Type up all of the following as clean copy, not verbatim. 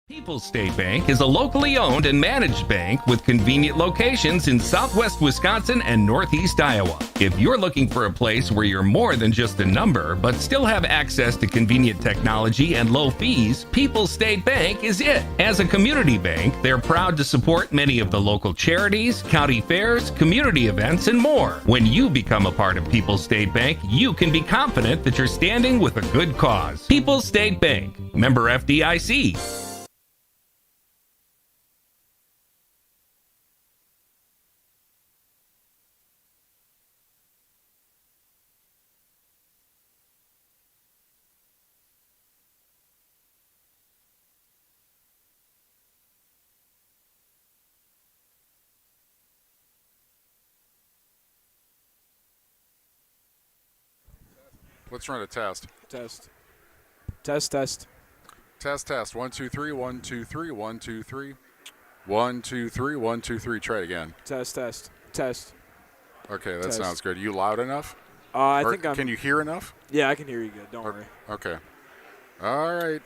People's State Bank is a locally owned and managed bank with convenient locations in southwest Wisconsin and northeast Iowa. If you're looking for a place where you're more than just a number, but still have access to convenient technology and low fees, People's State Bank is it. As a community bank, they're proud to support many of the local charities, county fairs, community events, and more. When you become a part of People's State Bank, you can be confident that you're standing with a good cause. People's State Bank, member FDIC. Let's run a test. Test. Test, test. Test, test. 1, 2, 3, 1, 2, 3, 1, 2, 3. 1, 2, 3, 1, 2, 3. Try it again. Test, test. Test. Okay, that Test. sounds good. Are you loud enough? I think I'm... Can you hear enough? Yeah, I can hear you good. Don't worry. Okay. All right.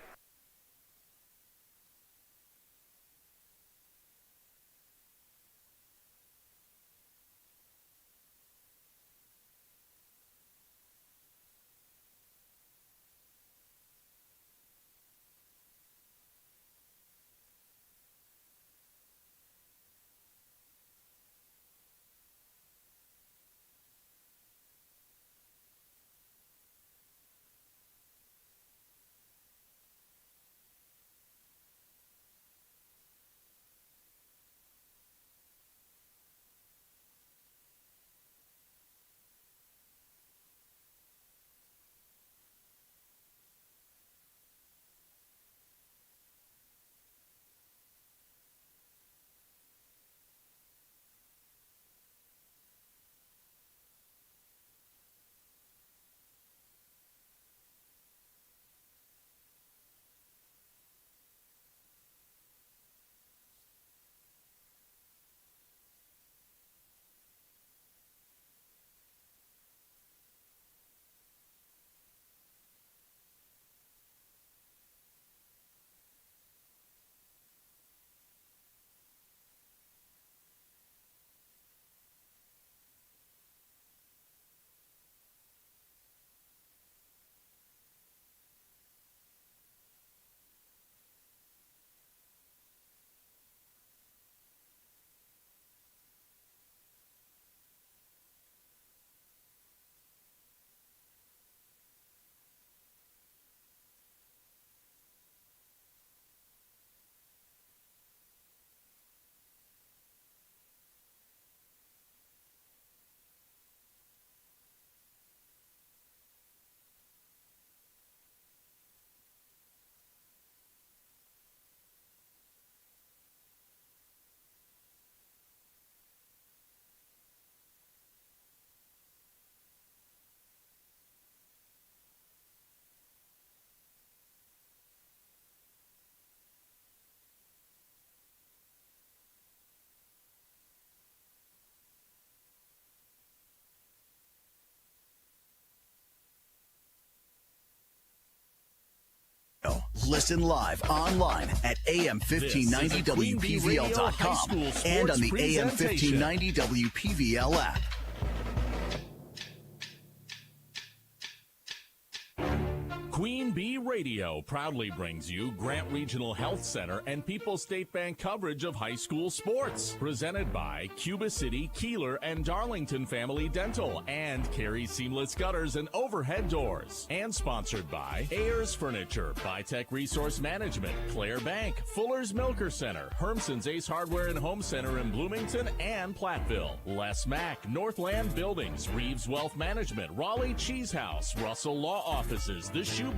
Listen live online at AM1590WPVL.com and on the AM1590 WPVL app. Queen Bee Radio proudly brings you Grant Regional Health Center and People's State Bank coverage of high school sports. Presented by Cuba City, Kieler, and Darlington Family Dental and Carey Seamless Gutters and Overhead Doors. And sponsored by Ayers Furniture, Bitech Resource Management, Claire Bank, Fuller's Milker Center, Hermson's Ace Hardware and Home Center in Bloomington and Platteville, Les Mack, Northland Buildings, Reeves Wealth Management, Raleigh Cheese House, Russell Law Offices, The Shoebox,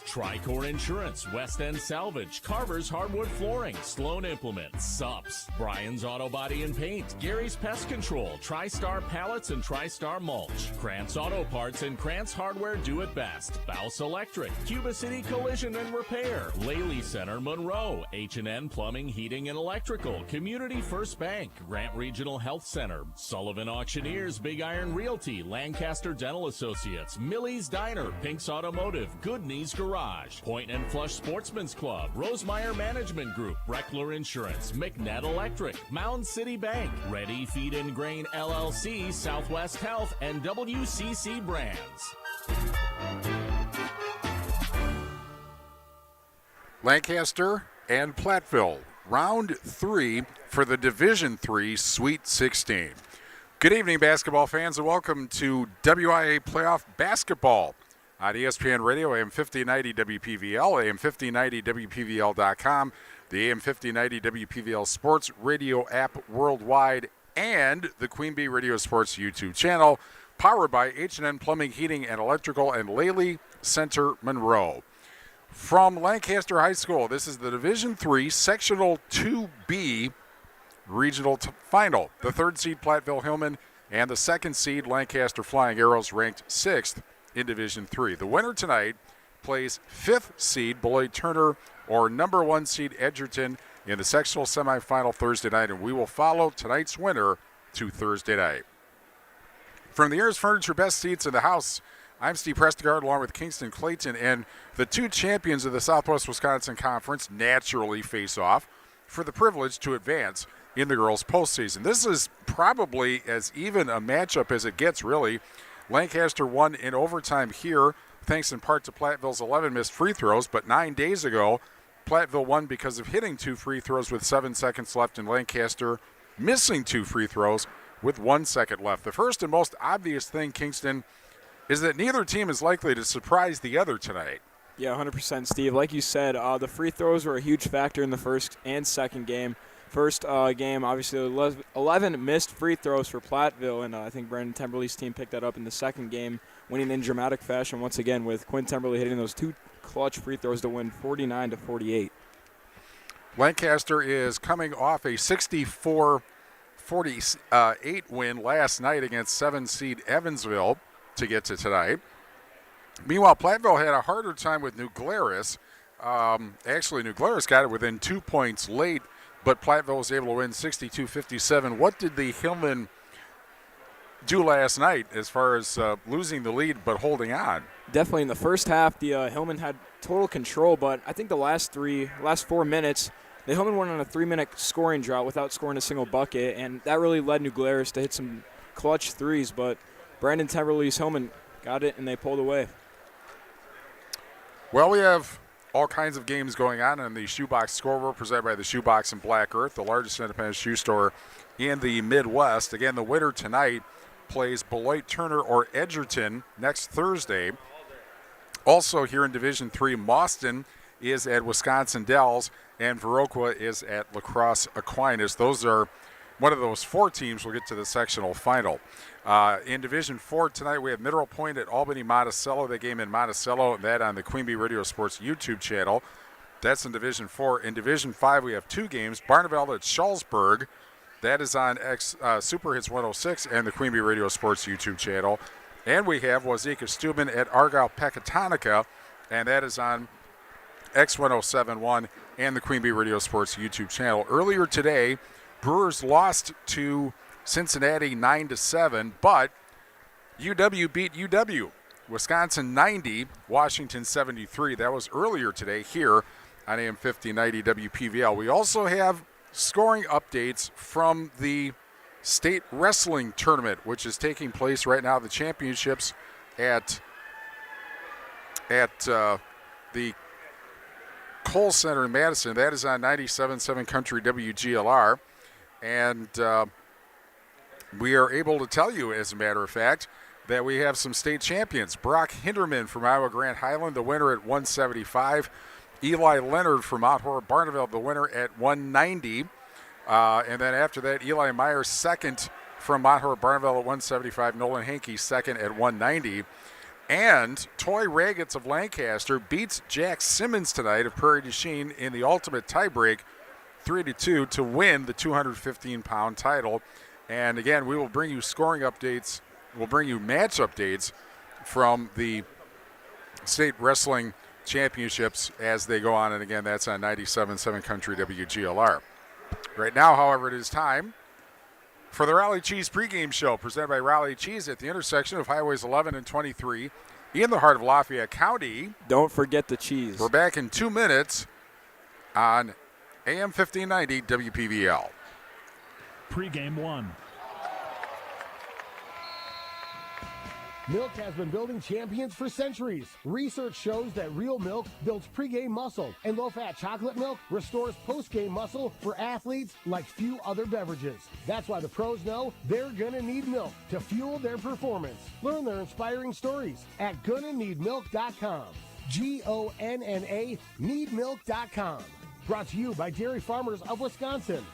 Tricor Insurance, West End Salvage, Carver's Hardwood Flooring, Sloan Implements, Sups, Brian's Auto Body and Paint, Gary's Pest Control, TriStar Pallets and TriStar Mulch, Krantz Auto Parts and Krantz Hardware Do It Best, Bouse Electric, Cuba City Collision and Repair, Laley Center Monroe, H&N Plumbing, Heating and Electrical, Community First Bank, Grant Regional Health Center, Sullivan Auctioneers, Big Iron Realty, Lancaster Dental Associates, Millie's Diner, Pink's Automotive, Good Knees Garage. Garage, Point and Flush Sportsman's Club, Rosemeyer Management Group, Breckler Insurance, McNett Electric, Mound City Bank, Ready Feed and Grain LLC, Southwest Health, and WCC Brands. Lancaster and Platteville, round 3 for the Division III Sweet 16. Good evening, basketball fans, and welcome to WIAA Playoff Basketball on ESPN Radio, AM 1590 WPVL, AM 1590 WPVL.com, the AM 1590 WPVL Sports Radio app worldwide, and the Queen Bee Radio Sports YouTube channel, powered by H&N Plumbing, Heating, and Electrical and Laley Center Monroe. From Lancaster High School, this is the Division III Sectional 2B Regional Final. The third seed Platteville Hillman and the second seed Lancaster Flying Arrows ranked 6th in Division III. The winner tonight plays 5th seed Beloit Turner or number 1 seed Edgerton in the sectional semifinal Thursday night, and we will follow tonight's winner to Thursday night. From the Ayers Furniture Best Seats in the House, I'm Steve Prestegard along with Kingston Clayton, and the two champions of the Southwest Wisconsin Conference naturally face off for the privilege to advance in the girls' postseason. This is probably as even a matchup as it gets, really. Lancaster won in overtime here, thanks in part to Platteville's 11 missed free throws, but 9 days ago, Platteville won because of hitting 2 free throws with 7 seconds left, and Lancaster missing 2 free throws with 1 second left. The first and most obvious thing, Kingston, is that neither team is likely to surprise the other tonight. Yeah, 100%, Steve. Like you said, the free throws were a huge factor in the first and second game. First game, obviously, 11 missed free throws for Platteville, and I think Brandon Temberley's team picked that up in the second game, winning in dramatic fashion once again with Quinn Temberley hitting those 2 clutch free throws to win 49-48. Lancaster is coming off a 64-48 win last night against 7 seed Evansville to get to tonight. Meanwhile, Platteville had a harder time with New Glarus. Actually, New Glarus got it within 2 points late, but Platteville was able to win 62-57. What did the Hillmen do last night as far as losing the lead but holding on? Definitely in the first half, the Hillmen had total control, but I think the last 4 minutes, the Hillmen went on a 3-minute scoring drought without scoring a single bucket, and that really led New Glarus to hit some clutch threes, but Brandon Temberley's Hillmen got it, and they pulled away. Well, we have all kinds of games going on the Shoebox Scoreboard presented by the Shoebox in Black Earth, the largest independent shoe store in the Midwest. Again, the winner tonight plays Beloit Turner or Edgerton next Thursday. Also here in Division III, Mauston is at Wisconsin Dells, and Viroqua is at La Crosse Aquinas. Those are one of those 4 teams will get to the sectional final. In Division 4 tonight, we have Mineral Point at Albany Monticello. They game in Monticello, and that on the Queen Bee Radio Sports YouTube channel. That's in Division 4. In Division 5, we have 2 games. Barneveld at Shullsburg. That is on Super Hits 106 and the Queen Bee Radio Sports YouTube channel. And we have Wazeeka Steuben at Argyle Pecatonica, and that is on X1071 and the Queen Bee Radio Sports YouTube channel. Earlier today, Brewers lost to Cincinnati 9-7, but UW beat UW. Wisconsin 90, Washington 73. That was earlier today here on AM 1590 WPVL. We also have scoring updates from the state wrestling tournament, which is taking place right now. The championships at the Kohl Center in Madison. That is on 97.7 Country WGLR. And we are able to tell you, as a matter of fact, that we have some state champions. Brock Hinderman from Iowa Grand Highland, the winner at 175. Eli Leonard from Mount Horeb Barneveld, the winner at 190. And then after that, Eli Myers, second from Mount Horeb Barneveld at 175. Nolan Hankey, second at 190. And Toy Raggets of Lancaster beats Jack Simmons tonight of Prairie du Chien in the ultimate tiebreak, 3-2, to win the 215-pound title. And again, we will bring you scoring updates. We'll bring you match updates from the state wrestling championships as they go on. And again, that's on 97.7 Country WGLR. Right now, however, it is time for the Raleigh Cheese pregame show presented by Raleigh Cheese at the intersection of Highways 11 and 23 in the heart of Lafayette County. Don't forget the cheese. We're back in 2 minutes on AM 1590 WPVL. Pre-game one. Milk has been building champions for centuries. Research shows that real milk builds pregame muscle, and low-fat chocolate milk restores postgame muscle for athletes like few other beverages. That's why the pros know they're gonna need milk to fuel their performance. Learn their inspiring stories at gonnaneedmilk.com. GONNA needmilk.com. Brought to you by Dairy Farmers of Wisconsin.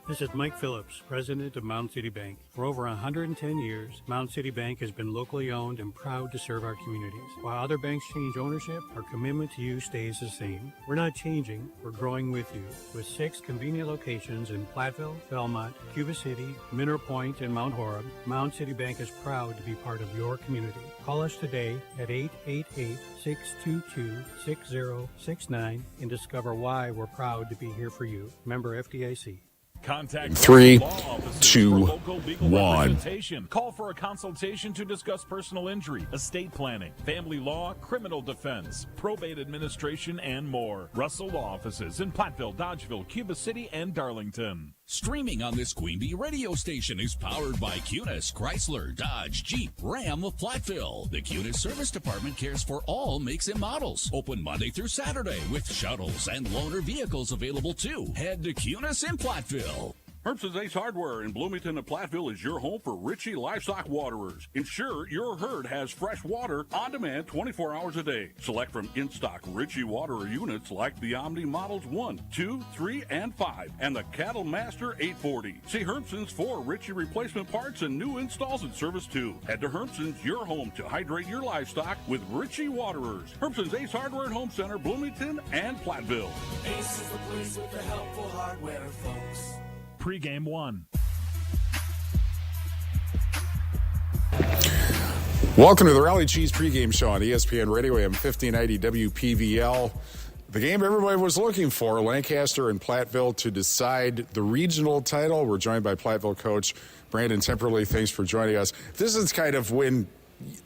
This is Mike Phillips, president of Mound City Bank. For over 110 years, Mound City Bank has been locally owned and proud to serve our communities. While other banks change ownership, our commitment to you stays the same. We're not changing, we're growing with you. With 6 convenient locations in Platteville, Belmont, Cuba City, Minner Point, and Mount Horeb, Mound City Bank is proud to be part of your community. Call us today at 888-622-6069 and discover why we're proud to be here for you. Member FDIC. Contact 3, law offices 2, for local legal 1. representation. Call for a consultation to discuss personal injury, estate planning, family law, criminal defense, probate administration, and more. Russell Law Offices in Platteville, Dodgeville, Cuba City, and Darlington. Streaming on this Queen Bee radio station is powered by Cunis, Chrysler, Dodge, Jeep, Ram of Platteville. The Cunis Service Department cares for all makes and models. Open Monday through Saturday with shuttles and loaner vehicles available too. Head to Cunis in Platteville. Herbst's Ace Hardware in Bloomington and Platteville is your home for Ritchie Livestock Waterers. Ensure your herd has fresh water on demand 24 hours a day. Select from in-stock Ritchie Waterer units like the Omni Models 1, 2, 3, and 5, and the Cattle Master 840. See Herbst's for Ritchie replacement parts and new installs and service too. Head to Herbst's, your home to hydrate your livestock with Ritchie Waterers. Herbst's Ace Hardware and Home Center, Bloomington and Platteville. Ace is the place with the helpful hardware, folks. Pre-game one. Welcome to the Rally Cheese pregame show on ESPN Radio AM 1590 WPVL. The game everybody was looking for, Lancaster and Platteville, to decide the regional title. We're joined by Platteville coach Brandon Temperley. Thanks for joining us. This is kind of when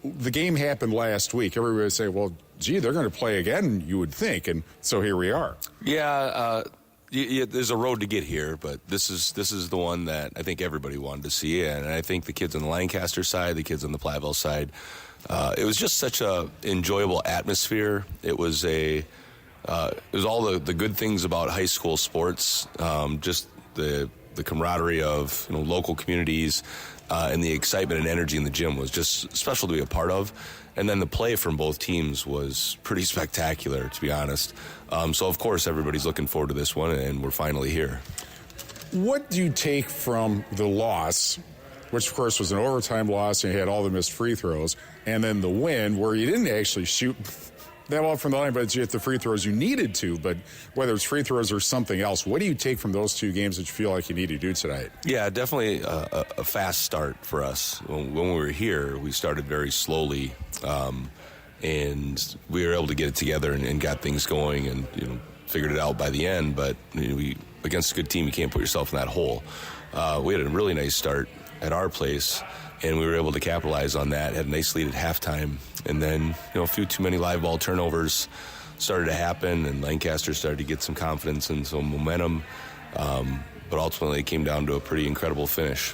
the game happened last week. Everybody would say, well, gee, they're going to play again, you would think. And so here we are. Yeah, there's a road to get here, but this is the one that I think everybody wanted to see, and I think the kids on the Lancaster side, the kids on the Platteville side, it was just such a enjoyable atmosphere. It was all the good things about high school sports, just the camaraderie of local communities, and the excitement and energy in the gym was just special to be a part of. And then the play from both teams was pretty spectacular, to be honest. So, of course, everybody's looking forward to this one, and we're finally here. What do you take from the loss, which, of course, was an overtime loss, and you had all the missed free throws, and then the win, where you didn't actually shoot that well from the line, but you hit the free throws you needed to, but whether it's free throws or something else, what do you take from those two games that you feel like you need to do tonight? Yeah, definitely a fast start for us. When we were here, we started very slowly, and we were able to get it together and got things going and figured it out by the end, but against a good team, you can't put yourself in that hole. We had a really nice start at our place, and we were able to capitalize on that, had a nice lead at halftime, and then a few too many live ball turnovers started to happen, and Lancaster started to get some confidence and some momentum, but ultimately it came down to a pretty incredible finish.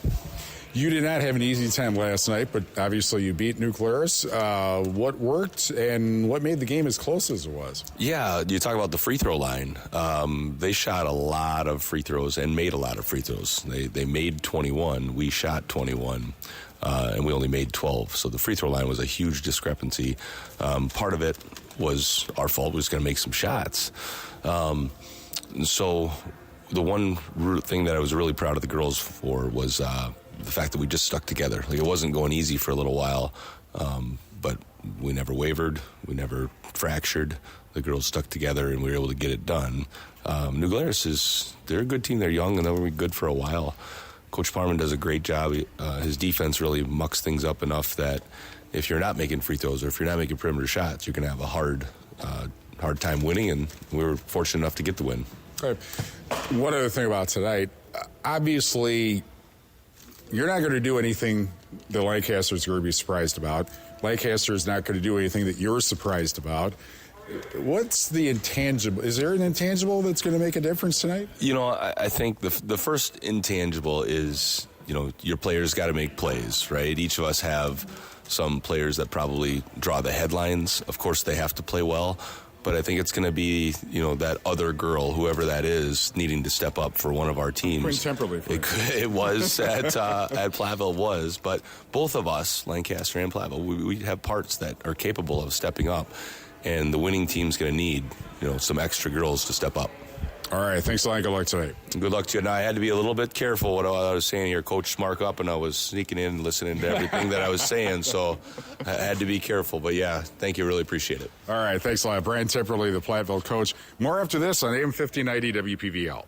You did not have an easy time last night, but obviously you beat New Glarus. What worked and what made the game as close as it was? Yeah, you talk about the free throw line. They shot a lot of free throws and made a lot of free throws. They made 21. We shot 21, and we only made 12. So the free throw line was a huge discrepancy. Part of it was our fault. We were just going to make some shots. So the one thing that I was really proud of the girls for was the fact that we just stuck together. It wasn't going easy for a little while, but we never wavered. We never fractured. The girls stuck together, and we were able to get it done. New Glarus they're a good team. They're young, and they'll be good for a while. Coach Parman does a great job. His defense really mucks things up enough that if you're not making free throws or if you're not making perimeter shots, you're going to have a hard time winning, and we were fortunate enough to get the win. Okay. One other thing about tonight, obviously you're not going to do anything that Lancaster is going to be surprised about. Lancaster is not going to do anything that you're surprised about. What's the intangible? Is there an intangible that's going to make a difference tonight? I think the first intangible is, your players got to make plays, right? Each of us have some players that probably draw the headlines. Of course, they have to play well. But I think it's going to be, that other girl, whoever that is, needing to step up for one of our teams. It was at Platteville but both of us, Lancaster and Platteville, we have parts that are capable of stepping up, and the winning team's going to need, some extra girls to step up. All right, thanks a lot. Good luck tonight. Good luck to you. Now, I had to be a little bit careful what I was saying here. Coach Mark up, and I was sneaking in and listening to everything that I was saying, so I had to be careful. But, yeah, thank you. Really appreciate it. All right, thanks a lot. Brian Timperley, the Platteville coach. More after this on AM 1590 WPVL.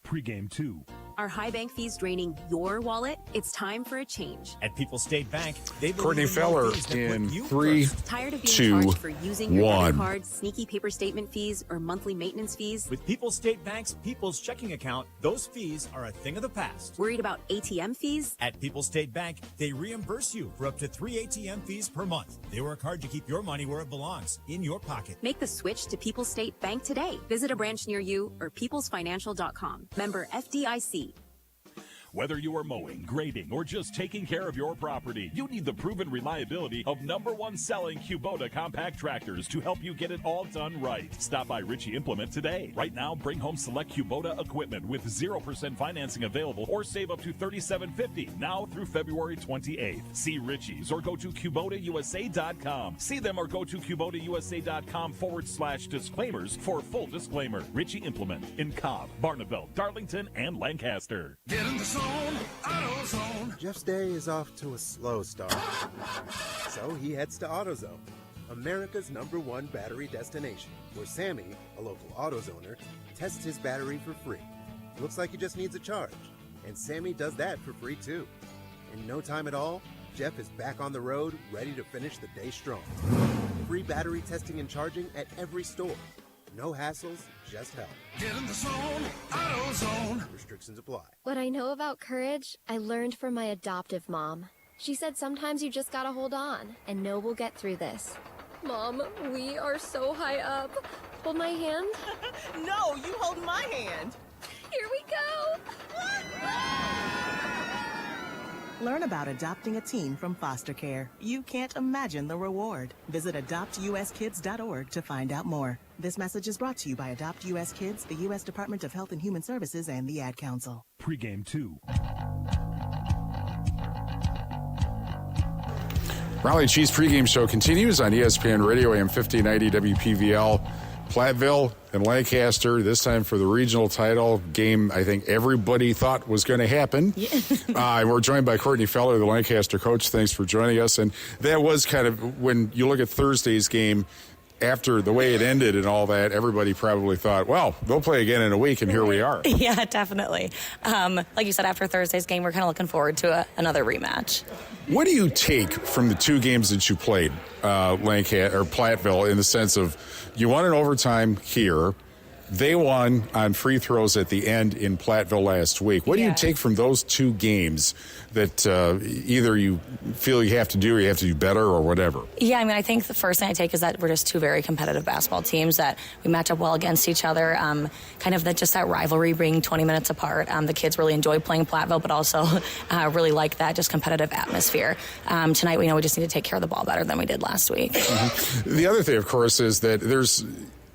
Pregame 2. Are high bank fees draining your wallet? It's time for a change. At People's State Bank, they Courtney Feller in 3, Tired of being 2, charged for using your 1. debit card, sneaky paper statement fees, or monthly maintenance fees? With People's State Bank's People's Checking Account, those fees are a thing of the past. Worried about ATM fees? At People's State Bank, they reimburse you for up to 3 ATM fees per month. They work hard to keep your money where it belongs, in your pocket. Make the switch to People's State Bank today. Visit a branch near you or peoplesfinancial.com. Member FDIC. Whether you are mowing, grading, or just taking care of your property, you need the proven reliability of #1 selling Kubota compact tractors to help you get it all done right. Stop by Ritchie Implement today. Right now, bring home select Kubota equipment with 0% financing available or save up to $37.50 now through February 28th. See Ritchie's or go to KubotaUSA.com. See them or go to KubotaUSA.com/disclaimers for a full disclaimer. Ritchie Implement in Cobb, Barneveld, Darlington, and Lancaster. Get in the zone, AutoZone. Jeff's day is off to a slow start. So he heads to AutoZone, America's #1 battery destination, where Sammy, a local AutoZoner, tests his battery for free. Looks like he just needs a charge, and Sammy does that for free too. In no time at all, Jeff is back on the road, ready to finish the day strong. Free battery testing and charging at every store. No hassles, just help. Get in the zone, AutoZone. Restrictions apply. What I know about courage, I learned from my adoptive mom. She said sometimes you just gotta hold on and know we'll get through this. Mom, we are so high up. Hold my hand. No, you hold my hand. Here we go. Learn about adopting a teen from foster care. You can't imagine the reward. Visit adoptuskids.org to find out more. This message is brought to you by Adopt U.S. Kids, the U.S. Department of Health and Human Services, and the Ad Council. Pregame 2. Raleigh Cheese pregame show continues on ESPN Radio AM 1590 WPVL. Platteville and Lancaster, this time for the regional title game. I think everybody thought was going to happen. Yeah. We're joined by Courtney Feller, the Lancaster coach. Thanks for joining us. And that was kind of, when you look at Thursday's game, after the way it ended and all that, everybody probably thought, well, they'll play again in a week, and here we are. Yeah, definitely. Like you said, after Thursday's game, we're kind of looking forward to another rematch. What do you take from the two games that you played, Lancaster or Platteville, in the sense of you won in overtime here, they won on free throws at the end in Platteville last week. What do you take from those two games that either you feel you have to do or you have to do better or whatever? Yeah, I mean, I think the first thing I take is that we're just two very competitive basketball teams, that we match up well against each other. Kind of just that rivalry being 20 minutes apart. The kids really enjoy playing Platteville, but also really like that just competitive atmosphere. Tonight, we know we just need to take care of the ball better than we did last week. Mm-hmm. The other thing, of course, is that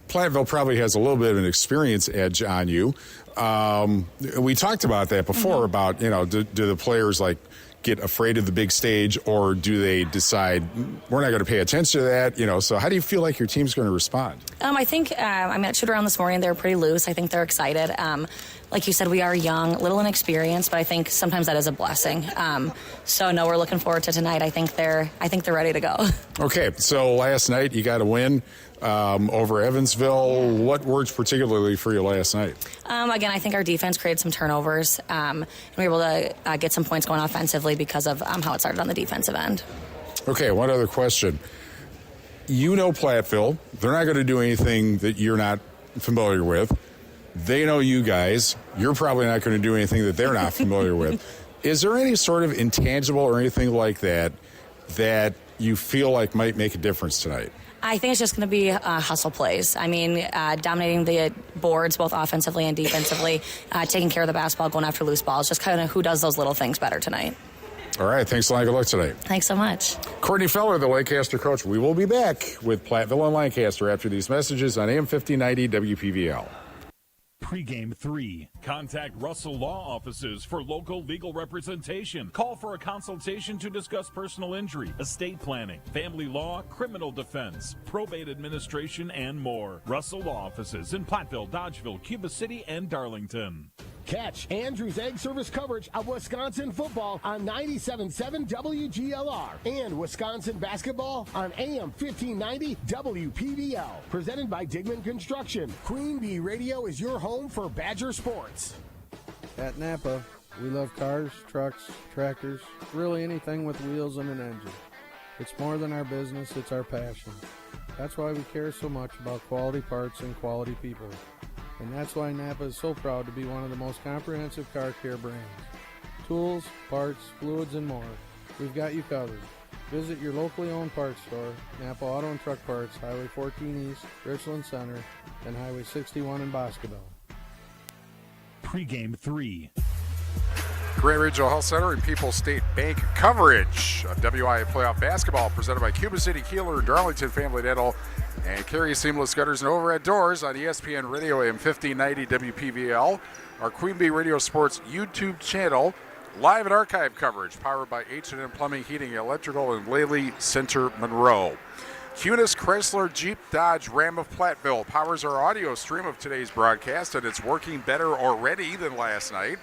Platteville probably has a little bit of an experience edge on you. We talked about that before, about, do the players get afraid of the big stage, or do they decide we're not going to pay attention to that? So how do you feel like your team's going to respond? I think, at shoot around this morning, they were pretty loose. I think they're excited. Like you said, we are young, a little inexperienced, but I think sometimes that is a blessing. So no, we're looking forward to tonight. I think they're ready to go. Okay, so last night you got a win over Evansville. What worked particularly for you last night? Again, I think our defense created some turnovers, and we were able to get some points going offensively because of how it started on the defensive end. Okay, one other question. Platteville, they're not going to do anything that you're not familiar with. They know you guys. You're probably not going to do anything that they're not familiar with. Is there any sort of intangible or anything like that that you feel like might make a difference tonight? I think it's just going to be hustle plays. I mean, dominating the boards both offensively and defensively, taking care of the basketball, going after loose balls, just kind of who does those little things better tonight. All right, thanks a lot. Good luck today. Thanks so much. Courtney Feller, the Lancaster coach. We will be back with Platteville and Lancaster after these messages on AM 1590 WPVL. Pregame 3. Contact Russell Law Offices for local legal representation. Call for a consultation to discuss personal injury, estate planning, family law, criminal defense, probate administration, and more. Russell Law Offices in Platteville, Dodgeville, Cuba City, and Darlington. Catch Andrew's Egg Service coverage of Wisconsin football on 97.7 WGLR and Wisconsin basketball on AM 1590 WPVL. Presented by Digman Construction. Queen Bee Radio is your home for Badger sports. At Napa, we love cars, trucks, tractors, really anything with wheels and an engine. It's more than our business, it's our passion. That's why we care so much about quality parts and quality people. And that's why Napa is so proud to be one of the most comprehensive car care brands. Tools, parts, fluids, and more. We've got you covered. Visit your locally owned parts store, Napa Auto and Truck Parts, Highway 14 East, Richland Center, and Highway 61 in Boscoville. Pregame 3. Grand Regional Health Center and People's State Bank coverage of WIAA playoff basketball presented by Cuba City, Kieler, Darlington Family Dental, and Carey Seamless Gutters and Overhead Doors on ESPN Radio AM 1590 WPVL, our Queen Bee Radio Sports YouTube channel, live and archive coverage powered by H&M Plumbing, Heating, Electrical, and Lely Center, Monroe. Cunis Chrysler Jeep Dodge Ram of Platteville powers our audio stream of today's broadcast, and it's working better already than last night.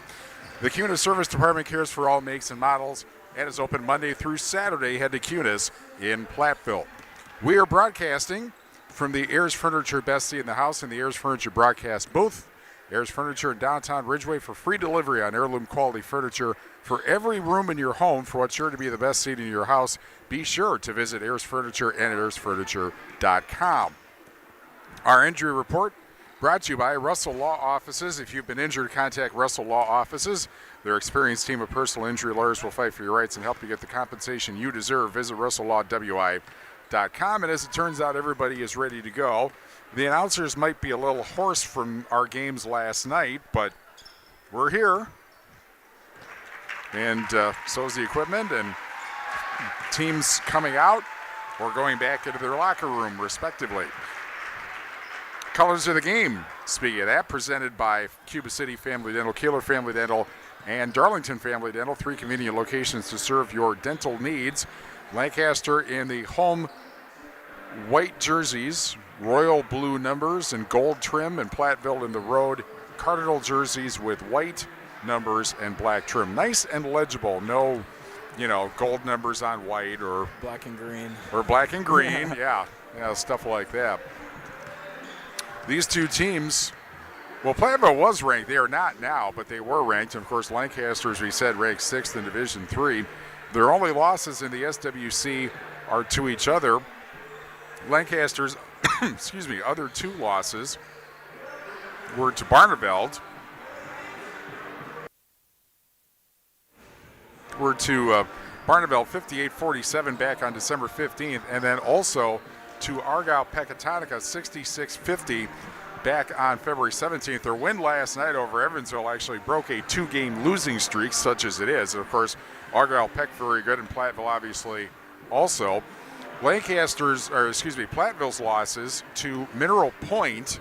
The Cunis Service Department cares for all makes and models and is open Monday through Saturday. Head to Cunis in Platteville. We are broadcasting from the Ayers Furniture Best Seat in the House and the Ayers Furniture broadcast booth. Ayers Furniture in downtown Ridgeway for free delivery on heirloom quality furniture for every room in your home. For what's sure to be the best seat in your house, be sure to visit Ayers Furniture and AyersFurniture.com. Our injury report brought to you by Russell Law Offices. If you've been injured, contact Russell Law Offices. Their experienced team of personal injury lawyers will fight for your rights and help you get the compensation you deserve. Visit RussellLawWI.com. And as it turns out, everybody is ready to go. The announcers might be a little hoarse from our games last night, but we're here. And so is the equipment, and teams coming out or going back into their locker room, respectively. Colors of the game, speaking of that, presented by Cuba City Family Dental, Kieler Family Dental, and Darlington Family Dental, 3 convenient locations to serve your dental needs. Lancaster in the home white jerseys, royal blue numbers and gold trim, and Platteville in the road cardinal jerseys with white numbers and black trim. Nice and legible. No, gold numbers on white or black and green. Or black and green, yeah, stuff like that. These two teams, well, Platteville was ranked. They are not now, but they were ranked. And, of course, Lancaster, as we said, ranked 6th in Division III. Their only losses in the SWC are to each other. Lancaster's, other 2 losses were to Barneveld. Were to Barneveld 58-47 back on December 15th, and then also to Argyle-Pecatonica 66-50 back on February 17th. Their win last night over Evansville actually broke a 2-game losing streak, such as it is. And of course, Argyle-Peck very good, and Platteville obviously also. Platteville's losses to Mineral Point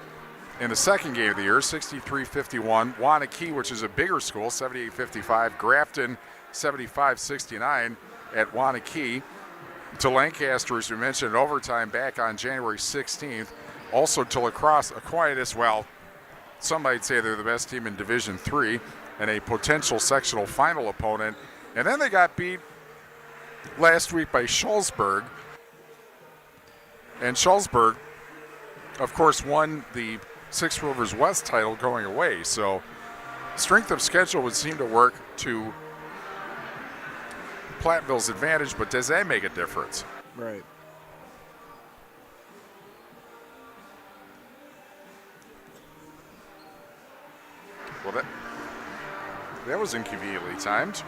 in the second game of the year, 63-51. Wanakee, which is a bigger school, 78-55. Grafton, 75-69 at Wanakee. To Lancaster, as we mentioned, in overtime back on January 16th. Also to La Crosse Aquinas. Well, some might say they're the best team in Division III and a potential sectional final opponent. And then they got beat last week by Schulzberg. And Schulzberg, of course, won the Six Rivers West title going away. So strength of schedule would seem to work to Platteville's advantage, but does that make a difference? Right. Well, that was inconveniently timed.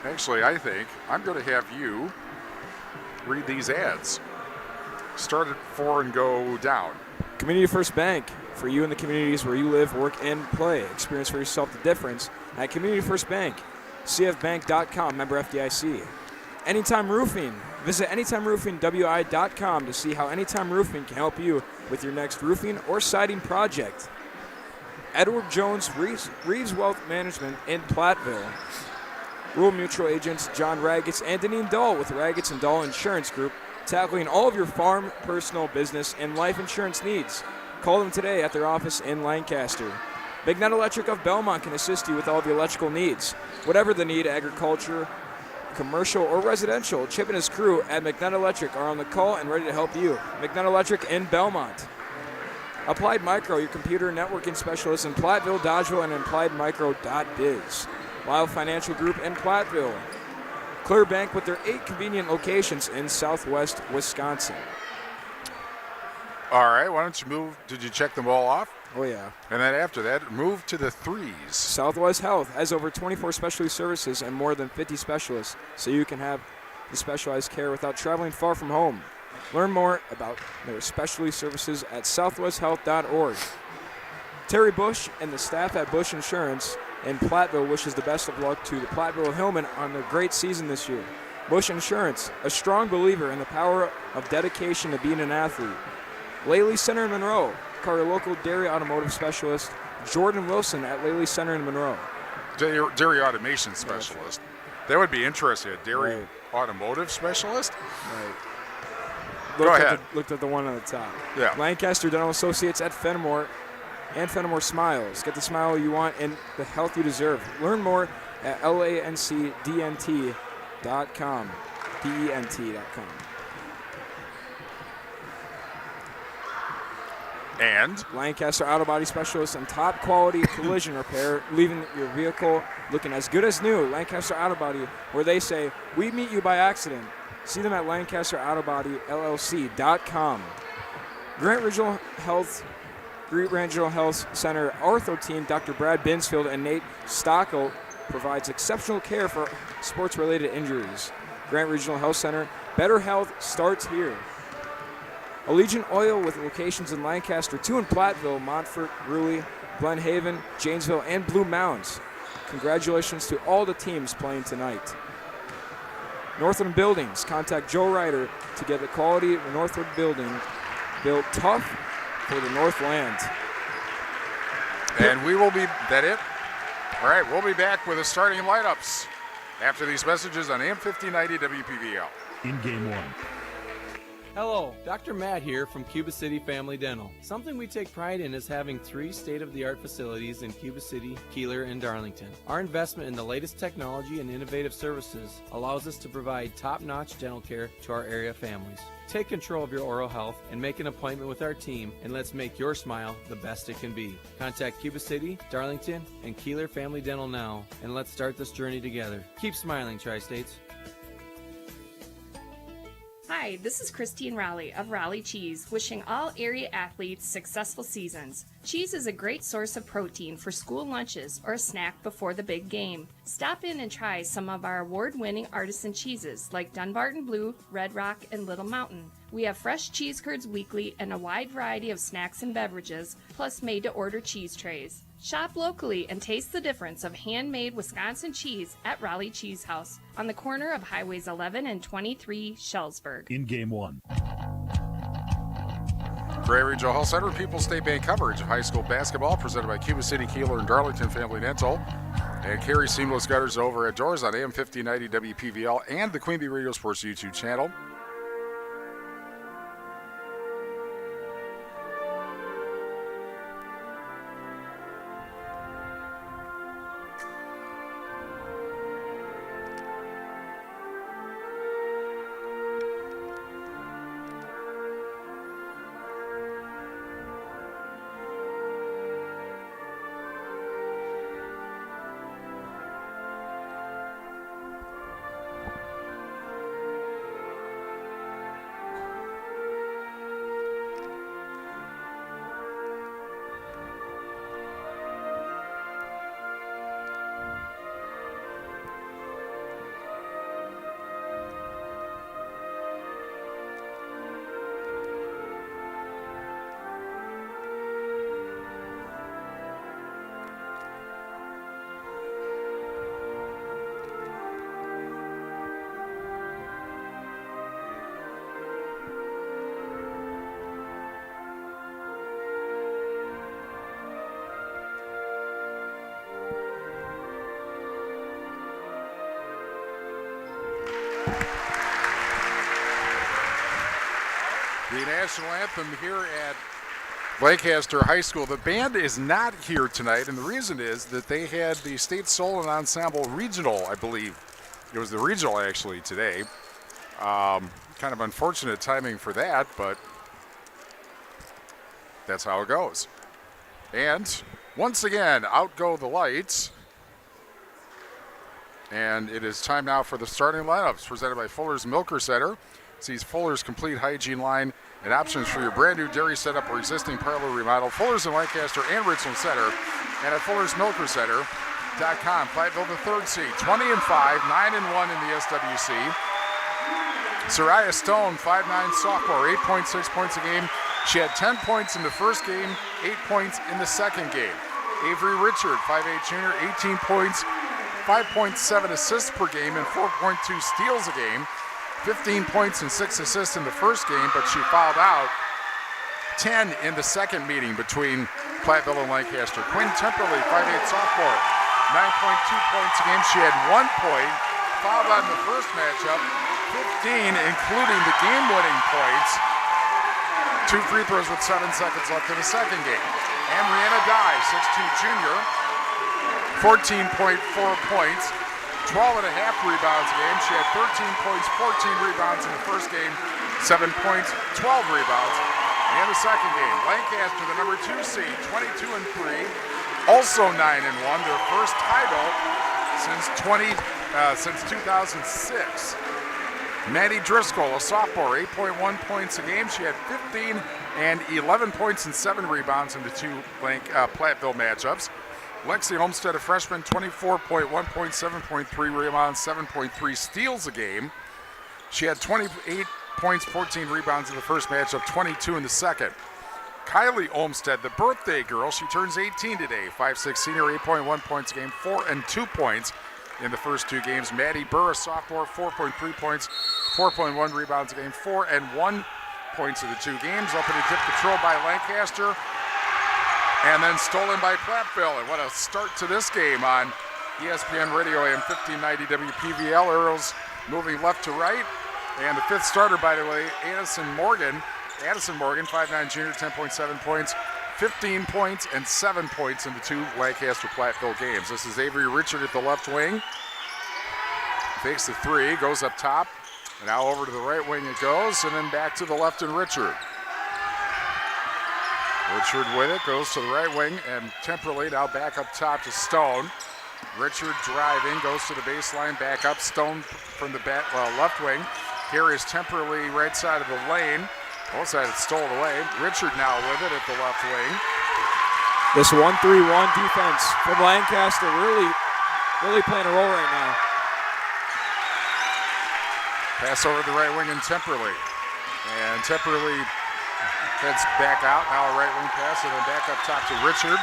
Actually, I think I'm going to have you read these ads. Start at 4 and go down. Community First Bank, for you in the communities where you live, work, and play. Experience for yourself the difference at Community First Bank. CFbank.com, member FDIC. Anytime Roofing. Visit AnytimeRoofingWI.com to see how Anytime Roofing can help you with your next roofing or siding project. Edward Jones Reeves Wealth Management in Platteville. Rural Mutual Agents John Raggets and Deneen Dahl with Raggets and Dahl Insurance Group, tackling all of your farm, personal, business, and life insurance needs. Call them today at their office in Lancaster. Big Net Electric of Belmont can assist you with all of your electrical needs. Whatever the need, agriculture, commercial, or residential, Chip and his crew at McNutt Electric are on the call and ready to help you. McNutt Electric in Belmont. Applied Micro, your computer networking specialist in Platteville, Dodgeville, and appliedmicro.biz. Lyle Financial Group in Platteville. Clear Bank with their 8 convenient locations in southwest Wisconsin. All right, why don't you move? Did you check them all off? Oh, yeah. And then after that, move to the 3s. Southwest Health has over 24 specialty services and more than 50 specialists, so you can have the specialized care without traveling far from home. Learn more about their specialty services at southwesthealth.org. Terry Bush and the staff at Bush Insurance in Platteville wishes the best of luck to the Platteville Hillmen on their great season this year. Bush Insurance, a strong believer in the power of dedication to being an athlete. Laley Center in Monroe, call your local dairy automotive specialist, Jordan Wilson at Laley Center in Monroe. Dairy automation specialist. That would be interesting, a dairy automotive specialist? Right. Go ahead. Looked at the one on the top. Yeah. Lancaster Dental Associates at Fenimore and Fenimore Smiles. Get the smile you want and the health you deserve. Learn more at lancdnt.com. DENT.com. And Lancaster Auto Body Specialist and top quality collision repair, leaving your vehicle looking as good as new. Lancaster Auto Body, where they say, we meet you by accident. See them at LancasterAutoBodyLLC.com. Grant Regional Health Center ortho team Dr. Brad Binsfield and Nate Stockel provides exceptional care for sports-related injuries. Grant Regional Health Center, better health starts here. Allegiant Oil with locations in Lancaster, 2 in Platteville, Montfort, Greeley, Glen Haven, Janesville, and Blue Mounds. Congratulations to all the teams playing tonight. Northland Buildings, contact Joe Ryder to get the quality of the Northwood building built tough for the Northland. And we will be, that it? All right, we'll be back with the starting lineups after these messages on AM 1590 WPVL. In Game 1. Hello, Dr. Matt here from Cuba City Family Dental. Something we take pride in is having 3 state-of-the-art facilities in Cuba City, Kieler, and Darlington. Our investment in the latest technology and innovative services allows us to provide top-notch dental care to our area families. Take control of your oral health and make an appointment with our team, and let's make your smile the best it can be. Contact Cuba City, Darlington, and Kieler Family Dental now, and let's start this journey together. Keep smiling, Tri-States. Hi, this is Christine Raleigh of Raleigh Cheese, wishing all area athletes successful seasons. Cheese is a great source of protein for school lunches or a snack before the big game. Stop in and try some of our award-winning artisan cheeses like Dunbarton Blue, Red Rock, and Little Mountain. We have fresh cheese curds weekly and a wide variety of snacks and beverages, plus made-to-order cheese trays. Shop locally and taste the difference of handmade Wisconsin cheese at Raleigh Cheese House on the corner of Highways 11 and 23, Shellsburg. In Game 1. Grant Regional Health Center, People's State Bank coverage of high school basketball presented by Cuba City, Kieler, and Darlington Family Dental. And Carey Seamless Gutters over at Doors on AM 1590 WPVL and the Queen Bee Radio Sports YouTube channel. The national anthem here at Lancaster High School. The band is not here tonight, and the reason is that they had the State Solo Ensemble Regional, I believe. It was the regional, actually, today. Kind of unfortunate timing for that, but that's how it goes. And once again, out go the lights. And it is time now for the starting lineups, presented by Fuller's Milker Center. Sees Fuller's complete hygiene line and options for your brand new dairy setup or existing parlor remodel. Fuller's in Lancaster and Richland Center, and at Fuller'sMilkerCenter.com. Platteville the third seed, 20-5, 9-1 in the SWC. Soraya Stone, 5'9" sophomore, 8.6 points a game. She had 10 points in the first game, 8 points in the second game. Avery Richard, 5'8" junior, 18 points, 5.7 assists per game, and 4.2 steals a game. 15 points and 6 assists in the first game, but she fouled out 10 in the second meeting between Platteville and Lancaster. Quinn Temperley, 5'8" sophomore, 9.2 points a game. She had 1 point, fouled out in the first matchup, 15 including the game-winning points. 2 free throws with 7 seconds left in the second game. And Rihanna Dye, 6'2" junior, 14.4 points. 12.5 rebounds a game. She had 13 points, 14 rebounds in the first game, 7 points, 12 rebounds in the second game. Lancaster, the number 2 seed, 22-3, also 9-1, their first title since 2006. Maddie Driscoll, a sophomore, 8.1 points a game. She had 15 and 11 points and 7 rebounds in the 2 Platteville matchups. Lexi Olmstead, a freshman, 24.1 points, 7.3 rebounds, 7.3 steals a game. She had 28 points, 14 rebounds in the first matchup, 22 in the second. Kylie Olmstead, the birthday girl, she turns 18 today, 5'6" senior, 8.1 points a game, 4 and 2 points in the first 2 games. Maddie Burr, a sophomore, 4.3 points, 4.1 rebounds a game, 4 and 1 points in the 2 games. Opening tip control by Lancaster. And then stolen by Platteville. And what a start to this game on ESPN Radio AM 1590 WPVL. Arrows moving left to right. And the 5th starter, by the way, Addison Morgan, 5'9" junior, 10.7 points, 15 points, and 7 points in the 2 Lancaster-Platteville games. This is Avery Richard at the left wing. Fakes the 3, goes up top. And now over to the right wing it goes, and then back to the left and Richard. Richard with it, goes to the right wing, and Temperley now back up top to Stone. Richard driving, goes to the baseline, back up. Stone from the left wing. Here is Temperley right side of the lane. Both sides stolen away. Richard now with it at the left wing. This 1-3-1 defense from Lancaster really playing a role right now. Pass over to the right wing and Temperley. And Temperley heads back out, now a right wing pass, and then back up top to Richard.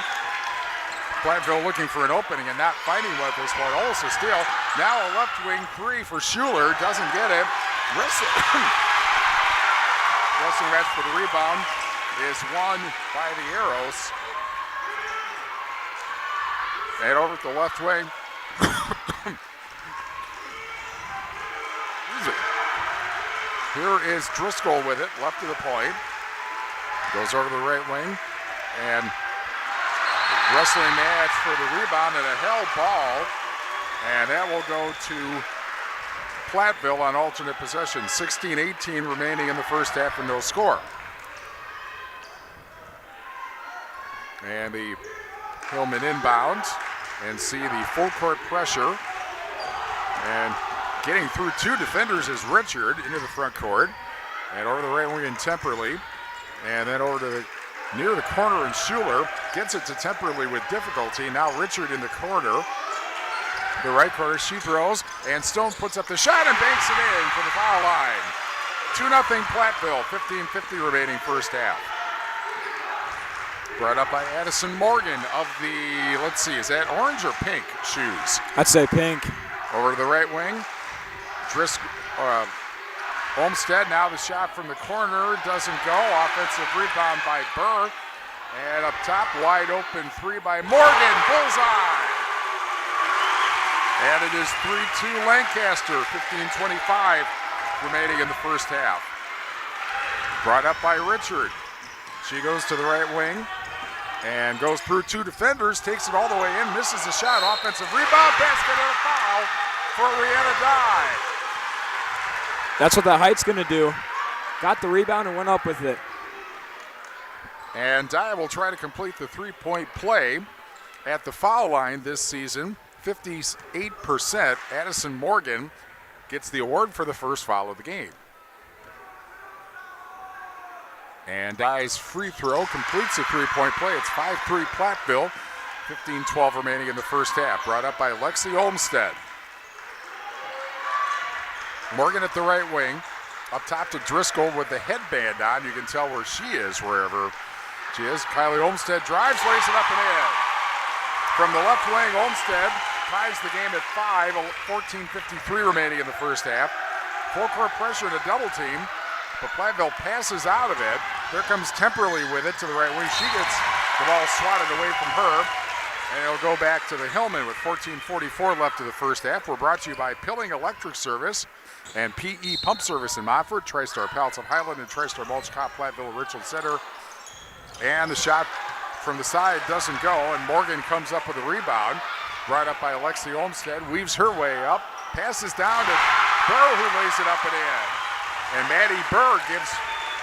Platteville looking for an opening and not finding what this one. Almost a steal. Now a left wing 3 for Schuler, doesn't get it. Wrestling match for the rebound is won by the Arrows. And over to the left wing. Here is Driscoll with it, left of the point. Goes over to the right wing, and wrestling match for the rebound and a held ball, and that will go to Platteville on alternate possession. 16-18 remaining in the first half and no score. And the Hillman inbound, and see the full court pressure, and getting through 2 defenders is Richard into the front court, and over the right wing in Temperley. And then over to near the corner, and Schuler gets it to Temperley with difficulty. Now Richard in the corner. The right corner, she throws, and Stone puts up the shot and banks it in for the foul line. 2-0 Platteville, 15:50 remaining first half. Brought up by Addison Morgan of the, let's see, is that orange or pink shoes? I'd say pink. Over to the right wing. Olmstead, now the shot from the corner doesn't go. Offensive rebound by Burr. And up top, wide open 3 by Morgan. Bullseye! And it is 3-2 Lancaster, 15:25 remaining in the first half. Brought up by Richard. She goes to the right wing and goes through two defenders, takes it all the way in, misses the shot, offensive rebound, basket and a foul for Rihanna Dye. That's what the height's going to do. Got the rebound and went up with it. And Dye will try to complete the three-point play at the foul line this season. 58%. Addison Morgan gets the award for the first foul of the game. And Dye's free throw completes a three-point play. It's 5-3 Platteville. 15-12 remaining in the first half. Brought up by Lexi Olmstead. Morgan at the right wing. Up top to Driscoll with the headband on. You can tell where she is wherever she is. Kylie Olmstead drives, lays it up and in. From the left wing, Olmstead ties the game at 5, 14:53 remaining in the first half. Full court pressure to double team, but Platteville passes out of it. There comes Temperley with it to the right wing. She gets the ball swatted away from her, and it'll go back to the Hillman with 14:44 left of the first half. We're brought to you by Pilling Electric Service and PE Pump Service in Montfort, TriStar Pallets of Highland, and TriStar Mulch Cop, Platteville, Richland Center. And the shot from the side doesn't go, and Morgan comes up with a rebound. Brought up by Alexi Olmstead, weaves her way up, passes down to Burr, who lays it up and in. And Maddie Burr gives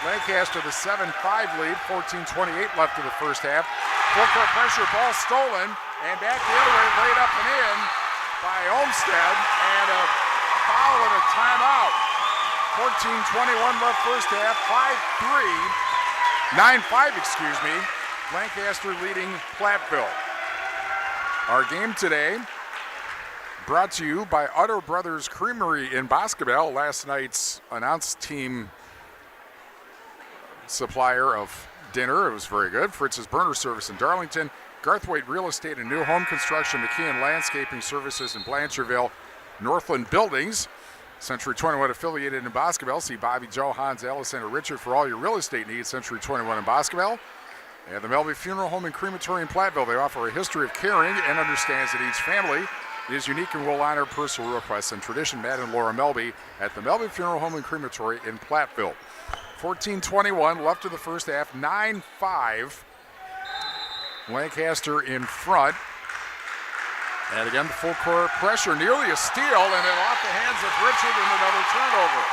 Lancaster the 7-5 lead, 14:28 left of the first half. Full court pressure, ball stolen, and back the other way, laid up and in by Olmstead, and a foul and a timeout. 14:21 left first half, 9-5, excuse me. Lancaster leading Platteville. Our game today brought to you by Otto Brothers Creamery in Boscobel, last night's announced team supplier of dinner. It was very good. Fritz's Burner Service in Darlington, Garthwaite Real Estate and New Home Construction, McKeon Landscaping Services in Blanchardville, Northland Buildings, Century 21 affiliated in Boscobel. See Bobby, Joe, Hans, Allison, or Richard for all your real estate needs. Century 21 in Boscobel. And the Melby Funeral Home and Crematory in Platteville. They offer a history of caring and understands that each family is unique and will honor personal requests and tradition. Matt and Laura Melby at the Melby Funeral Home and Crematory in Platteville. 14:21 left of the first half, 9-5. Lancaster in front. And again, the full court pressure, nearly a steal, and then off the hands of Richard and another turnover.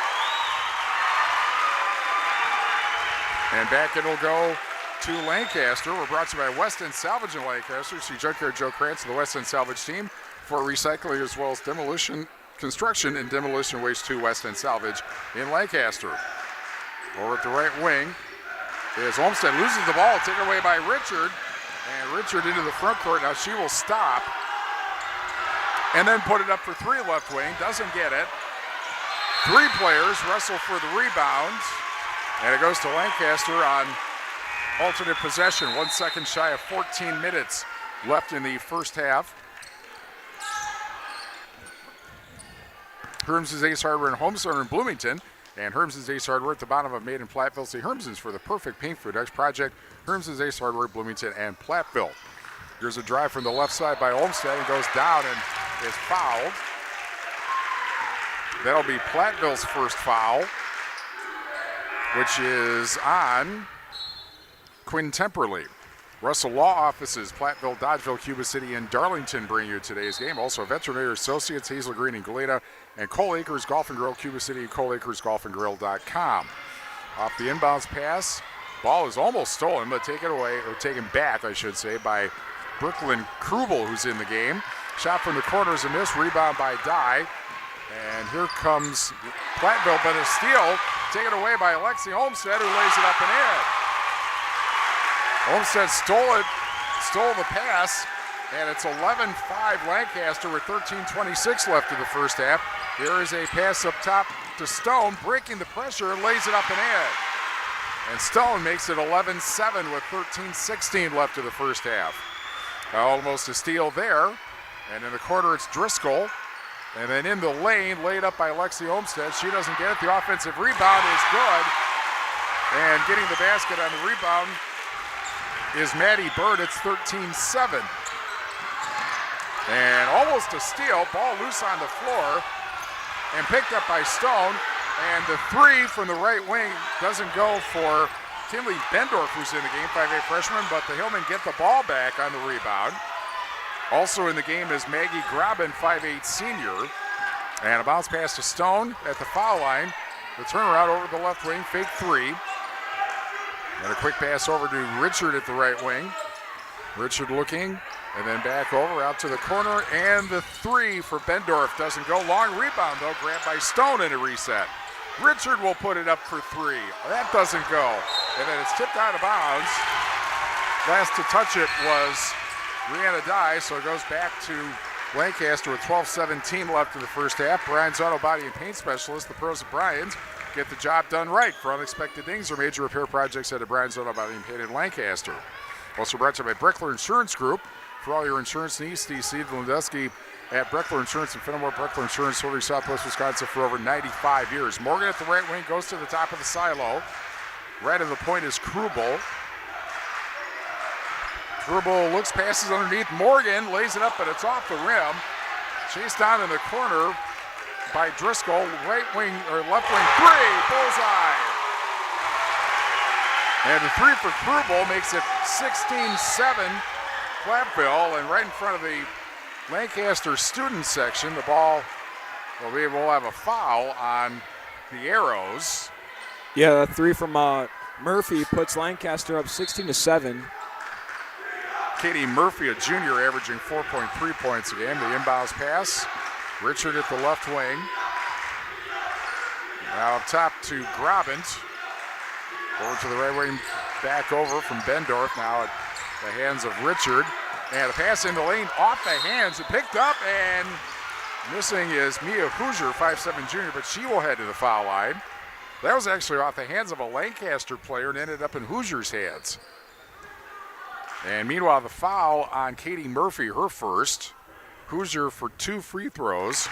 And back it'll go to Lancaster. We're brought to you by West End Salvage in Lancaster. See Junkyard Joe Krantz of the West End Salvage team for recycling as well as demolition, construction, and demolition waste to West End Salvage in Lancaster. Over at the right wing is Olmstead, loses the ball, taken away by Richard, and Richard into the front court. Now she will stop and then put it up for three left wing, doesn't get it. Three players wrestle for the rebound, and it goes to Lancaster on alternate possession. 1 second shy of 14 minutes left in the first half. Herms's Ace Hardware and Home Center in Bloomington, and Herms's Ace Hardware at the bottom of Main in Platteville. See Herms's for the perfect paint food X project. Herms's Ace Hardware, Bloomington and Platteville. Here's a drive from the left side by Olmstead and goes down and is fouled. That'll be Platteville's first foul, which is on Quinn Temperley. Russell Law Offices, Platteville, Dodgeville, Cuba City, and Darlington bring you today's game. Also, Veterinary Associates, Hazel Green and Galena, and Cole Acres Golf and Grill, Cuba City, ColeAcresGolfandGrill.com. Off the inbounds pass, ball is almost stolen, but taken away, or taken back, I should say, by Brooklyn Krubel, who's in the game. Shot from the corner is a miss, rebound by Dye. And here comes Platteville, but a steal taken away by Alexi Olmstead, who lays it up and in. Olmstead stole the pass, and it's 11-5 Lancaster with 13:26 left of the first half. There is a pass up top to Stone, breaking the pressure, lays it up and in. And Stone makes it 11-7 with 13:16 left of the first half. Almost a steal there, and in the corner it's Driscoll. And then in the lane, laid up by Alexi Olmstead. She doesn't get it. The offensive rebound is good. And getting the basket on the rebound is Maddie Bird. It's 13-7. And almost a steal. Ball loose on the floor and picked up by Stone. And the three from the right wing doesn't go for Tinley Bendorf, who's in the game, 5'8" freshman, but the Hillmen get the ball back on the rebound. Also in the game is Maggie Graben, 5'8" senior. And a bounce pass to Stone at the foul line. The turnaround over the left wing, fake three. And a quick pass over to Richard at the right wing. Richard looking, and then back over out to the corner. And the three for Bendorf doesn't go. Long rebound, though, grabbed by Stone in a reset. Richard will put it up for three. That doesn't go. And then it's tipped out of bounds. Last to touch it was Brianna Dye, so it goes back to Lancaster with 12:17 left in the first half. Bryan's Auto Body and Paint Specialist, the pros of Bryan's, get the job done right. For unexpected things or major repair projects, head to Bryan's Auto Body and Paint in Lancaster. Also brought to you by Breckler Insurance Group. For all your insurance needs, Steve Lindusky at Breckler Insurance in Fenimore. Breckler Insurance, serving Southwest Wisconsin for over 95 years. Morgan at the right wing goes to the top of the silo. Right of the point is Krubel. Krubel looks, passes underneath. Morgan lays it up, but it's off the rim. Chased down in the corner by Driscoll. Right wing or left wing three, bullseye. And the three for Krubel makes it 16-7 Platteville, and right in front of the Lancaster student section, the ball will have a foul on the Arrows. Yeah, the three from Murphy puts Lancaster up 16-7. Katie Murphy, a junior, averaging 4.3 points a game. The inbounds pass. Richard at the left wing. Now up top to Grabant. Over to the right wing, back over from Bendorf. Now at the hands of Richard. And a pass in the lane off the hands. It picked up, and missing is Mia Hoosier, 5'7" junior, but she will head to the foul line. That was actually off the hands of a Lancaster player and ended up in Hoosier's hands. And meanwhile, the foul on Katie Murphy, her first. Hoosier for 2 free throws.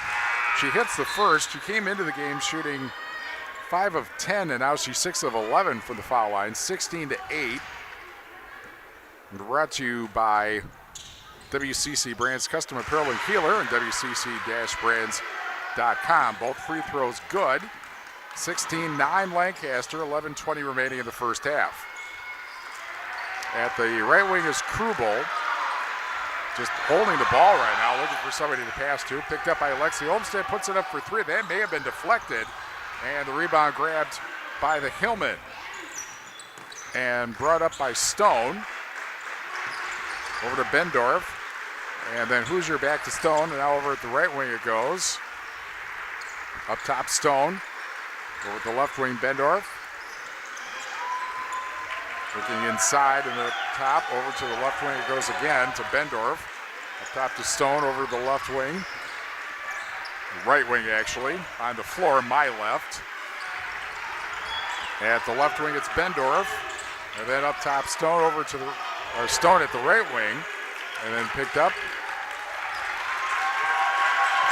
She hits the first. She came into the game shooting 5 of 10, and now she's 6 of 11 from the foul line, 16-8. Brought to you by WCC Brands Custom Apparel in Kieler and WCC-Brands.com. Both free throws good. 16-9 Lancaster, 11:20 remaining in the first half. At the right wing is Krubel, just holding the ball right now, looking for somebody to pass to. Picked up by Alexi Olmstead, puts it up for three. That may have been deflected, and the rebound grabbed by the Hillmen and brought up by Stone. Over to Bendorf, and then Hoosier back to Stone, and now over at the right wing it goes. Up top, Stone. Over at the left wing, Bendorf. Looking inside and the top, over to the left wing it goes again to Bendorf. Up top to Stone, over to the left wing. Right wing, actually, on the floor, my left. At the left wing, it's Bendorf. And then up top, Stone over to the, or Stone at the right wing. And then picked up.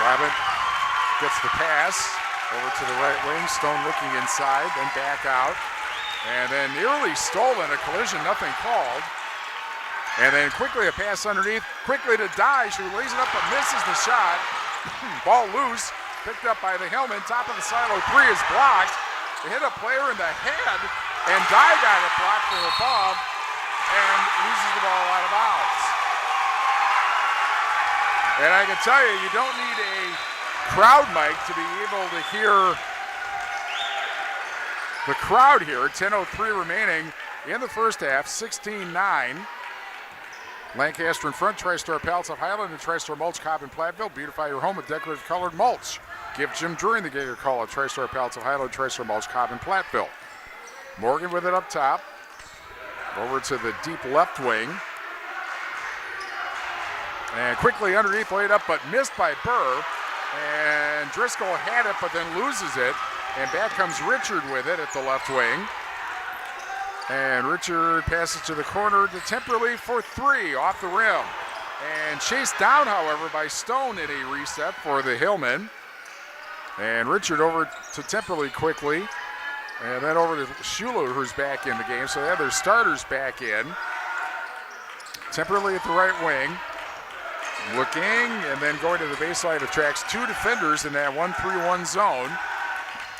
Grabant gets the pass over to the right wing. Stone looking inside, then back out. And then nearly stolen, a collision, nothing called. And then quickly a pass underneath, quickly to Dye. She lays it up but misses the shot. Ball loose, picked up by the Hillmen. Top of the silo, three is blocked. They hit a player in the head, and Dye got it blocked from above and loses the ball out of bounds. And I can tell you, you don't need a crowd mic to be able to hear the crowd here. 10:03 remaining in the first half, 16-9. Lancaster in front, TriStar Pallets of Highland and TriStar Mulch, Cobb and Platteville. Beautify your home with decorative colored mulch. Give Jim Drury the Gator call at TriStar Pallets of Highland, TriStar Mulch, Cobb and Platteville. Morgan with it up top. Over to the deep left wing. And quickly underneath, laid up, but missed by Burr. And Driscoll had it, but then loses it. And back comes Richard with it at the left wing. And Richard passes to the corner to Temperley for three off the rim. And chased down, however, by Stone in a reset for the Hillmen. And Richard over to Temperley quickly. And then over to Schuler, who's back in the game. So they have their starters back in. Temperley at the right wing. Looking, and then going to the baseline, attracts two defenders in that 1-3-1 zone.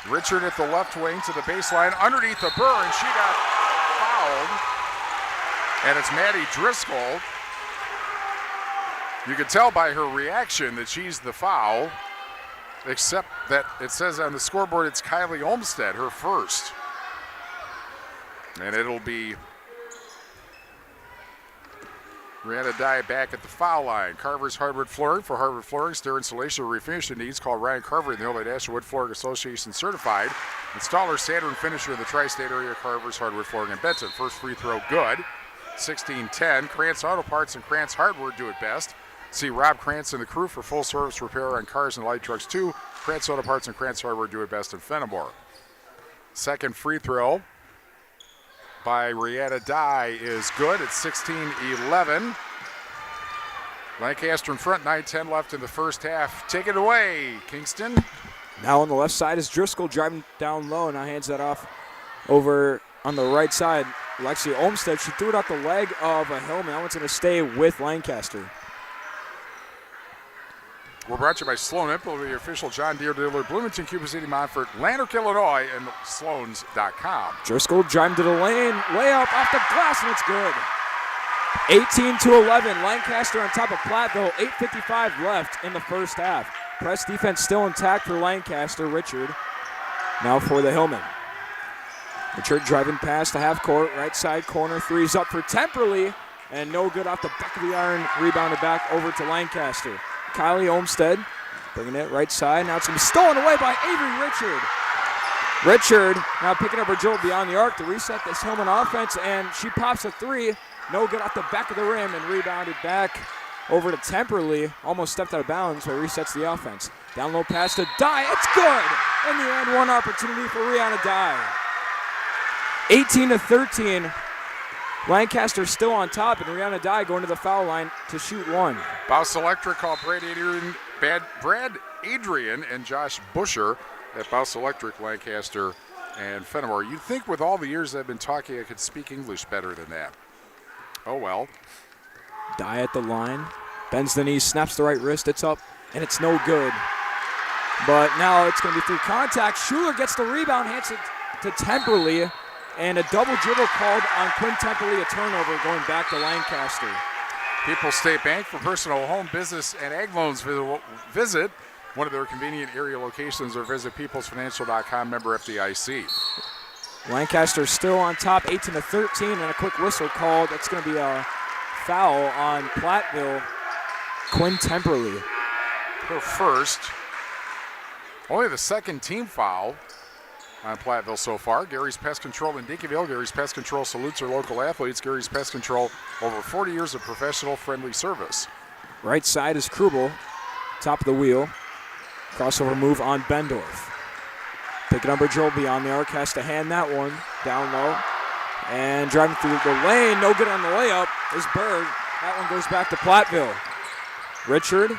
Richard at the left wing to the baseline, underneath the Burr, and she got fouled. And it's Maddie Driscoll. You can tell by her reaction that she's the foul, except that it says on the scoreboard it's Kylie Olmstead, her first. And it'll be Brianna Dye back at the foul line. Carver's Hardwood Flooring. For Hardwood Flooring, stair installation, or refinishing needs, call Ryan Carver in the Old Ashwood Flooring Association certified installer, sander, and finisher in the tri-state area. Carver's Hardwood Flooring in Benton. First free throw good. 16-10. Krantz Auto Parts and Krantz Hardware do it best. See Rob Krantz and the crew for full service repair on cars and light trucks too. Krantz Auto Parts and Krantz Hardware do it best in Fenimore. Second free throw by Rihanna Dye is good. It's 16-11. Lancaster in front, 9-10 left in the first half. Take it away, Kingston. Now on the left side is Driscoll driving down low. Now hands that off over on the right side. Lexi Olmstead, she threw it out the leg of a Hillman. That one's going to stay with Lancaster. We're brought to you by Sloan Impel, the official John Deere dealer, Bloomington, Cuba City, Montfort, Lanark, Illinois, and Sloans.com. Driscoll driving to the lane, layup off the glass, and it's good. 18-11, Lancaster on top of Platteville, 8:55 left in the first half. Press defense still intact for Lancaster. Richard now for the Hillman. Richard driving past the half court, right side corner, three's up for Temperley, and no good off the back of the iron, rebounded back over to Lancaster. Kylie Olmstead bringing it right side. Now it's going to be stolen away by Avery Richard. Richard now picking up her dribble beyond the arc to reset this Hillman offense, and she pops a three. No good off the back of the rim and rebounded back over to Temperley. Almost stepped out of bounds, but resets the offense. Down low pass to Dye. It's good! In the end, one opportunity for Rihanna Dye. 18-13. Lancaster still on top, and Rihanna Dye going to the foul line to shoot one. Bouse Electric called Brad Adrian and Josh Busher at Bouse Electric, Lancaster, and Fenimore. You'd think with all the years I've been talking I could speak English better than that. Oh well. Dye at the line, bends the knees, snaps the right wrist, it's up, and it's no good. But now it's going to be through contact. Schuler gets the rebound, hands it to Temperley. And a double dribble called on Quinn Temperley, a turnover going back to Lancaster. People's State Bank, for personal, home, business, and ag loans. Visit one of their convenient area locations or visit peoplesfinancial.com, member FDIC. Lancaster still on top, 18-13, and a quick whistle called. That's going to be a foul on Platteville. Quinn Temperley. Her first. Only the second team foul on Platteville so far. Gary's Pest Control in Dinkyville. Gary's Pest Control salutes our local athletes. Gary's Pest Control, over 40 years of professional, friendly service. Right side is Krubel, top of the wheel. Crossover move on Bendorf. Picking up her dribble beyond the arc, has to hand that one down low. And driving through the lane, no good on the layup is Berg. That one goes back to Platteville. Richard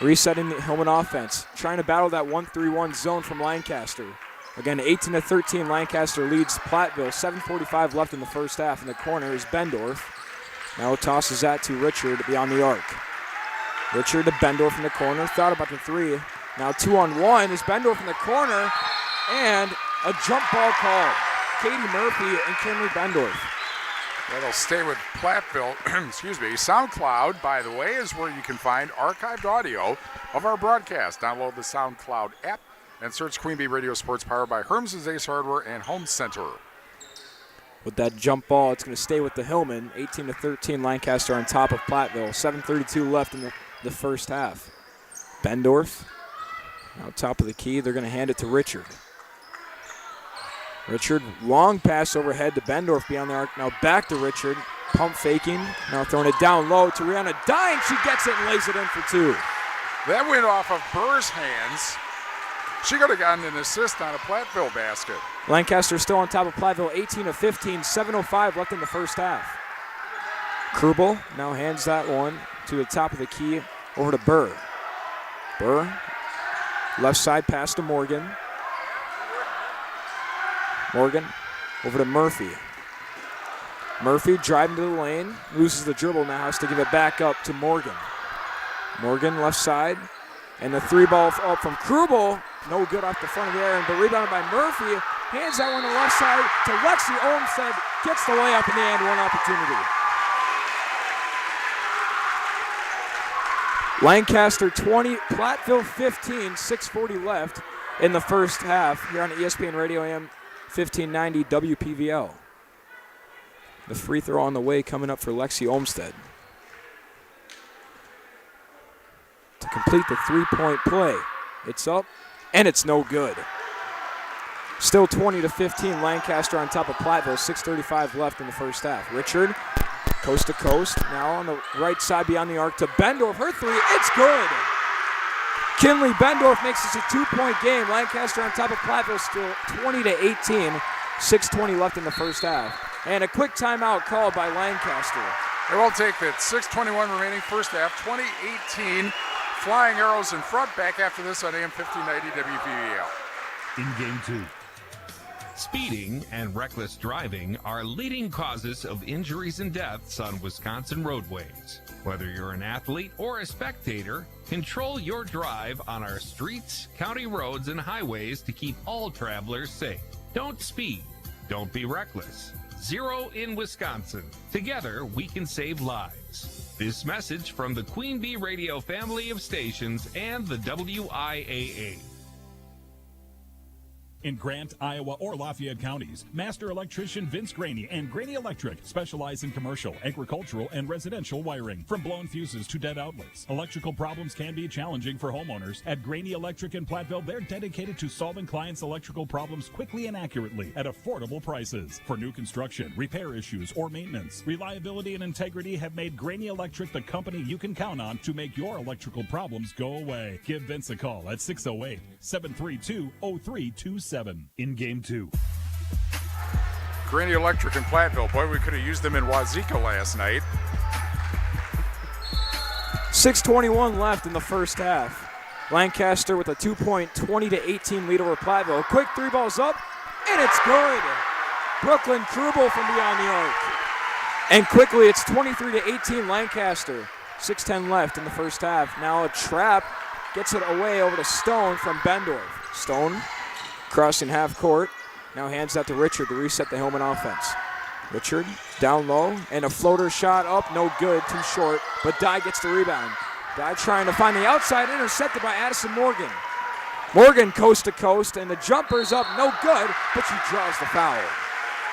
resetting the Hillman offense, trying to battle that 1-3-1 zone from Lancaster. Again, 18-13, Lancaster leads Platteville. 7:45 left in the first half. In the corner is Bendorf. Now tosses that to Richard beyond the arc. Richard to Bendorf in the corner, thought about the three. Now 2-on-1 is Bendorf in the corner, and a jump ball called. Katie Murphy and Kinley Bendorf. That'll stay with Platteville. Excuse me. SoundCloud, by the way, is where you can find archived audio of our broadcast. Download the SoundCloud app and search Queen Bee Radio Sports, powered by Herms' Ace Hardware and Home Center. With that jump ball, it's going to stay with the Hillman. 18-13, Lancaster on top of Platteville. 7:32 left in the first half. Bendorf, now top of the key. They're going to hand it to Richard. Richard, long pass overhead to Bendorf beyond the arc. Now back to Richard. Pump faking. Now throwing it down low to Rihanna Dye, and she gets it and lays it in for two. That went off of Burr's hands. She could have gotten an assist on a Platteville basket. Lancaster still on top of Platteville, 18-15, 7:05 left in the first half. Krubel now hands that one to the top of the key over to Burr. Burr, left side pass to Morgan. Morgan over to Murphy. Murphy driving to the lane, loses the dribble now, has to give it back up to Morgan. Morgan left side, and the three ball up from Krubel, no good off the front of the air, but rebounded by Murphy. Hands that one to the left side to Lexi Olmstead, gets the layup in the end, one opportunity. Lancaster 20, Platteville 15, 6:40 left in the first half here on ESPN Radio AM 1590 WPVL. The free throw on the way coming up for Lexi Olmstead. To complete the three-point play. It's up, and it's no good. Still 20-15, Lancaster on top of Platteville, 6:35 left in the first half. Richard, coast to coast, now on the right side beyond the arc to Bendorf. Her three, it's good. Kinley Bendorf makes this a two-point game. Lancaster on top of Platteville, still 20-18, 6:20 left in the first half. And a quick timeout called by Lancaster. They will take that. 6:21 remaining first half, 20-18. Flying Arrows in front. Back after this on AM 1590 WPVL. In game 2. Speeding and reckless driving are leading causes of injuries and deaths on Wisconsin roadways. Whether you're an athlete or a spectator, control your drive on our streets, county roads, and highways to keep all travelers safe. Don't speed. Don't be reckless. Zero in Wisconsin. Together, we can save lives. This message from the Queen Bee Radio family of stations and the WIAA. In Grant, Iowa, or Lafayette counties, Master Electrician Vince Graney and Graney Electric specialize in commercial, agricultural, and residential wiring. From blown fuses to dead outlets, electrical problems can be challenging for homeowners. At Graney Electric in Platteville, they're dedicated to solving clients' electrical problems quickly and accurately at affordable prices. For new construction, repair issues, or maintenance, reliability and integrity have made Graney Electric the company you can count on to make your electrical problems go away. Give Vince a call at 608-732-0327. In game 2. Granny Electric in Platteville. Boy, we could have used them in Wazeeka last night. 6:21 left in the first half. Lancaster with a 2-point, 20-18 lead over Platteville. Quick three balls up, and it's good. Brooklyn Krubel from beyond the arc. And quickly, it's 23-18 Lancaster. 6:10 left in the first half. Now a trap gets it away over to Stone from Bendorf. Stone crossing half court. Now hands that to Richard to reset the Hillman offense. Richard down low, and a floater shot up, no good, too short, but Dye gets the rebound. Dye trying to find the outside, intercepted by Addison Morgan. Morgan coast to coast, and the jumper's up, no good, but she draws the foul.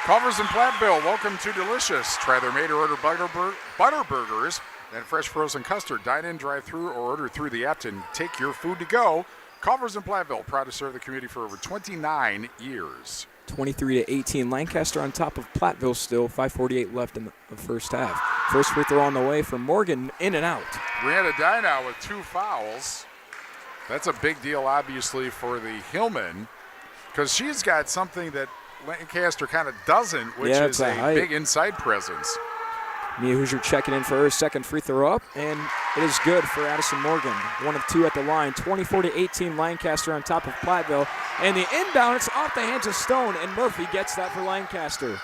Culver's in Platteville, welcome to Delicious. Try their made-to-order butter burgers and fresh frozen custard. Dine in, drive through, or order through the app to take your food to go. Culver's in Platteville, proud to serve the community for over 29 years. 23-18, Lancaster on top of Platteville still, 5:48 left in the first half. First free throw on the way from Morgan, in and out. Brianna Dye now with 2 fouls. That's a big deal, obviously, for the Hillman, because she's got something that Lancaster kind of doesn't, which is a big inside presence. Mia Hoosier checking in for her second free throw up, and it is good for Addison Morgan. 1 of 2 at the line. 24-18 Lancaster on top of Platteville. And the inbound, it's off the hands of Stone, and Murphy gets that for Lancaster.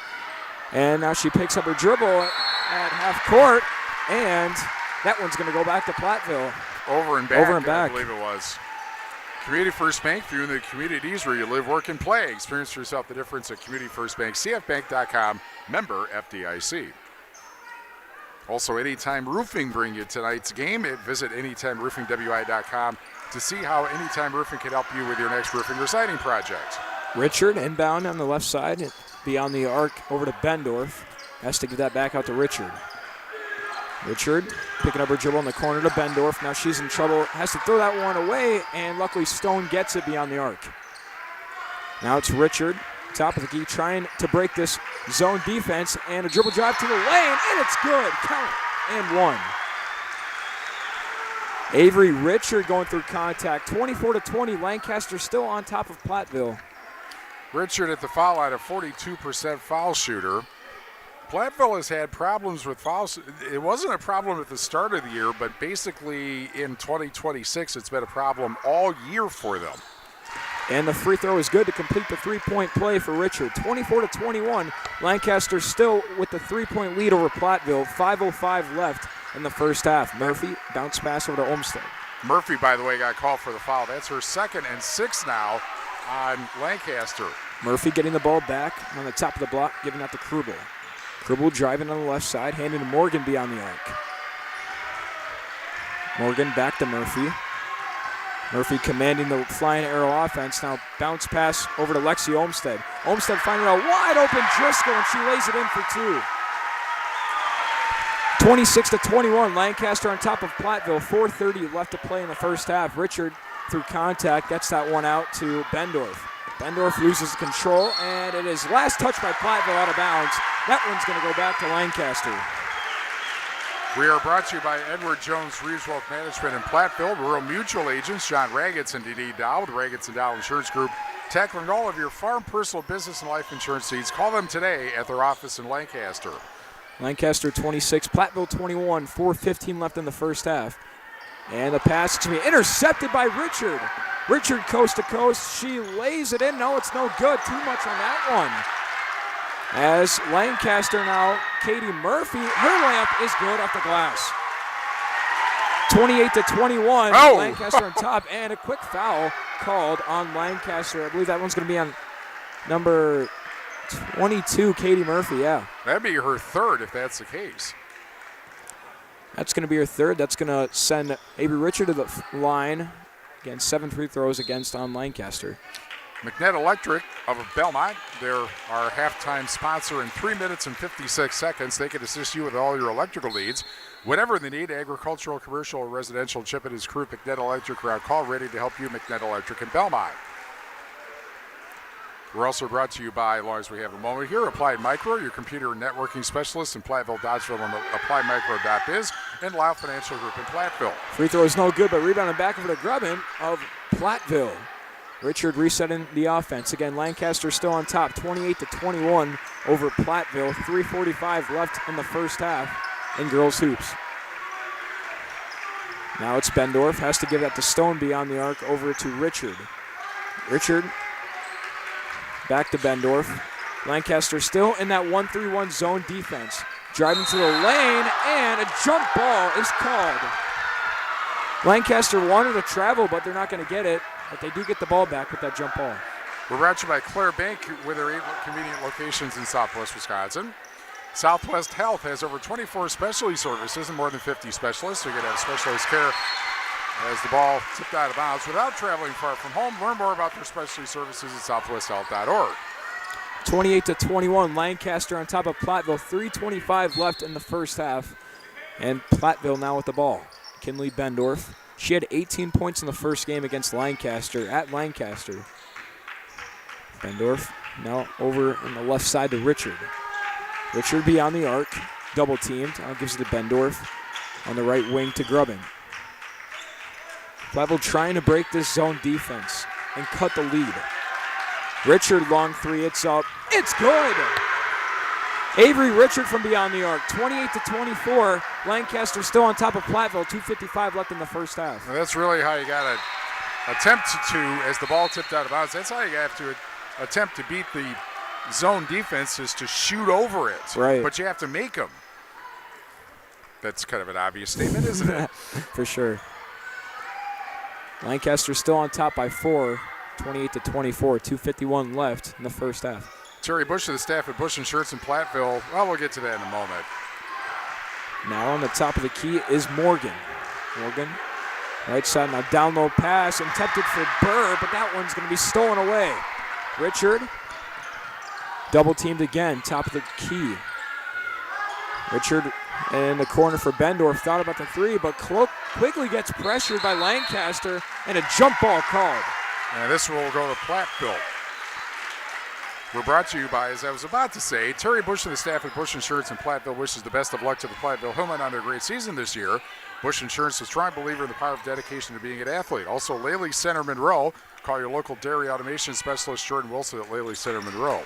And now she picks up her dribble at half court, and that one's going to go back to Platteville. Over and back, I believe it was. Community First Bank, viewing the communities where you live, work, and play. Experience for yourself the difference at Community First Bank, cfbank.com, member FDIC. Also, Anytime Roofing bring you tonight's game. Visit AnytimeRoofingWI.com to see how Anytime Roofing can help you with your next roofing or siding project. Richard inbound on the left side, beyond the arc over to Bendorf. Has to give that back out to Richard. Richard picking up her dribble in the corner to Bendorf. Now she's in trouble, has to throw that one away, and luckily Stone gets it beyond the arc. Now it's Richard, top of the key, trying to break this zone defense, and a dribble drive to the lane, and it's good. Count and 1. Avery Richard going through contact. 24-20, Lancaster still on top of Platteville. Richard at the foul line, a 42% foul shooter. Platteville has had problems with fouls. It wasn't a problem at the start of the year, but basically in 2026, it's been a problem all year for them. And the free throw is good to complete the three-point play for Richard. 24-21. Lancaster still with the three-point lead over Platteville. 5:05 left in the first half. Murphy bounce pass over to Olmsted. Murphy, by the way, got called for the foul. That's her 2nd and 6 now on Lancaster. Murphy getting the ball back on the top of the block, giving that to Krubel. Krubel driving on the left side, handing to Morgan beyond the arc. Morgan back to Murphy. Murphy commanding the flying arrow offense. Now bounce pass over to Lexi Olmsted. Olmsted finding a wide open Driscoll, and she lays it in for 2. 26-21, Lancaster on top of Platteville. 4:30 left to play in the first half. Richard, through contact, gets that one out to Bendorf. Bendorf loses control, and it is last touch by Platteville out of bounds. That one's going to go back to Lancaster. We are brought to you by Edward Jones Reeves Wealth Management in Platteville, Rural Mutual Agents John Ragetz and D.D. Dow with Ragetz and Dow Insurance Group, tackling all of your farm, personal, business, and life insurance needs. Call them today at their office in Lancaster. Lancaster 26, Platteville 21, 4:15 left in the first half. And the pass to be intercepted by Richard. Richard coast to coast, she lays it in. No, it's no good, too much on that one. As Lancaster now, Katie Murphy, her layup is good off the glass. 28-21, Lancaster on top, and a quick foul called on Lancaster. I believe that one's going to be on number 22, Katie Murphy, yeah. That'd be her 3rd if that's the case. That's going to be her 3rd. That's going to send Avery Richard to the line. Again, 7 free throws against on Lancaster. McNett Electric of Belmont, they're our halftime sponsor in 3 minutes and 56 seconds. They can assist you with all your electrical needs. Whatever they need, agricultural, commercial, or residential, Chip and his crew, McNett Electric, are on call, ready to help you, McNett Electric in Belmont. We're also brought to you by, as long as we have a moment here, Applied Micro, your computer networking specialist in Platteville, Dodgeville, and AppliedMicro.biz, and Lyle Financial Group in Platteville. Free throw is no good, but rebounding back over to Grubbin of Platteville. Richard resetting the offense. Again, Lancaster still on top, 28-21 over Platteville. 3:45 left in the first half in girls hoops. Now it's Bendorf, has to give that to Stone beyond the arc, over to Richard. Richard back to Bendorf. Lancaster still in that 1-3-1 zone defense. Driving to the lane, and a jump ball is called. Lancaster wanted to travel, but they're not going to get it. But they do get the ball back with that jump ball. We're brought to you by Claire Bank with their 8 convenient locations in Southwest Wisconsin. Southwest Health has over 24 specialty services and more than 50 specialists. So you can have specialized care as the ball tipped out of bounds without traveling far from home. Learn more about their specialty services at southwesthealth.org. 28-21, Lancaster on top of Platteville. 3:25 left in the first half. And Platteville now with the ball. Kinley Bendorf. She had 18 points in the first game against Lancaster at Lancaster. Bendorf now over on the left side to Richard. Richard beyond the arc, double teamed. Now gives it to Bendorf on the right wing to Grubbin. Platteville trying to break this zone defense and cut the lead. Richard, long three, it's up. It's good! Avery Richard from beyond the arc, 28-24. Lancaster still on top of Platteville, 2:55 left in the first half. Well, that's really how you got to attempt to, as the ball tipped out of bounds, that's how you have to attempt to beat the zone defense, is to shoot over it. Right. But you have to make them. That's kind of an obvious statement, isn't it? For sure. Lancaster still on top by 4, 28-24, 2:51 left in the first half. Terry Bush of the staff at Bush Insurance in Platteville. Well, we'll get to that in a moment. Now on the top of the key is Morgan. Morgan, right side, now down low pass, intended for Burr, but that one's going to be stolen away. Richard, double teamed again, top of the key. Richard in the corner for Bendorf, thought about the three, but quickly gets pressured by Lancaster, and a jump ball called. And this will go to Platteville. We're brought to you by, as I was about to say, Terry Bush and the staff at Bush Insurance in Platteville wishes the best of luck to the Platteville Hillmen on their great season this year. Bush Insurance is a strong believer in the power of dedication to being an athlete. Also, Laley Center Monroe. Call your local dairy automation specialist, Jordan Wilson, at Laley Center Monroe.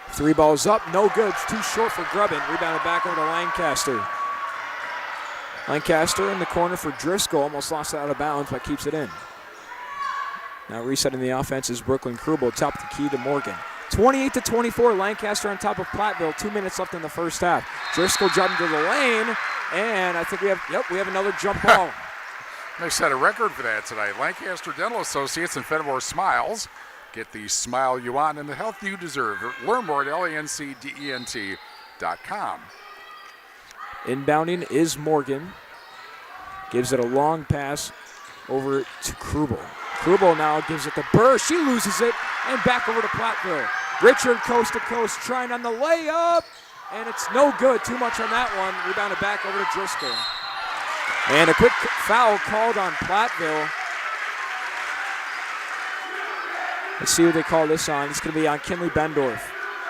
3 balls up, no good. It's too short for Grubbin. Rebounded back over to Lancaster. Lancaster in the corner for Driscoll. Almost lost it out of bounds, but keeps it in. Now resetting the offense is Brooklyn Krubel, top of the key to Morgan. 28-24, Lancaster on top of Platteville. 2 minutes left in the first half. Driscoll jumping to the lane, and I think we have another jump ball. They set a record for that tonight. Lancaster Dental Associates and Fenimore Smiles. Get the smile you want and the health you deserve. Learn more at lancdent.com. Inbounding is Morgan. Gives it a long pass over to Krubel. Krubel now gives it to Burr. She loses it, and back over to Platteville. Richard coast to coast trying on the layup, and it's no good. Too much on that one. Rebounded back over to Driscoll. And a quick foul called on Platteville. Let's see who they call this on. It's going to be on Kinley Bendorf.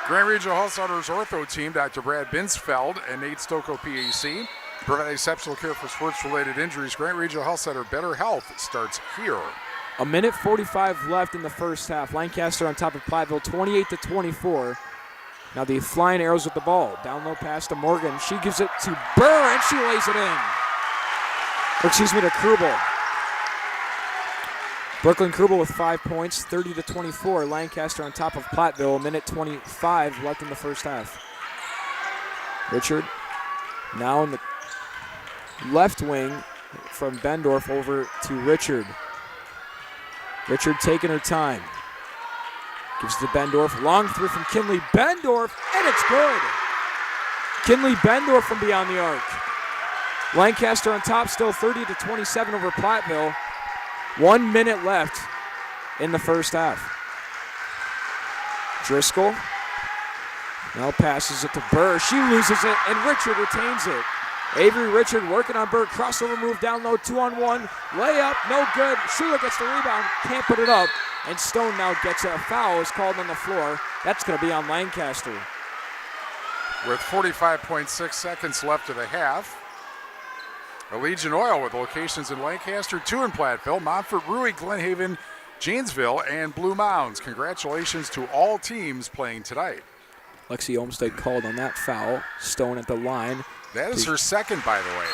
Grand Regional Health Center's ortho team, Dr. Brad Binsfeld and Nate Stocco, PAC, provide exceptional care for sports-related injuries. Grand Regional Health Center, better health starts here. A minute 45 left in the first half. Lancaster on top of Platteville, 28-24. Now the flying arrows with the ball. Down low pass to Morgan. She gives it to Burr, and she lays it in. To Krubel. Brooklyn Krubel with 5 points, 30-24. Lancaster on top of Platteville. A minute 25 left in the first half. Richard now in the left wing from Bendorf over to Richard. Richard taking her time. Gives to Bendorf. Long three from Kinley Bendorf, and it's good. Kinley Bendorf from beyond the arc. Lancaster on top, still 30-27 over Platteville. 1 minute left in the first half. Driscoll now passes it to Burr. She loses it, and Richard retains it. Avery Richard working on Burr. Crossover move down low, 2-on-1. Layup, no good. Schuler gets the rebound, can't put it up. And Stone now gets a foul, is called on the floor. That's going to be on Lancaster. With 45.6 seconds left of the half, Allegiant Oil with locations in Lancaster, 2 in Platteville, Montfort, Rui, Glenhaven, Janesville, and Blue Mounds. Congratulations to all teams playing tonight. Lexi Olmsted called on that foul. Stone at the line. That is her second, by the way.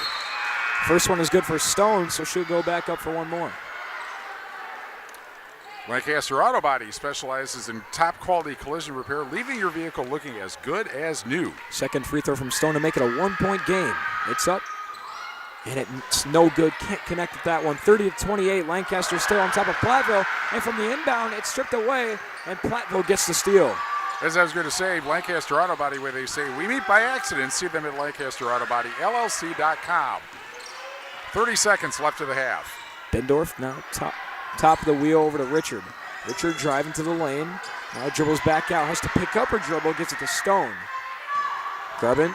First one is good for Stone, so she'll go back up for one more. Lancaster Auto Body specializes in top quality collision repair, leaving your vehicle looking as good as new. Second free throw from Stone to make it a 1-point game. It's up, and it's no good. Can't connect with that one. 30-28. Lancaster still on top of Platteville, and from the inbound, it's stripped away, and Platteville gets the steal. As I was going to say, Lancaster Auto Body, where they say we meet by accident, see them at Lancaster Auto Body, LLC.com. 30 seconds left of the half. Bendorf now top of the wheel over to Richard. Richard driving to the lane. Now dribbles back out. Has to pick up her dribble. Gets it to Stone. Grubbin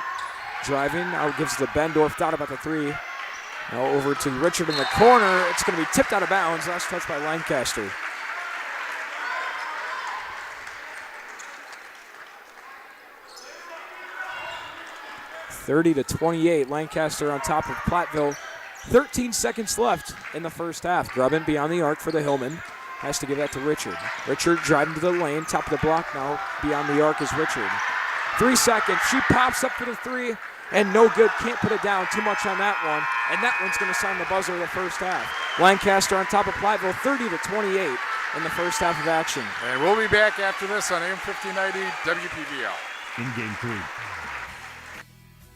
driving. Now gives it to Bendorf. Thought about the three. Now over to Richard in the corner. It's going to be tipped out of bounds. Last touch by Lancaster. (30-28). Lancaster on top of Platteville. 13 seconds left in the first half. Grubbin beyond the arc for the Hillman. Has to give that to Richard. Richard driving to the lane. Top of the block now. Beyond the arc is Richard. 3 seconds. She pops up for the three. And no good. Can't put it down. Too much on that one. And that one's going to sound the buzzer of the first half. Lancaster on top of Platteville. 30-28 in the first half of action. And we'll be back after this on AM 1590 WPVL. In game 3.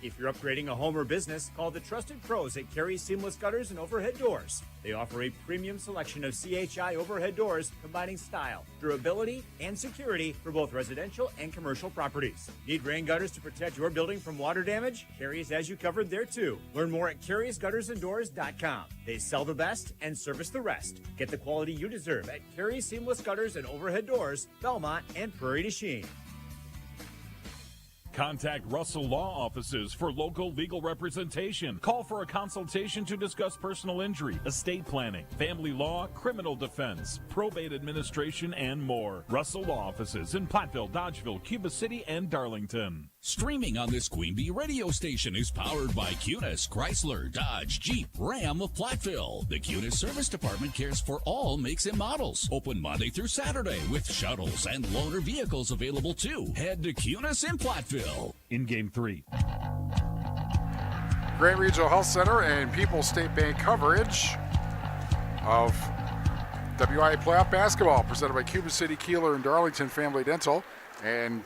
If you're upgrading a home or business, call the trusted pros at Carey Seamless Gutters and Overhead Doors. They offer a premium selection of CHI overhead doors, combining style, durability, and security for both residential and commercial properties. Need rain gutters to protect your building from water damage? Carey's has you covered there too. Learn more at Carey'sGuttersandDoors.com. They sell the best and service the rest. Get the quality you deserve at Carey Seamless Gutters and Overhead Doors, Belmont, and Prairie du Chien. Contact Russell Law Offices for local legal representation. Call for a consultation to discuss personal injury, estate planning, family law, criminal defense, probate administration, and more. Russell Law Offices in Platteville, Dodgeville, Cuba City, and Darlington. Streaming on this Queen Bee radio station is powered by Cunis, Chrysler, Dodge, Jeep, Ram of Platteville. The Cunis Service Department cares for all makes and models. Open Monday through Saturday with shuttles and loaner vehicles available too. Head to Cunis in Platteville. In game 3. Grand Regional Health Center and People's State Bank coverage of WIAA Playoff Basketball presented by Cuba City, Kieler, and Darlington Family Dental, and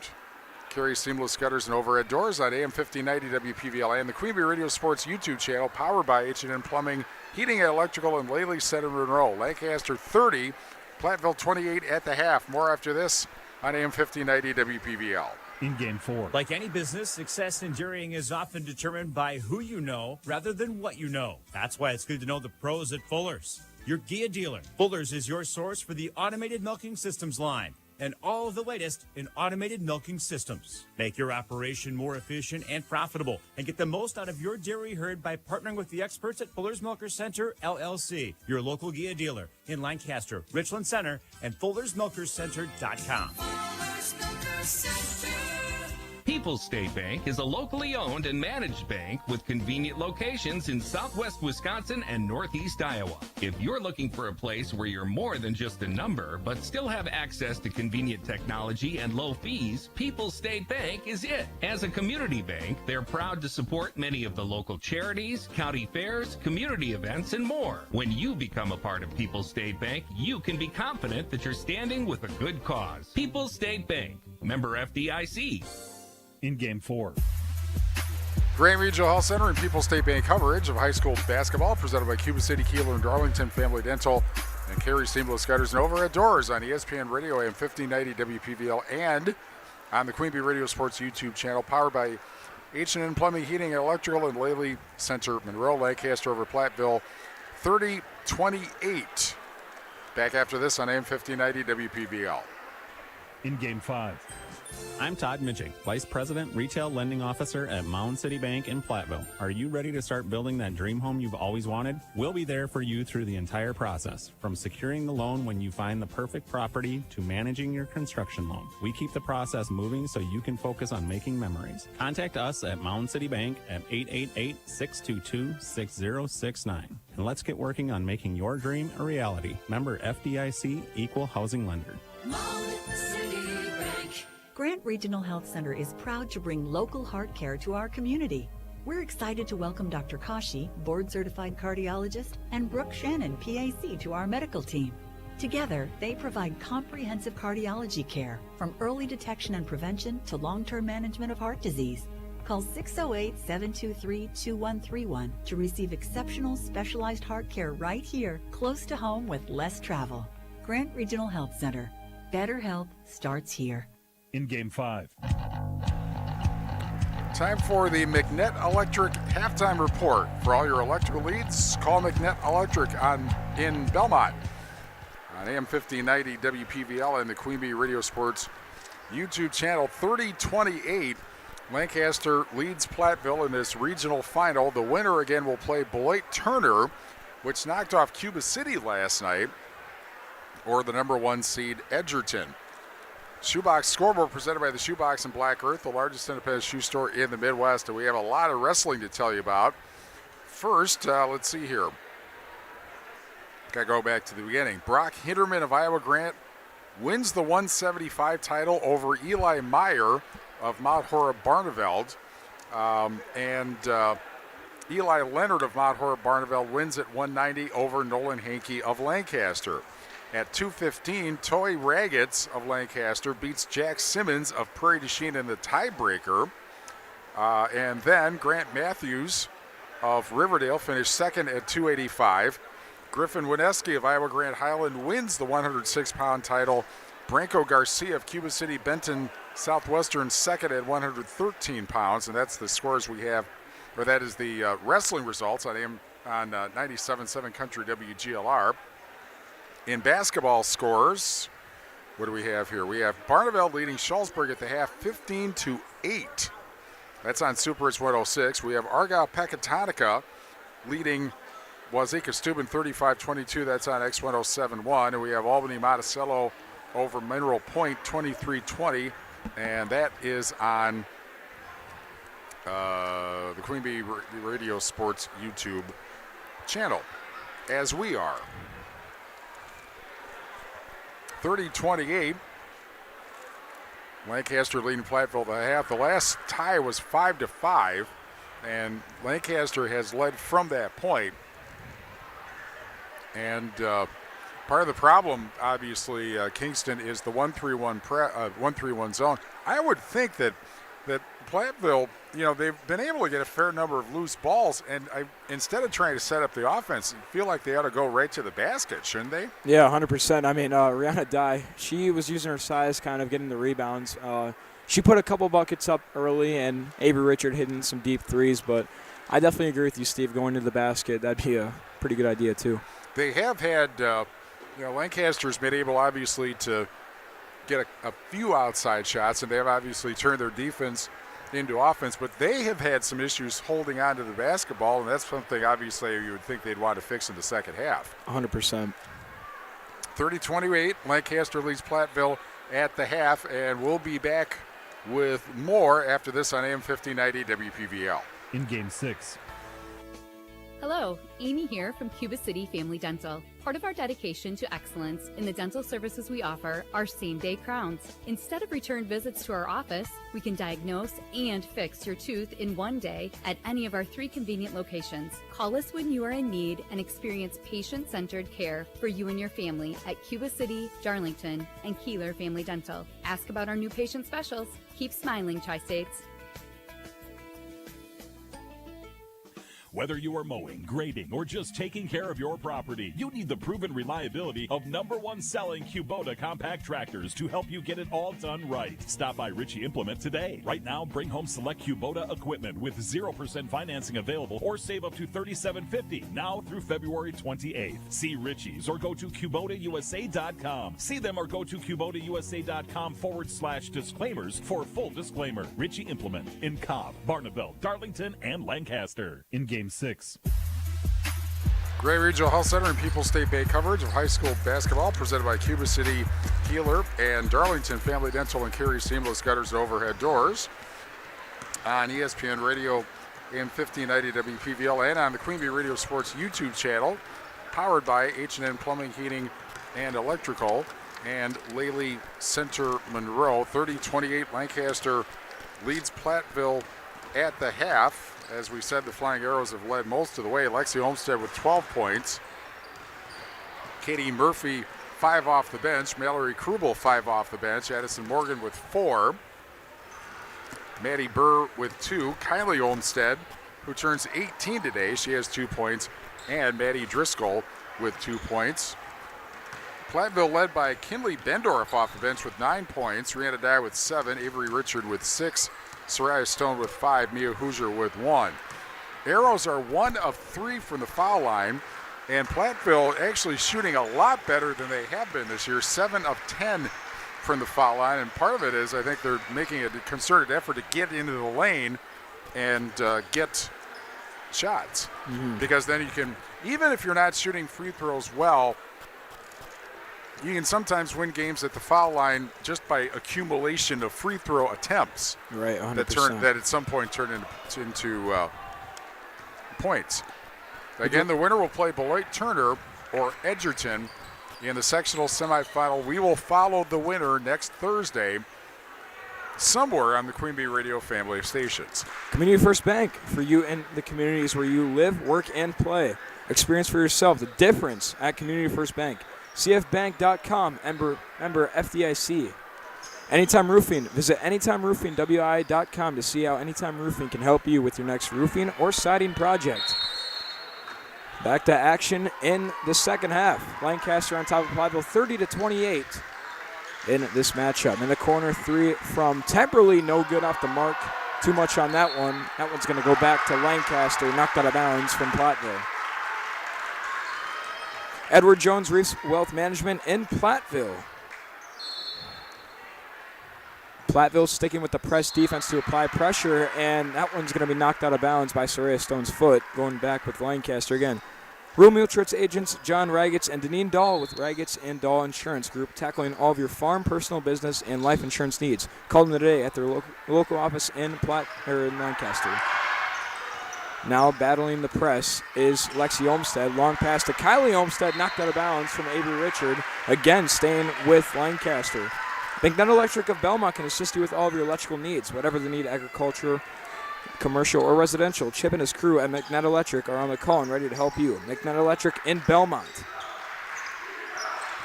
Carey Seamless Gutters and Overhead Doors on AM 1590 WPVL and the Queen Bee Radio Sports YouTube channel, powered by H&N Plumbing, Heating and Electrical, and Laley Center Monroe. Lancaster 30, Platteville 28 at the half. More after this on AM 1590 WPVL. In Game 4. Like any business, success in dairying is often determined by who you know rather than what you know. That's why it's good to know the pros at Fuller's, your Gia dealer. Fuller's is your source for the automated milking systems line and all of the latest in automated milking systems. Make your operation more efficient and profitable and get the most out of your dairy herd by partnering with the experts at Fuller's Milker Center, LLC, your local Gia dealer in Lancaster, Richland Center, and Fuller'sMilkerCenter.com. People's State Bank is a locally owned and managed bank with convenient locations in southwest Wisconsin and northeast Iowa. If you're looking for a place where you're more than just a number, but still have access to convenient technology and low fees, People's State Bank is it. As a community bank, they're proud to support many of the local charities, county fairs, community events, and more. When you become a part of People's State Bank, you can be confident that you're standing with a good cause. People's State Bank, member FDIC. In Game 4. Grand Regional Health Center and People's State Bank coverage of high school basketball presented by Cuba City, Kieler, and Darlington Family Dental and Carey Seamless Gutters and Overhead Doors on ESPN Radio AM 1590 WPVL and on the Queen Bee Radio Sports YouTube channel, powered by H&N Plumbing, Heating, and Electrical, and Laley Center Monroe. Lancaster over Platteville 30-28. Back after this on AM 1590 WPVL. In Game 5. I'm Todd Mitchell, Vice President, Retail Lending Officer at Mound City Bank in Platteville. Are you ready to start building that dream home you've always wanted? We'll be there for you through the entire process, from securing the loan when you find the perfect property to managing your construction loan. We keep the process moving so you can focus on making memories. Contact us at Mound City Bank at 888-622-6069. And let's get working on making your dream a reality. Member FDIC, Equal Housing Lender. Mound City Bank. Grant Regional Health Center is proud to bring local heart care to our community. We're excited to welcome Dr. Kashi, board-certified cardiologist, and Brooke Shannon, PAC, to our medical team. Together, they provide comprehensive cardiology care, from early detection and prevention to long-term management of heart disease. Call 608-723-2131 to receive exceptional specialized heart care right here, close to home with less travel. Grant Regional Health Center. Better health starts here. In Game 5. Time for the McNett Electric halftime report. For all your electrical leads, call McNett Electric in Belmont on AM 1590 WPVL and the Queen Bee Radio Sports YouTube channel. 30-28. Lancaster leads Platteville in this regional final. The winner again will play Beloit Turner, which knocked off Cuba City last night, or the number 1 seed Edgerton. Shoebox scoreboard presented by the Shoebox in Black Earth, the largest independent shoe store in the Midwest, and we have a lot of wrestling to tell you about. First, let's see here. Got to go back to the beginning. Brock Hinterman of Iowa Grant wins the 175 title over Eli Meyer of Mount Horeb Barneveld, and Eli Leonard of Mount Horeb Barneveld wins at 190 over Nolan Hankey of Lancaster. At 2:15, Toy Raggets of Lancaster beats Jack Simmons of Prairie du Chien in the tiebreaker. And then Grant Matthews of Riverdale finished second at 285. Griffin Wineski of Iowa Grant Highland wins the 106-pound title. Branko Garcia of Cuba City Benton Southwestern second at 113 pounds. And that's the scores we have, or that is the wrestling results on 97.7 Country WGLR. In basketball scores, what do we have here? We have Barneveld leading Shullsburg at the half 15-8. That's on Super Hits 106. We have Argyle Pecatonica leading Wazeeka Steuben 35-22. That's on X1071. And we have Albany Monticello over Mineral Point 23-20. And that is on the Queen Bee Radio Sports YouTube channel, as we are. 30-28. Lancaster leading Platteville at the half. The last tie was 5-5, and Lancaster has led from that point. And part Part of the problem, obviously, Kingston is the 1-3-1 zone. I would think that Platteville, they've been able to get a fair number of loose balls, and instead of trying to set up the offense, I feel like they ought to go right to the basket, shouldn't they? Yeah, 100%. I mean, Rihanna Dye, she was using her size, kind of getting the rebounds. She put a couple buckets up early, and Avery Richard hitting some deep threes, but I definitely agree with you, Steve, going to the basket. That'd be a pretty good idea, too. They have had, Lancaster's been able, obviously, to get a few outside shots, and they have obviously turned their defense into offense, but they have had some issues holding on to the basketball, and that's something, obviously, you would think they'd want to fix in the second half. 100%. 30-28, Lancaster leads Platteville at the half, and we'll be back with more after this on AM 1590 WPVL. In Game 6. Hello, Amy here from Cuba City Family Dental. Part of our dedication to excellence in the dental services we offer are same-day crowns. Instead of return visits to our office, we can diagnose and fix your tooth in one day at any of our 3 convenient locations. Call us when you are in need and experience patient-centered care for you and your family at Cuba City, Darlington, and Kieler Family Dental. Ask about our new patient specials. Keep smiling, Tri-States. Whether you are mowing, grading, or just taking care of your property, you need the proven reliability of #1 selling Kubota compact tractors to help you get it all done right. Stop by Ritchie Implement today. Right now, bring home select Kubota equipment with 0% financing available or save up to $37.50 now through February 28th. See Ritchie's or go to KubotaUSA.com. See them or go to KubotaUSA.com/disclaimers for full disclaimer. Ritchie Implement in Cobb, Barnaville, Darlington, and Lancaster. In Game 6. Gray Regional Health Center and People's State Bank coverage of high school basketball presented by Cuba City, Kieler, and Darlington Family Dental and Carey Seamless Gutters and Overhead Doors on ESPN Radio and 1590 WPVL and on the Queen Bee Radio Sports YouTube channel, powered by H&N Plumbing, Heating, and Electrical, and Lely Center Monroe. 30-28, Lancaster leads Platteville at the half. As we said, the Flying Arrows have led most of the way. Lexi Olmstead with 12 points. Katie Murphy, 5 off the bench. Mallory Krubel, 5 off the bench. Addison Morgan with 4. Maddie Burr with 2. Kylie Olmstead, who turns 18 today, she has 2 points. And Maddie Driscoll with 2 points. Platteville led by Kinley Bendorf off the bench with 9 points. Rihanna Dye with 7. Avery Richard with 6. Soraya Stone with 5, Mia Hoosier with 1. Arrows are 1 of 3 from the foul line, and Platteville actually shooting a lot better than they have been this year, 7 of 10 from the foul line, and part of it is I think they're making a concerted effort to get into the lane and get shots, because then you can, even if you're not shooting free throws well, you can sometimes win games at the foul line just by accumulation of free throw attempts. Right, 100%. That at some point turn into points. Again, the winner will play Beloit Turner or Edgerton in the sectional semifinal. We will follow the winner next Thursday somewhere on the Queen Bee Radio family of stations. Community First Bank, for you in the communities where you live, work, and play. Experience for yourself the difference at Community First Bank. CFbank.com, member FDIC. Anytime Roofing, visit AnytimeRoofingWIAA.com to see how Anytime Roofing can help you with your next roofing or siding project. Back to action in the second half. Lancaster on top of Platteville 30-28 in this matchup. In the corner, 3 from Temperley, no good off the mark. Too much on that one. That one's going to go back to Lancaster, knocked out of bounds from Platteville. Edward Jones Reefs Wealth Management in Platteville. Platteville sticking with the press defense to apply pressure, and that one's going to be knocked out of bounds by Soraya Stone's foot, going back with Lancaster again. Rural Mutual agents John Ragetz and Deneen Dahl with Ragetz and Dahl Insurance Group, tackling all of your farm, personal, business, and life insurance needs. Call them today at their local office in Lancaster. Now battling the press is Lexi Olmstead. Long pass to Kylie Olmstead, knocked out of bounds from Avery Richard. Again, staying with Lancaster. McNutt Electric of Belmont can assist you with all of your electrical needs, whatever the need, agriculture, commercial, or residential. Chip and his crew at McNutt Electric are on the call and ready to help you. McNutt Electric in Belmont.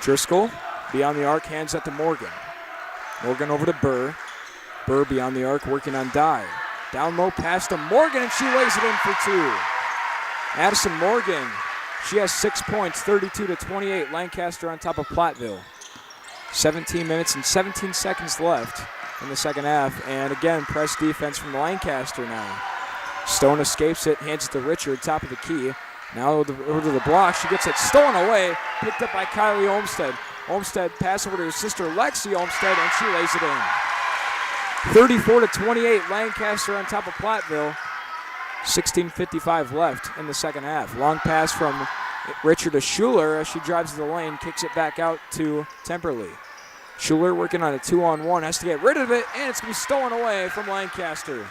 Driscoll beyond the arc, hands it to Morgan. Morgan over to Burr. Burr beyond the arc, working on Dye. Down low pass to Morgan, and she lays it in for 2. Addison Morgan, she has 6 points, 32-28. Lancaster on top of Platteville. 17 minutes and 17 seconds left in the second half. And again, press defense from Lancaster now. Stone escapes it, hands it to Richard, top of the key. Now over to the block, she gets it stolen away, picked up by Kylie Olmstead. Olmstead pass over to her sister Lexi Olmstead, and she lays it in. 34-28, Lancaster on top of Platteville. 16:55 left in the second half. Long pass from Richard to Schuler as she drives to the lane, kicks it back out to Temperley. Schuler working on a 2-on-1, has to get rid of it, and it's going to be stolen away from Lancaster.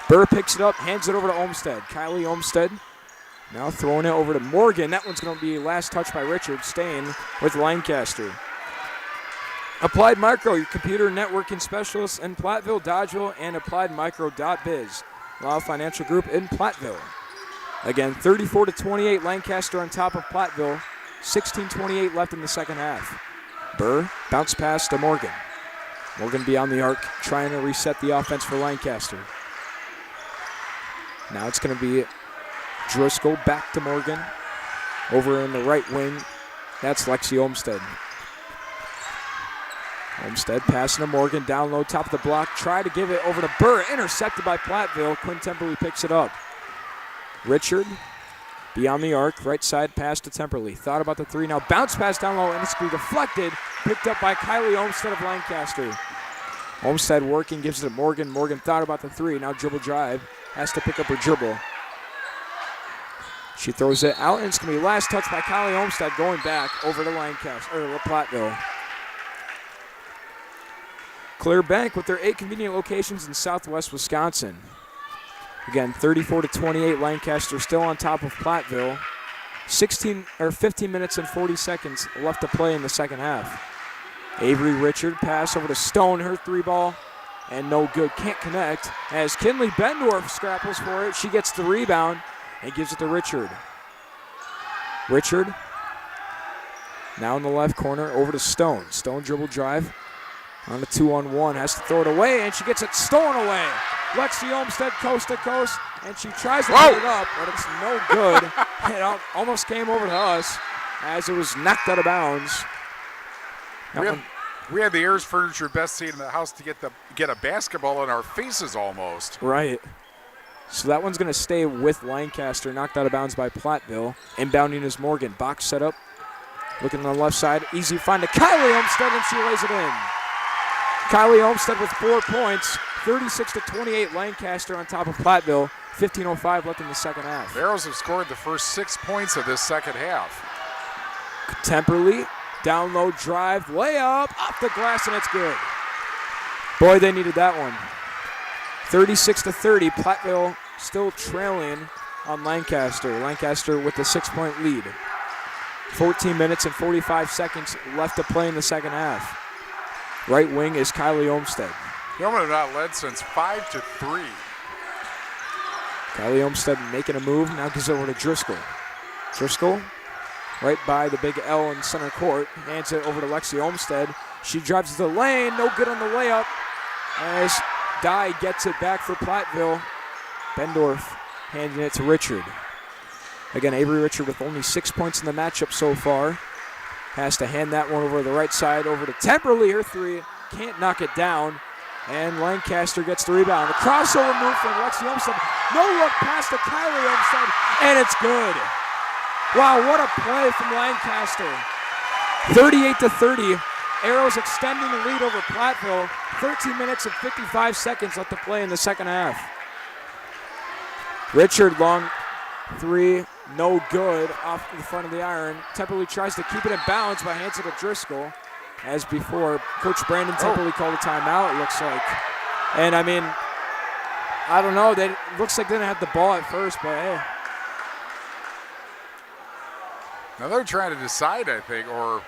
Burr picks it up, hands it over to Olmstead. Kylie Olmstead now throwing it over to Morgan. That one's going to be last touch by Richard, staying with Lancaster. Applied Micro, your computer networking specialist in Platteville, Dodgeville, and AppliedMicro.biz. Law Financial Group in Platteville. Again, 34-28, Lancaster on top of Platteville. 16:28 left in the second half. Burr, bounce pass to Morgan. Morgan beyond the arc, trying to reset the offense for Lancaster. Now it's going to be Driscoll back to Morgan. Over in the right wing, that's Lexi Olmstead. Olmstead passing to Morgan, down low, top of the block. Try to give it over to Burr, intercepted by Platteville. Quinn Temperley picks it up. Richard beyond the arc, right side pass to Temperley. Thought about the 3, now bounce pass down low, and it's going to be deflected. Picked up by Kylie Olmstead of Lancaster. Olmstead working, gives it to Morgan. Morgan thought about the 3, now dribble drive. Has to pick up her dribble. She throws it out, and it's going to be last touch by Kylie Olmstead, going back over to Lancaster, or Platteville. Clear Bank with their 8 convenient locations in southwest Wisconsin. Again, 34-28, Lancaster still on top of Platteville. 15 minutes and 40 seconds left to play in the second half. Avery Richard pass over to Stone, her 3 ball, and no good, can't connect. As Kinley Bendorf scrapples for it, she gets the rebound and gives it to Richard. Richard, now in the left corner, over to Stone. Stone dribble drive. On the 2-on-1, has to throw it away, and she gets it stolen away. Lexi Olmstead coast to coast, and she tries to put it up, but it's no good. It almost came over to us as it was knocked out of bounds. We had the Ayers Furniture best seat in the house to get a basketball in our faces almost. Right. So that one's going to stay with Lancaster, knocked out of bounds by Platteville. Inbounding is Morgan. Box set up. Looking on the left side. Easy find to Kylie Olmstead, and she lays it in. Kylie Olmstead with 4 points. 36-28, Lancaster on top of Platteville. 15:05 left in the second half. Arrows have scored the first 6 points of this second half. Temperley, down low drive, layup, off the glass, and it's good. Boy, they needed that one. 36-30, Platteville still trailing on Lancaster. Lancaster with the 6-point lead. 14 minutes and 45 seconds left to play in the second half. Right wing is Kylie Olmstead. Yeoman have not led since 5-3. Kylie Olmstead making a move, now gives it over to Driscoll. Driscoll, right by the big L in center court, hands it over to Lexi Olmstead. She drives to the lane, no good on the layup, as Dye gets it back for Platteville. Bendorf handing it to Richard. Again, Avery Richard with only 6 points in the matchup so far. Has to hand that one over to the right side, over to Temperley, her 3, can't knock it down. And Lancaster gets the rebound. A crossover move from Lexi Olmstead. No look pass to Kylie Olmstead, and it's good. Wow, what a play from Lancaster. 38-30. Arrows extending the lead over Platteville. 13 minutes and 55 seconds left to play in the second half. Richard, long 3, no good, off the front of the iron. Temperley tries to keep it in bounds by hands it to Driscoll. As before, Coach Brandon Temperley called a timeout, it looks like. And, I mean, I don't know. It looks like they didn't have the ball at first, but hey. Now they're trying to decide, I think, or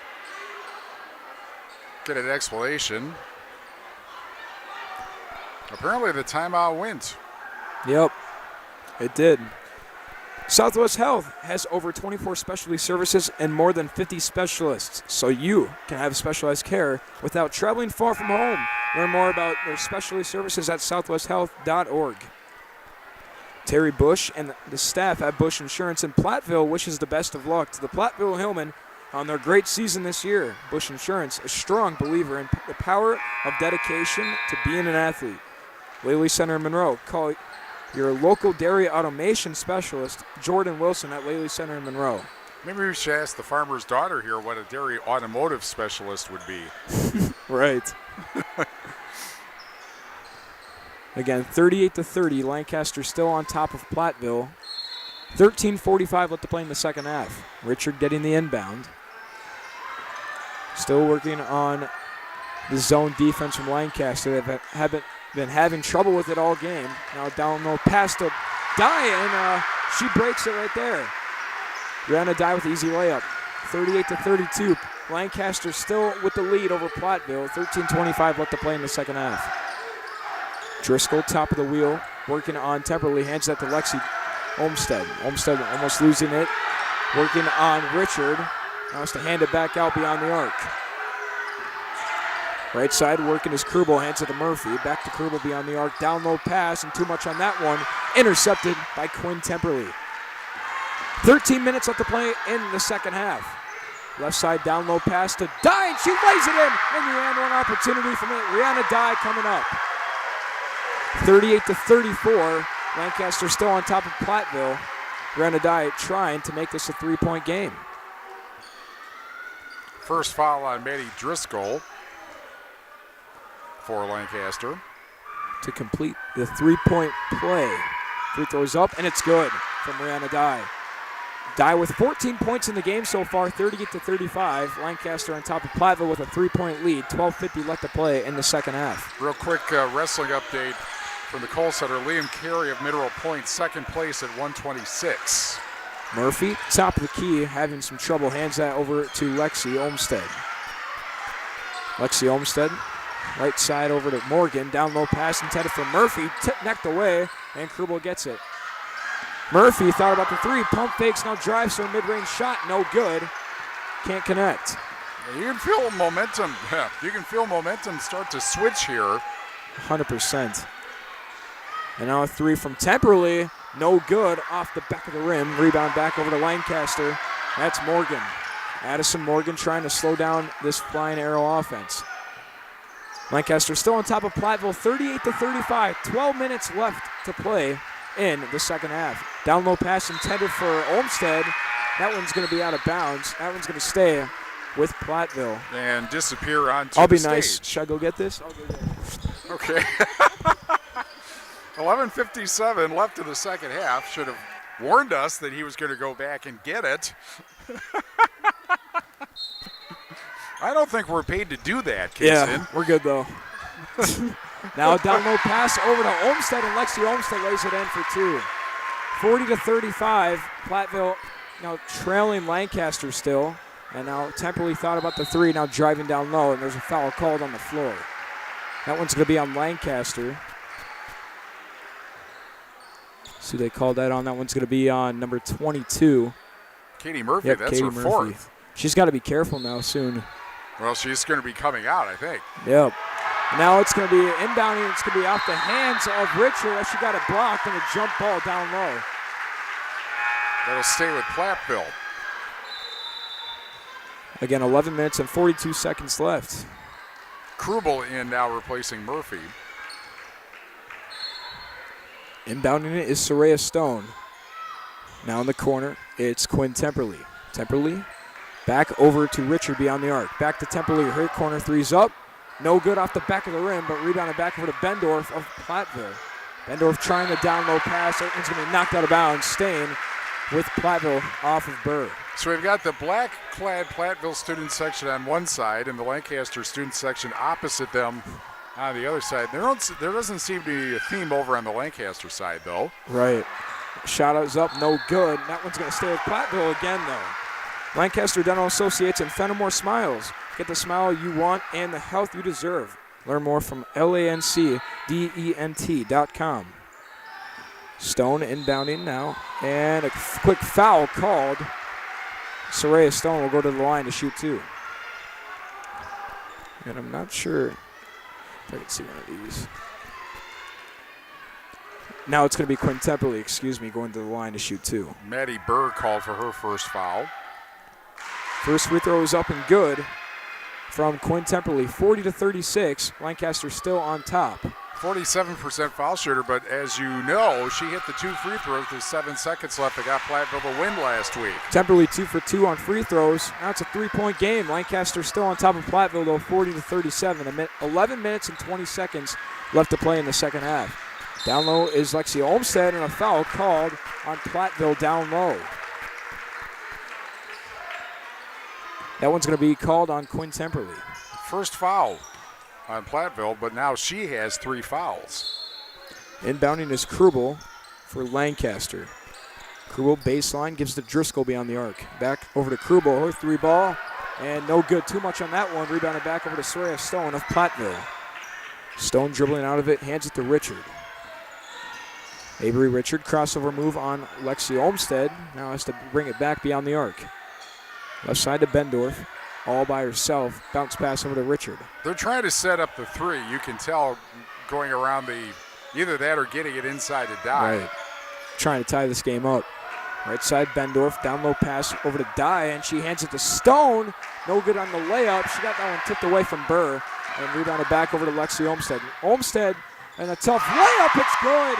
get an explanation. Apparently the timeout went. Yep, it did. Southwest Health has over 24 specialty services and more than 50 specialists, so you can have specialized care without traveling far from home. Learn more about their specialty services at southwesthealth.org. Terry Bush and the staff at Bush Insurance in Platteville wishes the best of luck to the Platteville Hillmen on their great season this year. Bush Insurance, a strong believer in the power of dedication to being an athlete. Laley Center in Monroe. Call your local dairy automation specialist, Jordan Wilson, at Laley Center in Monroe. Maybe we should ask the farmer's daughter here what a dairy automotive specialist would be. Right. Again, 38-30, Lancaster still on top of Platteville. 13:45 left to play in the second half. Richard getting the inbound. Still working on the zone defense from Lancaster. They have been having trouble with it all game. Now down low pass to Dye, and she breaks it right there. Rihanna Dye with the easy layup. 38-32. Lancaster still with the lead over Platteville. 13:25 left to play in the second half. Driscoll, top of the wheel, working on Temperley, hands that to Lexi Olmstead. Olmstead almost losing it, working on Richard. Now has to hand it back out beyond the arc. Right side working is Krubel, hands it to Murphy. Back to Krubel beyond the arc, down low pass, and too much on that one. Intercepted by Quinn Temperley. 13 minutes left to play in the second half. Left side down low pass to Dye, and she lays it in. And the end one opportunity from Rihanna Dye coming up. 38-34. Lancaster still on top of Platteville. Rihanna Dye trying to make this a three-point game. First foul on Maddie Driscoll for Lancaster. To complete the three-point play. Free throws up, and it's good from Rihanna Dye. Dye with 14 points in the game so far, 38-35. Lancaster on top of Platteville with a three-point lead. 12:50 left to play in the second half. Real quick wrestling update from the Kohl Center. Liam Carey of Mineral Point, second place at 126. Murphy, top of the key, having some trouble. Hands that over to Lexi Olmstead. Lexi Olmstead, right side over to Morgan. Down low pass intended for Murphy. Necked away, and Krubel gets it. Murphy thought about the three. Pump fakes, now drives for a mid-range shot. No good. Can't connect. You can feel momentum. You can feel momentum start to switch here. 100%. And now a three from Temperley. No good, off the back of the rim. Rebound back over to Lancaster. That's Morgan. Addison Morgan trying to slow down this flying arrow offense. Lancaster still on top of Platteville, 38-35. 12 minutes left to play in the second half. Down low pass intended for Olmstead. That one's going to be out of bounds. That one's going to stay with Platteville. And disappear onto I'll the be nice. stage. Should I go get this? I'll go get it. Okay. 11:57 left in the second half. Should have warned us that he was going to go back and get it. I don't think we're paid to do that, Kingston. Yeah, we're good though. Now a down low pass over to Olmstead, and Lexi Olmstead lays it in for two. 40-35. Platteville now trailing Lancaster still. And now Temperley thought about the three, now driving down low, and there's a foul called on the floor. That one's going to be on Lancaster. So they called that on. That one's going to be on number 22. Katie Murphy, yep, that's Katie her Murphy. fourth. She's got to be careful now soon. Well, she's going to be coming out, I think. Yep. Now it's going to be inbounding. It's going to be off the hands of Richard. She got it blocked, and a jump ball down low. That'll stay with Platteville. Again, 11 minutes and 42 seconds left. Krubel in now replacing Murphy. Inbounding it is Soraya Stone. Now in the corner, it's Quinn Temperley. Temperley back over to Richard beyond the arc. Back to Temperley. Her corner three's up. No good off the back of the rim, but rebounded back over to Bendorf of Platteville. Bendorf trying the down low pass. That one's going to be knocked out of bounds. Staying with Platteville off of Burr. So we've got the black-clad Platteville student section on one side and the Lancaster student section opposite them on the other side. There doesn't seem to be a theme over on the Lancaster side, though. Right. Shot is up, no good. That one's going to stay with Platteville again, though. Lancaster Dental Associates and Fenimore Smiles. Get the smile you want and the health you deserve. Learn more from lancdent.com. Stone inbounding now, and a quick foul called. Soraya Stone will go to the line to shoot 2. And I'm not sure if I can see one of these. Now it's going to be Quinn Temperley, going to the line to shoot 2. Maddie Burr called for her first foul. First free throw is up and good from Quinn Temperley, 40-36. Lancaster still on top. 47% foul shooter, but as you know, she hit the 2 free throws with 7 seconds left that got Platteville the win last week. Temperley 2 for 2 on free throws. Now it's a 3-point game. Lancaster still on top of Platteville, though, 40-37. 11 minutes and 20 seconds left to play in the second half. Down low is Lexi Olmstead, and a foul called on Platteville down low. That one's going to be called on Quinn Temperley. First foul on Platteville, but now she has 3 fouls. Inbounding is Krubel for Lancaster. Krubel baseline, gives to Driscoll beyond the arc. Back over to Krubel, her 3 ball, and no good. Too much on that one. Rebounded back over to Soraya Stone of Platteville. Stone dribbling out of it, hands it to Richard. Avery Richard, crossover move on Lexi Olmstead. Now has to bring it back beyond the arc. Left side to Bendorf, all by herself. Bounce pass over to Richard. They're trying to set up the 3. You can tell going around either that or getting it inside to Dye. Right. Trying to tie this game up. Right side Bendorf, down low pass over to Dye, and she hands it to Stone. No good on the layup. She got that one tipped away from Burr and rebounded back over to Lexi Olmstead. Olmstead and a tough layup. It's good.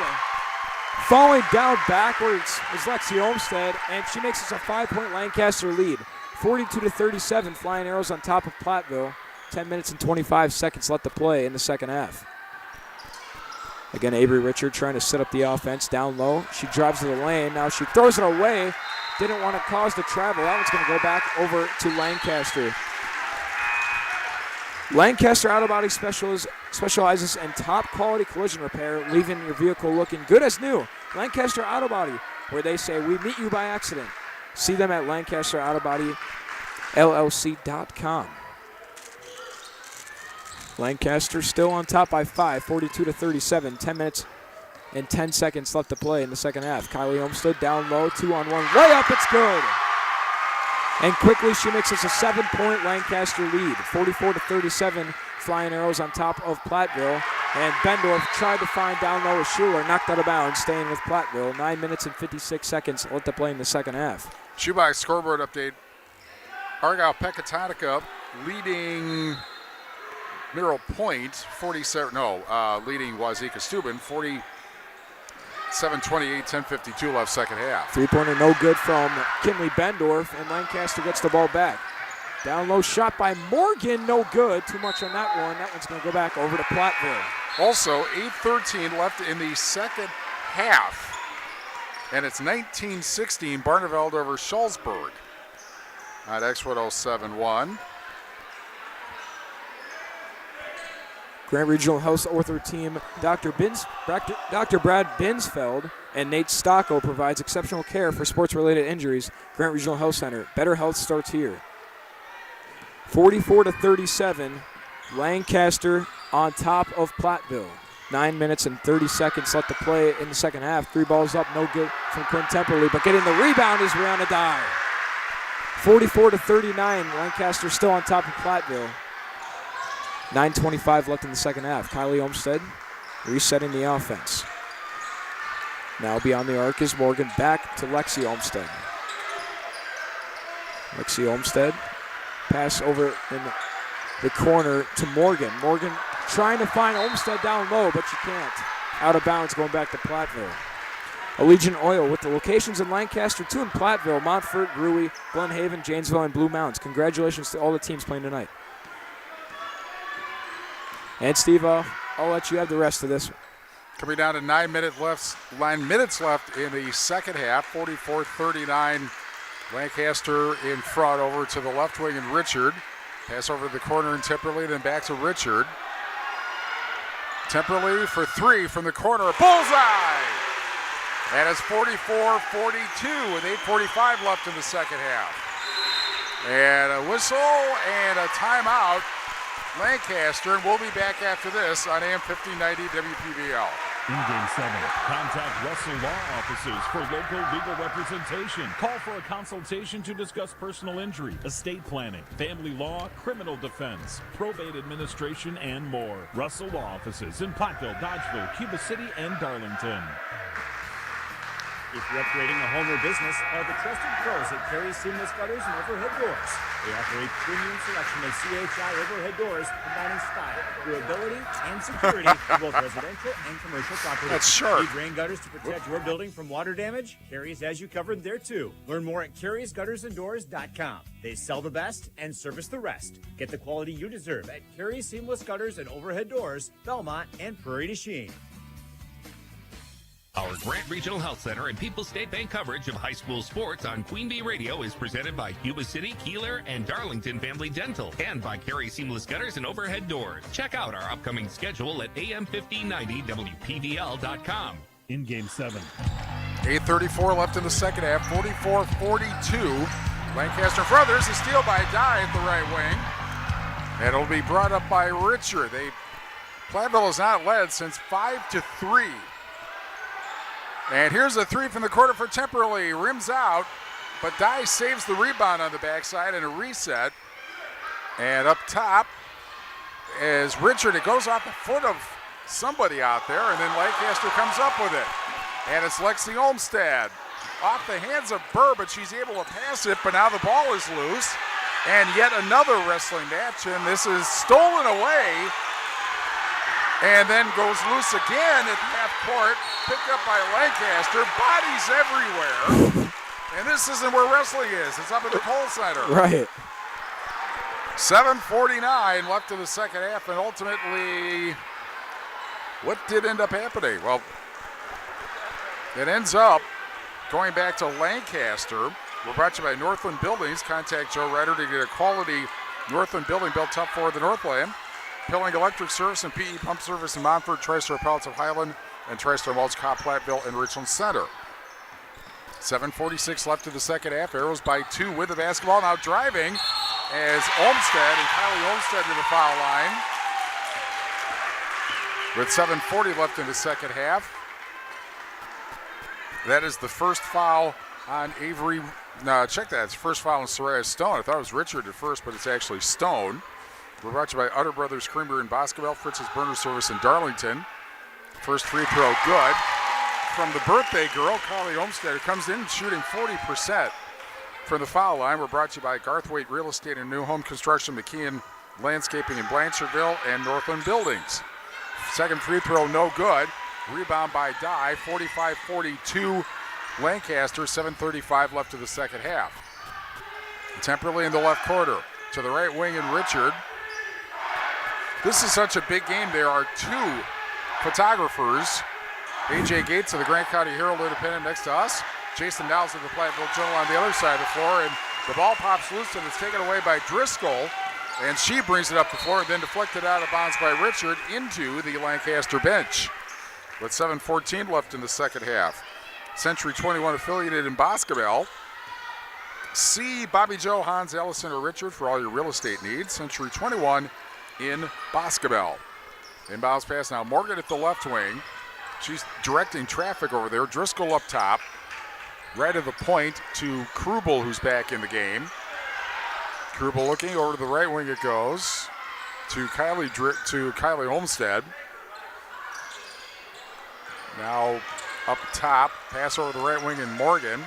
Falling down backwards is Lexi Olmstead, and she makes us a 5-point Lancaster lead. 42-37, Flying Arrows on top of Platteville. 10 minutes and 25 seconds left to play in the second half. Again, Avery Richard trying to set up the offense down low. She drives to the lane. Now she throws it away. Didn't want to cause the travel. That one's going to go back over to Lancaster. Lancaster Auto Body specializes in top quality collision repair, leaving your vehicle looking good as new. Lancaster Auto Body, where they say we meet you by accident. See them at LancasterAutoBodyLLC.com. Lancaster still on top by 5, 42-37. 10 minutes and 10 seconds left to play in the second half. Kylie Olmstead down low, 2-on-1 layup. It's good. And quickly she makes us a 7-point Lancaster lead. 44-37, Flying Arrows on top of Platteville. And Bendorf tried to find down low with Schuler, knocked out of bounds, staying with Platteville. 9 minutes and 56 seconds left to play in the second half. Shoebox scoreboard update. Argyle Pecatonica leading Mineral Point 47. Leading Wazeeka Steuben 47-28, 10:52 left second half. 3-pointer no good from Kinley Bendorf, and Lancaster gets the ball back. Down low shot by Morgan, no good. Too much on that one. That one's going to go back over to Platteville. Also, 8:13 left in the second half. And it's 19-16 Barneveld over Schulzberg at X 107-1. Grant Regional Health Ortho team Dr. Brad Binsfeld and Nate Stocko provides exceptional care for sports-related injuries. Grant Regional Health Center. Better health starts here. 44-37, Lancaster on top of Platteville. 9 minutes and 30 seconds left to play in the second half. 3 balls up, no good from Quinn Temperley, but getting the rebound is Rihanna Dye. 44-39, Lancaster still on top of Platteville. 9:25 left in the second half. Kylie Olmstead resetting the offense. Now beyond the arc is Morgan, back to Lexi Olmstead. Lexi Olmstead, pass over in the corner to Morgan. Morgan trying to find Olmstead down low, but she can't. Out of bounds, going back to Platteville. Allegiant Oil with the locations in Lancaster, 2 in Platteville, Montfort, Gruy, Glen Haven, Janesville, and Blue Mountains. Congratulations to all the teams playing tonight. And Steve, I'll let you have the rest of this. Coming down to 9 minutes left in the second half. 44-39, Lancaster in front, over to the left wing and Richard. Pass over to the corner and Temperley, then back to Richard. Temperley for 3 from the corner. Bullseye! And it's 44-42 with 8:45 left in the second half. And a whistle and a timeout. Lancaster, and we'll be back after this on AM 1590 WPBL. In Game 7. Contact Russell Law Offices for local legal representation. Call for a consultation to discuss personal injury, estate planning, family law, criminal defense, probate administration, and more. Russell Law Offices in Platteville, Dodgeville, Cuba City, and Darlington. If you're upgrading a home or business, call the trusted pros at Carey Seamless Gutters and Overhead Doors. They offer a premium selection of CHI overhead doors, combining style, durability, and security for both residential and commercial property. That's sharp. Need rain gutters to protect your building from water damage? Carey's has you covered there too. Learn more at Carey'sGuttersAndDoors.com. They sell the best and service the rest. Get the quality you deserve at Carey Seamless Gutters and Overhead Doors, Belmont, and Prairie du Chien. Our Grant Regional Health Center and People's State Bank coverage of high school sports on Queen Bee Radio is presented by Cuba City, Kieler, and Darlington Family Dental, and by Carey Seamless Gutters and Overhead Doors. Check out our upcoming schedule at am1590wpvl.com. In Game 7. 8:34 left in the second half, 44-42. Lancaster front. There's a steal by Dye at the right wing. And it'll be brought up by Richard. Platteville has not led since 5-3. And here's a three from the corner for Temperley. Rims out, but Dye saves the rebound on the backside and a reset. And up top is Richard. It goes off the foot of somebody out there, and then Lancaster comes up with it. And it's Lexi Olmstead. Off the hands of Burr, but she's able to pass it, but now the ball is loose. And yet another wrestling match, and this is stolen away. And then goes loose again at half court. Picked up by Lancaster. Bodies everywhere. And this isn't where wrestling is. It's up at the Kohl Center. Right. 7:49 left in the second half. And ultimately, what did end up happening? Well, it ends up going back to Lancaster. We're brought to you by Northland Buildings. Contact Joe Ryder to get a quality Northland building built up for the Northland. Pilling Electric Service and PE Pump Service in Montfort, TriStar Pellets of Highland, and TriStar Mulch, Cobb, Platteville, and Richland Center. 7:46 left in the second half. Arrows by 2 with the basketball. Now driving as Olmstead and Kylie Olmstead to the foul line. With 7:40 left in the second half. That is the first foul on Avery. No, check that. It's the first foul on Soraya Stone. I thought it was Richard at first, but it's actually Stone. We're brought to you by Utter Brothers Creamery in Boscobel, Fritz's Burner Service in Darlington. First free throw good from the birthday girl, Kylie Olmstead, who comes in shooting 40% from the foul line. We're brought to you by Garthwaite Real Estate and New Home Construction, McKeon Landscaping in Blanchardville, and Northland Buildings. Second free throw no good. Rebound by Dye, 45-42 Lancaster, 7:35 left of the second half. Temperley in the left quarter. To the right wing and Richard. This is such a big game. There are 2 photographers. A.J. Gates of the Grant County Herald Independent next to us. Jason Niles of the Platteville Journal on the other side of the floor. And the ball pops loose and it's taken away by Driscoll. And she brings it up the floor and then deflected out of bounds by Richard into the Lancaster bench. With 7:14 left in the second half. Century 21 affiliated in Boscobel. See Bobby Joe, Hans, Ellison, or Richard for all your real estate needs. Century 21 in Boscobel. Inbounds pass now. Morgan at the left wing. She's directing traffic over there. Driscoll up top. Right of the point to Krubel, who's back in the game. Krubel looking over to the right wing. It goes to Kylie Olmstead. Now up top. Pass over the right wing and Morgan.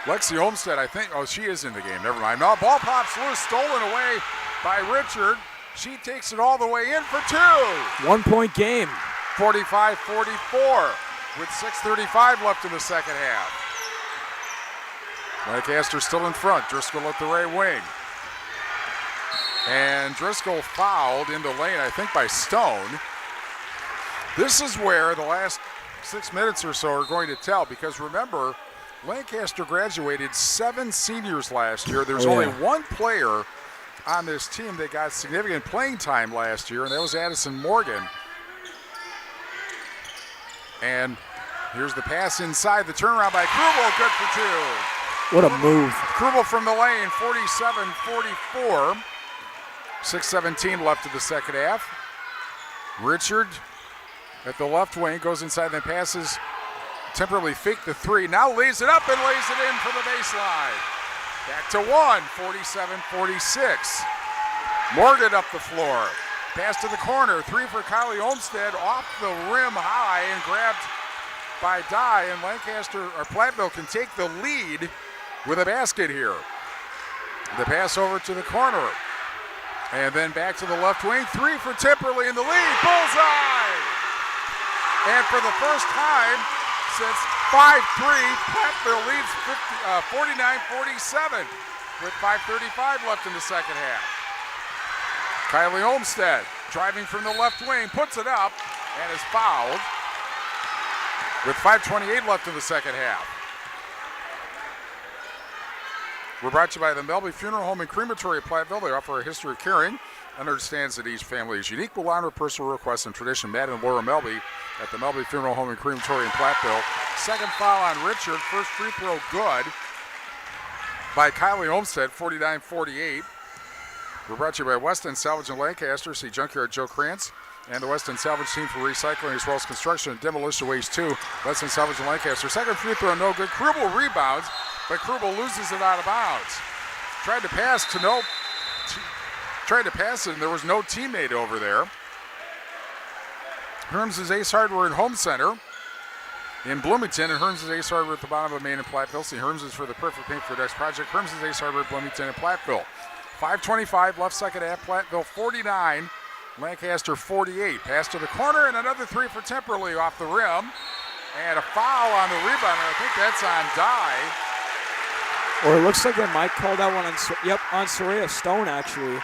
Lexi Olmstead, I think. Oh, she is in the game. Never mind. No, ball pops loose. Stolen away by Richard. She takes it all the way in for 2. 1 point game. 45-44 with 6:35 left in the second half. Lancaster still in front. Driscoll at the right wing. And Driscoll fouled in the lane, I think, by Stone. This is where the last 6 minutes or so are going to tell, because remember, Lancaster graduated 7 seniors last year. There's only 1 player on this team that got significant playing time last year, and that was Addison Morgan. And here's the pass inside. The turnaround by Krubel, good for 2. What a move. Krubel from the lane, 47-44. 6:17 left of the second half. Richard at the left wing, goes inside, then passes, temporarily faked the three, now lays it up and lays it in for the baseline. Back to one, 47-46. Morgan up the floor. Pass to the corner, three for Kylie Olmstead, off the rim high and grabbed by Dye, and Lancaster, or Platteville, can take the lead with a basket here. The pass over to the corner, and then back to the left wing, three for Timperley in the lead, bullseye! And for the first time since 5-3, Platteville leads 49-47 with 5:35 left in the second half. Kylie Olmstead driving from the left wing, puts it up, and is fouled with 5:28 left in the second half. We're brought to you by the Melby Funeral Home and Crematory at Platteville. They offer a history of caring, understands that each family is unique, will honor personal requests and tradition. Matt and Laura Melby at the Melby Funeral Home and Crematory in Platteville. Second foul on Richard, first free throw good by Kylie Olmstead, 49-48. We're brought to you by West End Salvage in Lancaster. See Junkyard Joe Krantz and the West End Salvage team for recycling as well as construction and demolition waste too. West End Salvage in Lancaster. Second free throw, no good. Krubel rebounds, but Krubel loses it out of bounds. Tried to pass it, and there was no teammate over there. Herms' Ace Hardware and Home Center in Bloomington, and Herms' Ace Hardware at the bottom of Main and Platteville. See Herms' for the perfect paint for your next project. Herms' Ace Hardware, Bloomington and Platteville. 5:25 left second half. Platteville 49, Lancaster 48. Pass to the corner and another three for Temperley off the rim. And a foul on the rebound, and I think that's on Dye. Or it looks like they might call that one on, on Soraya Stone, actually.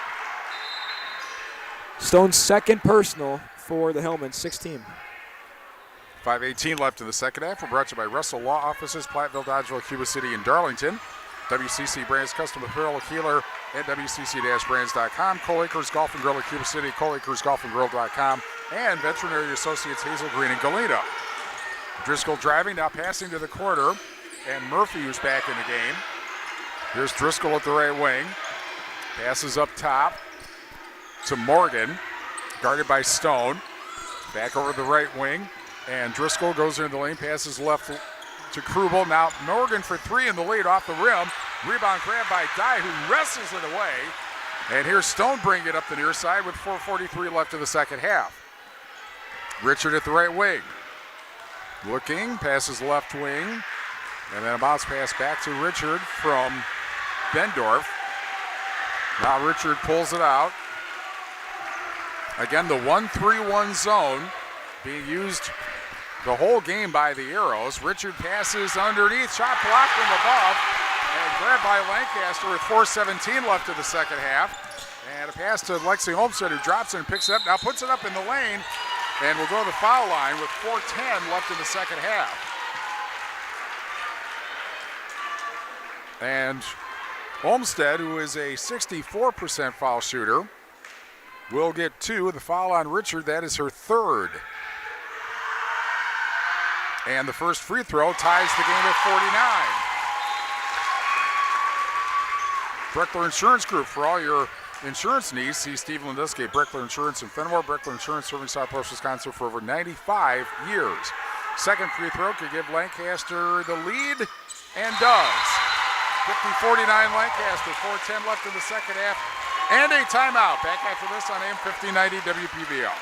Stone's second personal for the Hillman, 16. 5:18 left in the second half. We're brought to you by Russell Law Offices, Platteville, Dodgeville, Cuba City, and Darlington. WCC Brands Custom Apparel, Kieler, and WCC-brands.com. Cole Acres Golf and Grill at Cuba City, ColeAcresGolfandGrill.com, and Veterinary Associates Hazel Green and Galena. Driscoll driving, now passing to the corner, and Murphy who's back in the game. Here's Driscoll at the right wing. Passes up top to Morgan, guarded by Stone. Back over the right wing, and Driscoll goes into the lane, passes left to Krubel. Now Morgan for three in the lead off the rim. Rebound grab by Dye, who wrestles it away. And here's Stone bringing it up the near side with 4:43 left in the second half. Richard at the right wing. Looking, passes left wing. And then a bounce pass back to Richard from Bendorf. Now Richard pulls it out. Again, the 1-3-1 zone being used the whole game by the Arrows. Richard passes underneath, shot blocked from above, and grabbed by Lancaster with 4:17 left in the second half. And a pass to Lexi Olmstead, who drops it and picks it up, now puts it up in the lane, and will go to the foul line with 4:10 left in the second half. And Olmstead, who is a 64% foul shooter, will get two. The foul on Richard, that is her third. And the first free throw ties the game at 49. Breckler Insurance Group, for all your insurance needs, see Steve Linduski at Breckler Insurance in Fenimore. Breckler Insurance serving Southwest Wisconsin for over 95 years. Second free throw could give Lancaster the lead, and does. 50-49 Lancaster, 4:10 left in the second half, and a timeout. Back after this on AM 1590 WPVL.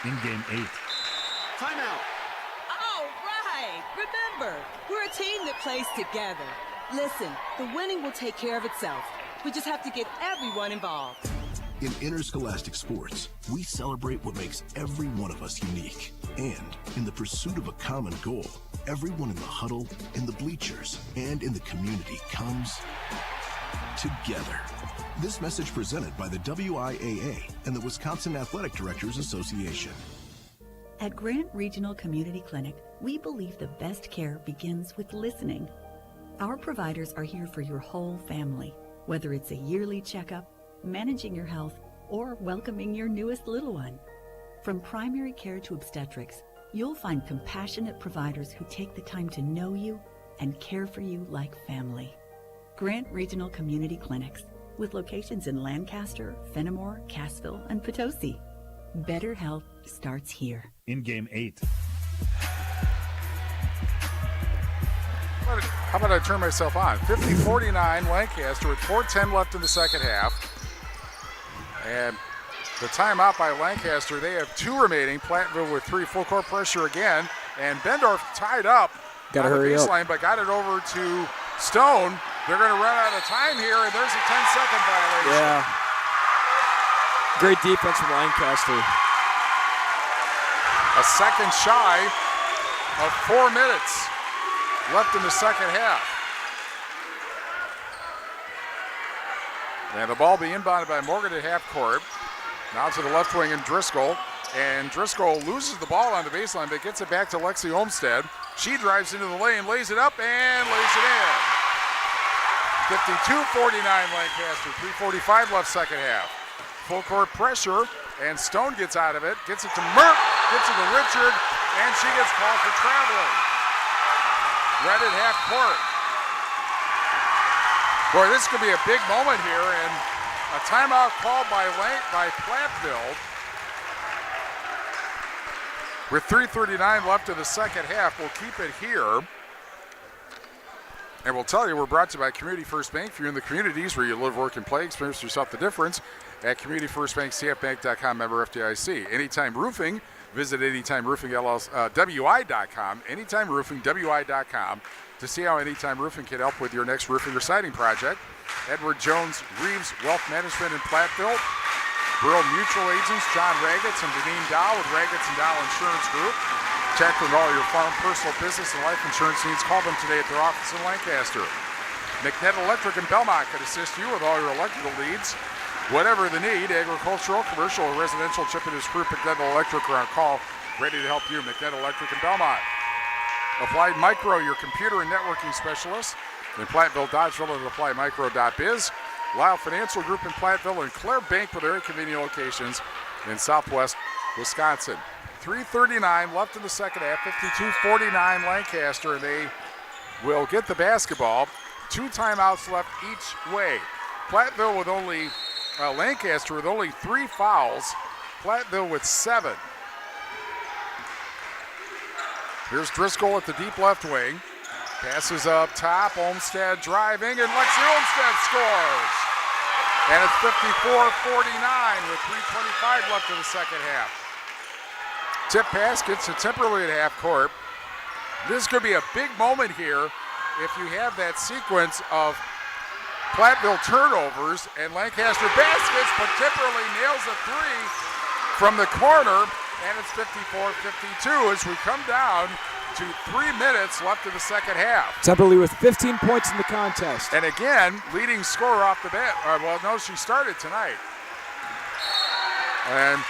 In game 8. Timeout. All right. Remember, we're a team that plays together. Listen, the winning will take care of itself. We just have to get everyone involved. In interscholastic sports, we celebrate what makes every one of us unique. And in the pursuit of a common goal, everyone in the huddle, in the bleachers, and in the community comes together. This message presented by the WIAA and the Wisconsin Athletic Directors Association. At Grant Regional Community Clinic, we believe the best care begins with listening. Our providers are here for your whole family, whether it's a yearly checkup, managing your health, or welcoming your newest little one. From primary care to obstetrics, you'll find compassionate providers who take the time to know you and care for you like family. Grant Regional Community Clinics, with locations in Lancaster, Fenimore, Cassville, and Potosi. Better health starts here. In Game 8. How about I turn myself on? 50-49 Lancaster with 4:10 left in the second half. And the timeout by Lancaster, they have 2 remaining. Platteville with 3, full court pressure again. And Bendorf tied up Gotta on the hurry up. baseline, but got it over to Stone. They're going to run out of time here, and there's a 10-second violation. Yeah. Great defense from Lancaster. A second shy of 4 minutes left in the second half. And the ball being inbounded by Morgan at half court. Now to the left wing and Driscoll. And Driscoll loses the ball on the baseline, but gets it back to Lexi Olmstead. She drives into the lane, lays it up, and lays it in. 52-49 Lancaster, 3:45 left second half. Full court pressure, and Stone gets out of it, gets it to Merck, gets it to Richard, and she gets called for traveling. Right at half court. Boy, this could be a big moment here, and a timeout called by Platteville. With 3:39 left in the second half, we'll keep it here. And we'll tell you, we're brought to you by Community First Bank. If you're in the communities where you live, work, and play, experience yourself the difference at Community First Bank, cfbank.com, member FDIC. Anytime Roofing, visit Anytime Roofing WI.com, Anytime Roofing, WI.com, to see how Anytime Roofing can help with your next roofing or siding project. Edward Jones Reeves Wealth Management in Platteville. Rural Mutual Agents, John Ragetz and Deneen Dow with Ragetz and Dow Insurance Group. Tackling all your farm, personal, business, and life insurance needs. Call them today at their office in Lancaster. McNett Electric in Belmont can assist you with all your electrical needs. Whatever the need, agricultural, commercial, or residential, Chip and his crew, McNett Electric are on call, ready to help you. McNett Electric in Belmont. Applied Micro, your computer and networking specialist. In Platteville, Dodgeville, at appliedmicro.biz. Lyle Financial Group in Platteville, and Claire Bank with very convenient locations in Southwest Wisconsin. 3:39 left in the second half, 52-49 Lancaster, and they will get the basketball. 2 timeouts left each way. Platteville with only, Lancaster with only 3 fouls. Platteville with 7. Here's Driscoll at the deep left wing. Passes up top, Olmstead driving, and Lexi Olmstead scores. And it's 54-49 with 3:25 left in the second half. Tip pass gets to Timberley at half court. This could be a big moment here if you have that sequence of Platteville turnovers and Lancaster baskets, but Timberley nails a 3 from the corner, and it's 54-52 as we come down to 3 minutes left in the second half. Timberley with 15 points in the contest. And again, leading scorer off the bat. Well, no, she started tonight. And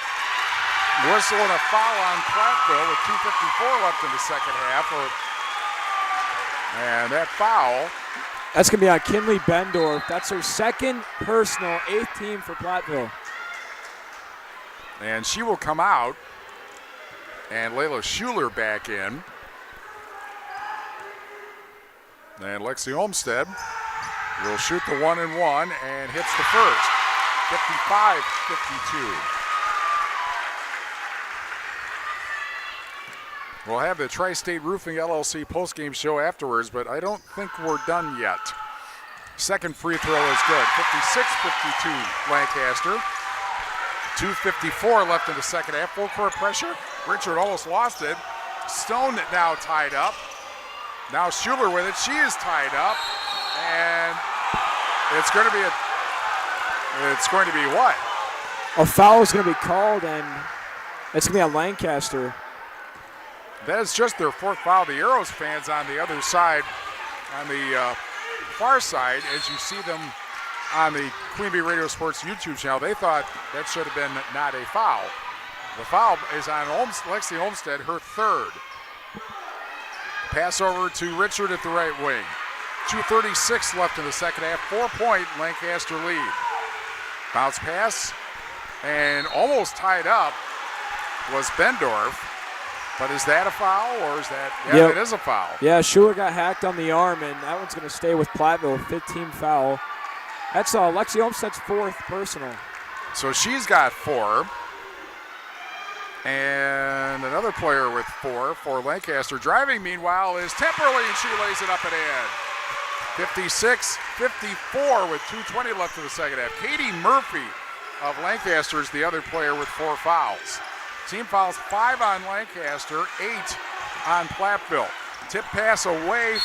whistle and a foul on Platteville with 2:54 left in the second half. And that foul. That's going to be on Kinley Bendorf. That's her second personal, 8th team for Platteville. And she will come out. And Layla Schuler back in. And Lexi Olmstead will shoot the 1-and-1 and hits the first. 55-52. We'll have the Tri-State Roofing LLC postgame show afterwards, but I don't think we're done yet. Second free throw is good. 56-52 Lancaster. 2:54 left in the second half. Full court pressure. Richard almost lost it. Stone now tied up. Now Schuler with it. She is tied up. And it's going to be what? A foul is going to be called, and it's going to be on Lancaster. That is just their 4th foul. The Arrows fans on the other side, on the far side, as you see them on the Queen Bee Radio Sports YouTube channel, they thought that should have been not a foul. The foul is on Lexi Olmstead, her 3rd. Pass over to Richard at the right wing. 2:36 left in the second half. 4-point Lancaster lead. Bounce pass, and almost tied up was Bendorf. But is that a foul, or is that? Yeah, it is a foul. Yeah, Schuler got hacked on the arm, and that one's going to stay with Platteville. 15 foul. That's Lexi Olmstead's 4th personal. So she's got 4. And another player with 4 for Lancaster. Driving, meanwhile, is Temperley, and she lays it up and in. 56-54 with 2:20 left in the second half. Katie Murphy of Lancaster is the other player with 4 fouls. Team fouls 5 on Lancaster, 8 on Platteville. Tip pass away,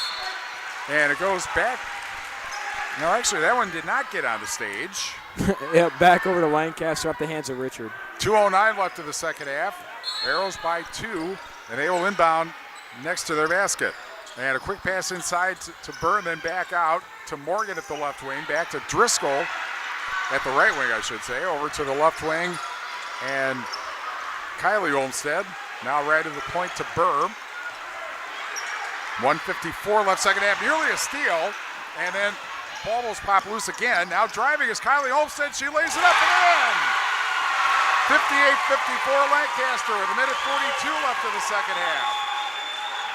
and it goes back. No, actually, that one did not get on the stage. Yeah, back over to Lancaster, up the hands of Richard. 2:09 left in the second half. Arrows by 2, and they will inbound next to their basket. And a quick pass inside to Byrne, then back out to Morgan at the left wing, back to Driscoll at the right wing, I should say, over to the left wing. And Kylie Olmstead now right at the point to Burr. 1:54 left second half, nearly a steal. And then ball will pop loose again. Now driving is Kylie Olmstead. She lays it up and in. 58-54 Lancaster with 1:42 left in the second half.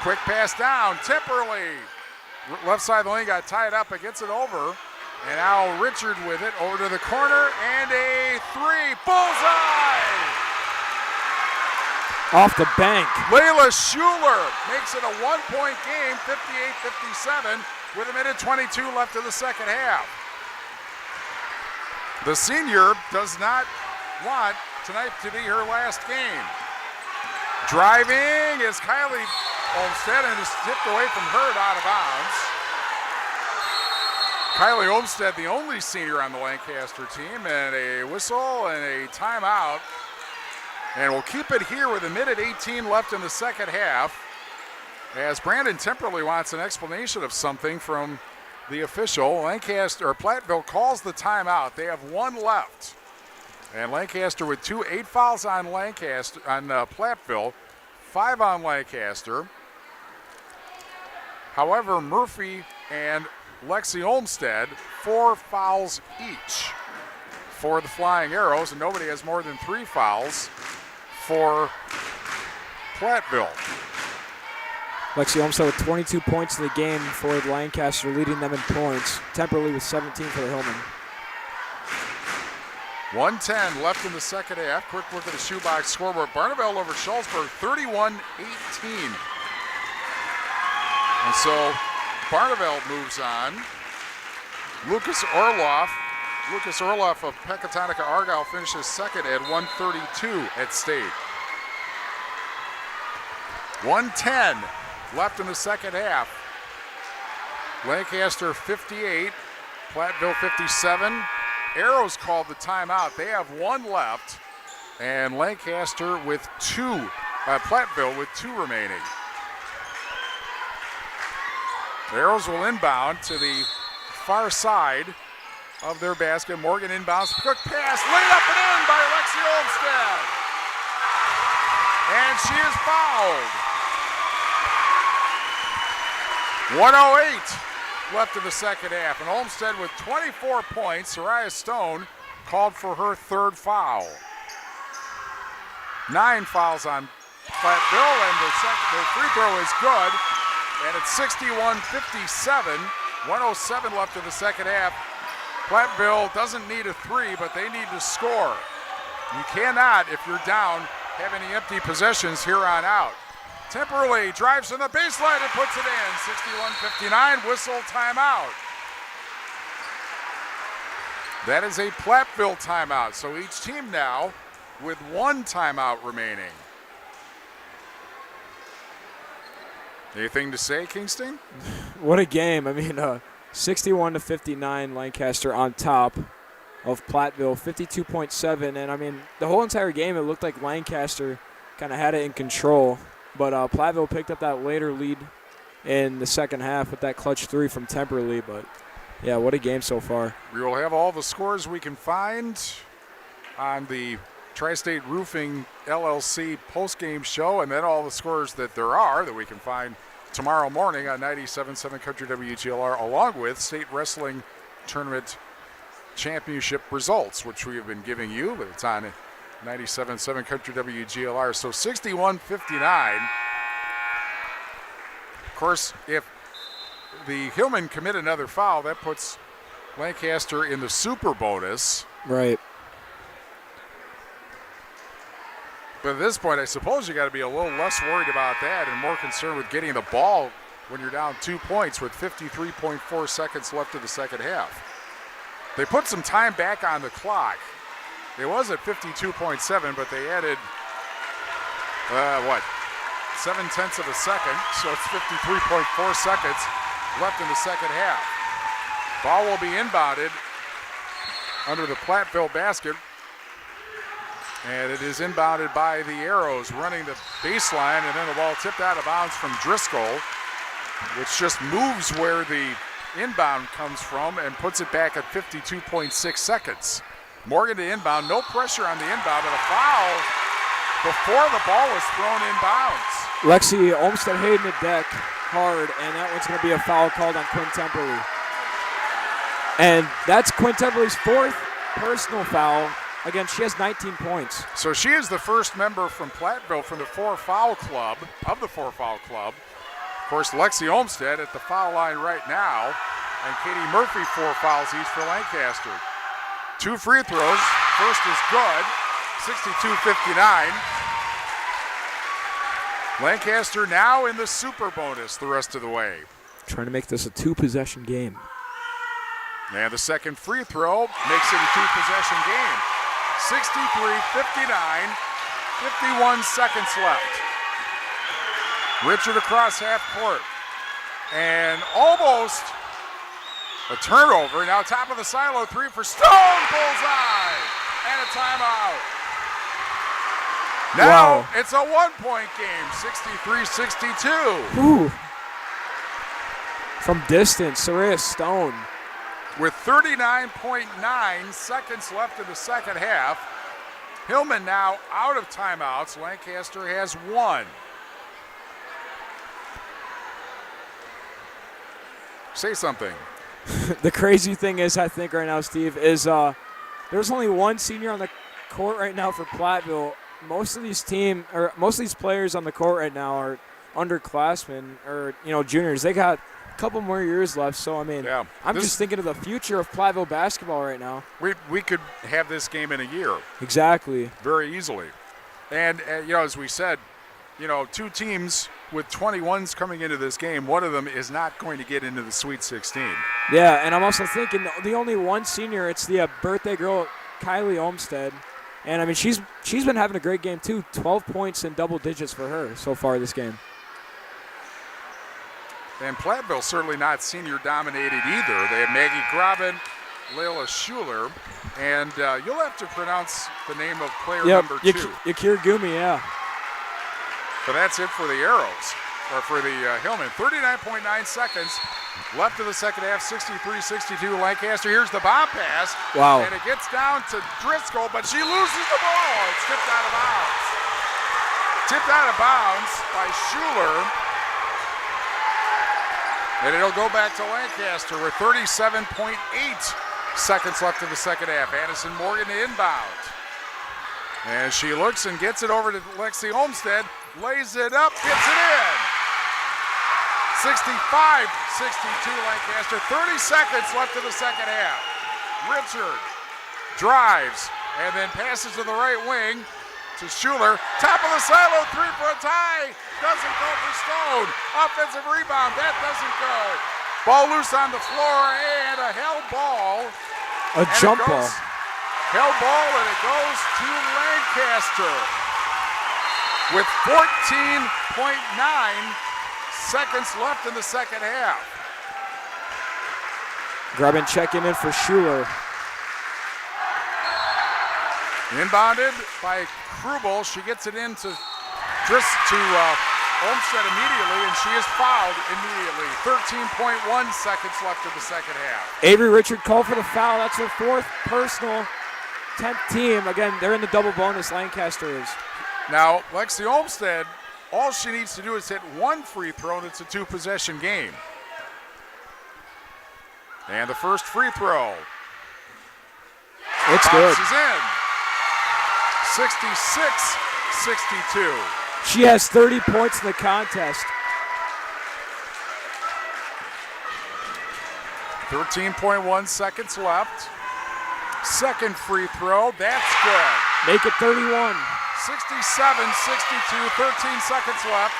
Quick pass down, Temperley. Left side of the lane got tied up, but gets it over. And now Richard with it, over to the corner, and a 3, bullseye! Off the bank. Layla Schuler makes it a 1-point game, 58-57, with 1:22 left in the second half. The senior does not want tonight to be her last game. Driving is Kylie Olmstead, and is tipped away from Hurd out of bounds. Kylie Olmstead, the only senior on the Lancaster team, and a whistle and a timeout. And we'll keep it here with 1:18 left in the second half, as Brandon Temperley wants an explanation of something from the official. Lancaster, or Platteville, calls the timeout. They have 1 left. And Lancaster with 2, 8 fouls on Lancaster, on Platteville, 5 on Lancaster. However, Murphy and Lexi Olmstead, 4 fouls each for the Flying Arrows, and nobody has more than 3 fouls for Platteville. Lexi Olmstead with 22 points in the game for Lancaster, leading them in points. Temperley with 17 for the Hillman. 1:10 left in the second half. Quick look at the shoebox scoreboard. Barneveld over Schultzburg, 31-18. And so Barneveld moves on. Lucas Orloff of Pecatonica Argyle finishes second at 132 at state. 1:10 left in the second half. Lancaster 58, Platteville 57. Arrows called the timeout. They have 1 left, and Lancaster with 2, Platteville with 2 remaining. The Arrows will inbound to the far side of their basket. Morgan inbounds, quick pass, laid up and in by Lexi Olmstead. And she is fouled. 1:08 left in the second half, and Olmstead with 24 points. Soraya Stone called for her 3rd foul. 9 fouls on Platteville, and the free throw is good. And it's 61-57, 1:07 left in the second half. Platteville doesn't need a 3, but they need to score. You cannot, if you're down, have any empty possessions here on out. Temperley drives to the baseline and puts it in. 61-59, whistle timeout. That is a Platteville timeout. So each team now with 1 timeout remaining. Anything to say, Kingston? What a game. I mean, 61-59 Lancaster on top of Platteville, 52.7. And, I mean, the whole entire game it looked like Lancaster kind of had it in control. But Platteville picked up that later lead in the second half with that clutch 3 from Temperley. But, yeah, what a game so far. We will have all the scores we can find on the Tri-State Roofing LLC post-game show, and then all the scores that there are that we can find tomorrow morning on 97.7 Country WGLR, along with State Wrestling Tournament Championship results, which we have been giving you, but it's on 97.7 Country WGLR. So 61-59. Of course, if the Hillmen commit another foul, that puts Lancaster in the super bonus. Right. But at this point, I suppose you got to be a little less worried about that and more concerned with getting the ball when you're down 2 points with 53.4 seconds left of the second half. They put some time back on the clock. It was at 52.7, but they added, 7/10 of a second, so it's 53.4 seconds left in the second half. Ball will be inbounded under the Platteville basket, and it is inbounded by the Arrows running the baseline, and then the ball tipped out of bounds from Driscoll, which just moves where the inbound comes from and puts it back at 52.6 seconds. Morgan to inbound, no pressure on the inbound, but a foul before the ball was thrown inbounds. Lexi Olmstead hitting the deck hard, and that one's going to be a foul called on Quinn Temperley. And that's Quinn Temperley's 4th personal foul. Again, she has 19 points. So she is the first member from Platteville from the 4-foul club, of the 4-foul club. Of course, Lexi Olmstead at the foul line right now, and Katie Murphy 4 fouls each for Lancaster. 2 free throws. First is good, 62-59. Lancaster now in the super bonus the rest of the way. Trying to make this a 2-possession game. And the second free throw makes it a 2-possession game. 63-59, 51 seconds left. Richard across half court. And almost a turnover. Now top of the silo, 3 for Stone, bullseye, and a timeout. Now it's a 1-point game, 63-62. Ooh. From distance, Soraya Stone. With 39.9 seconds left in the second half. Hillman now out of timeouts. Lancaster has 1. Say something. The crazy thing is, I think right now, Steve, is there's only 1 senior on the court right now for Platteville. Most of these players on the court right now are underclassmen or juniors. They got a couple more years left, so I mean, I'm just thinking of the future of Platteville basketball right now. We could have this game in a year. Exactly. Very easily. And as we said, 2 teams with 21s coming into this game. One of them is not going to get into the Sweet 16. Yeah, and I'm also thinking the only 1 senior, it's the birthday girl, Kylie Olmstead. And, I mean, she's been having a great game, too. 12 points in double digits for her so far this game. And Platteville certainly not senior-dominated either. They have Maggie Graben, Layla Schuler, and you'll have to pronounce the name of player number 2. Yakir Gumi, yeah. But that's it for the Arrows, or for the Hillman. 39.9 seconds left of the second half, 63-62 Lancaster. Here's the bomb pass. Wow. And it gets down to Driscoll, but she loses the ball. It's tipped out of bounds. Tipped out of bounds by Schuler. And it'll go back to Lancaster with 37.8 seconds left in the second half. Addison Morgan to inbound. And she looks and gets it over to Lexi Olmstead. Lays it up, gets it in. 65-62 Lancaster. 30 seconds left in the second half. Richard drives and then passes to the right wing to Schuler. Top of the silo, 3 for a tie. Doesn't go for Stone. Offensive rebound, that doesn't go. Ball loose on the floor and a held ball. A jump ball. Held ball and it goes to Lancaster with 14.9 seconds left in the second half. Graben checking in for Schuler. Inbounded by Krubel. She gets it into Olmstead immediately, and she is fouled immediately. 13.1 seconds left in the second half. Avery Richard called for the foul. That's her 4th personal, 10th team. Again, they're in the double bonus, Lancaster is. Now, Lexi Olmstead, all she needs to do is hit 1 free throw, and it's a 2-possession game. And the first free throw. It's good. Is in. 66-62. She has 30 points in the contest. 13.1 seconds left. Second free throw. That's good. Make it 31. 67-62, 13 seconds left.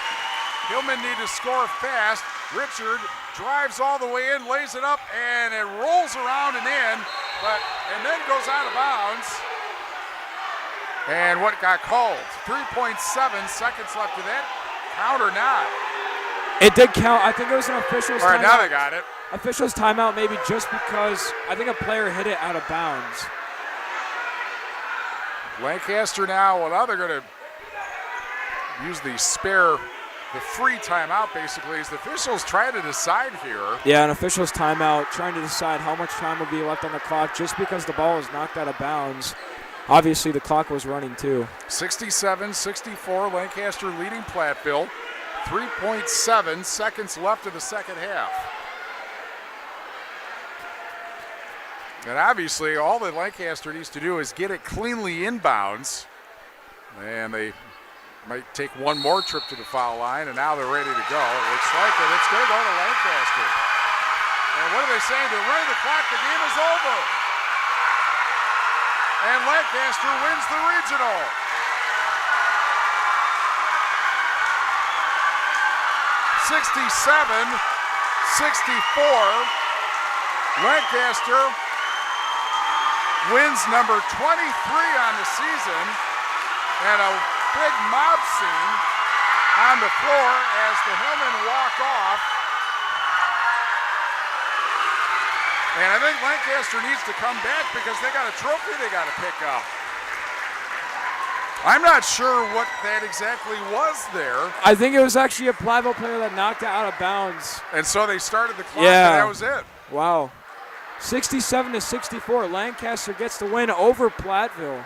Hillman need to score fast. Richard drives all the way in, lays it up, and it rolls around and in, and then goes out of bounds. And what got called? 3.7 seconds left to that. Count or not? It did count. I think it was an official's timeout. All right, now they got it. Official's timeout maybe just because I think a player hit it out of bounds. Lancaster now, well, now they're going to use the free timeout basically as the officials try to decide here. Yeah, an official's timeout trying to decide how much time will be left on the clock just because the ball was knocked out of bounds. Obviously, the clock was running too. 67-64, Lancaster leading Platteville. 3.7 seconds left of the second half. And obviously, all that Lancaster needs to do is get it cleanly inbounds. And they might take one more trip to the foul line, and now they're ready to go. It looks like it. It's going to go to Lancaster. And what are they saying? They're running the clock. The game is over. And Lancaster wins the regional. (67-64). Lancaster wins number 23 on the season, and a big mob scene on the floor as the Hillmen walk off. And I think Lancaster needs to come back because they got a trophy they got to pick up. I'm not sure what that exactly was there. I think it was actually a Platteville player that knocked it out of bounds. And so they started the clock, yeah. And that was it. Wow. 67-64. Lancaster gets the win over Platteville.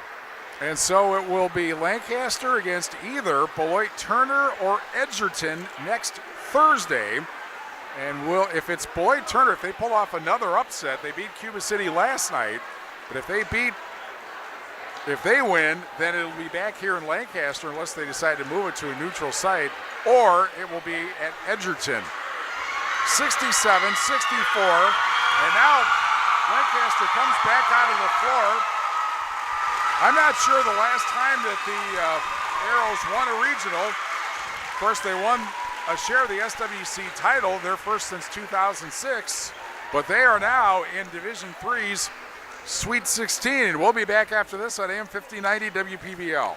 And so it will be Lancaster against either Beloit Turner or Edgerton next Thursday. And if it's Beloit Turner, if they pull off another upset, they beat Cuba City last night. But if they win, then it'll be back here in Lancaster unless they decide to move it to a neutral site, or it will be at Edgerton. 67-64, and now Lancaster comes back out of the floor. I'm not sure the last time that the Arrows won a regional. Of course, they won a share of the SWC title, their first since 2006, but they are now in Division III's Sweet 16. We'll be back after this on AM 1590 WPBL.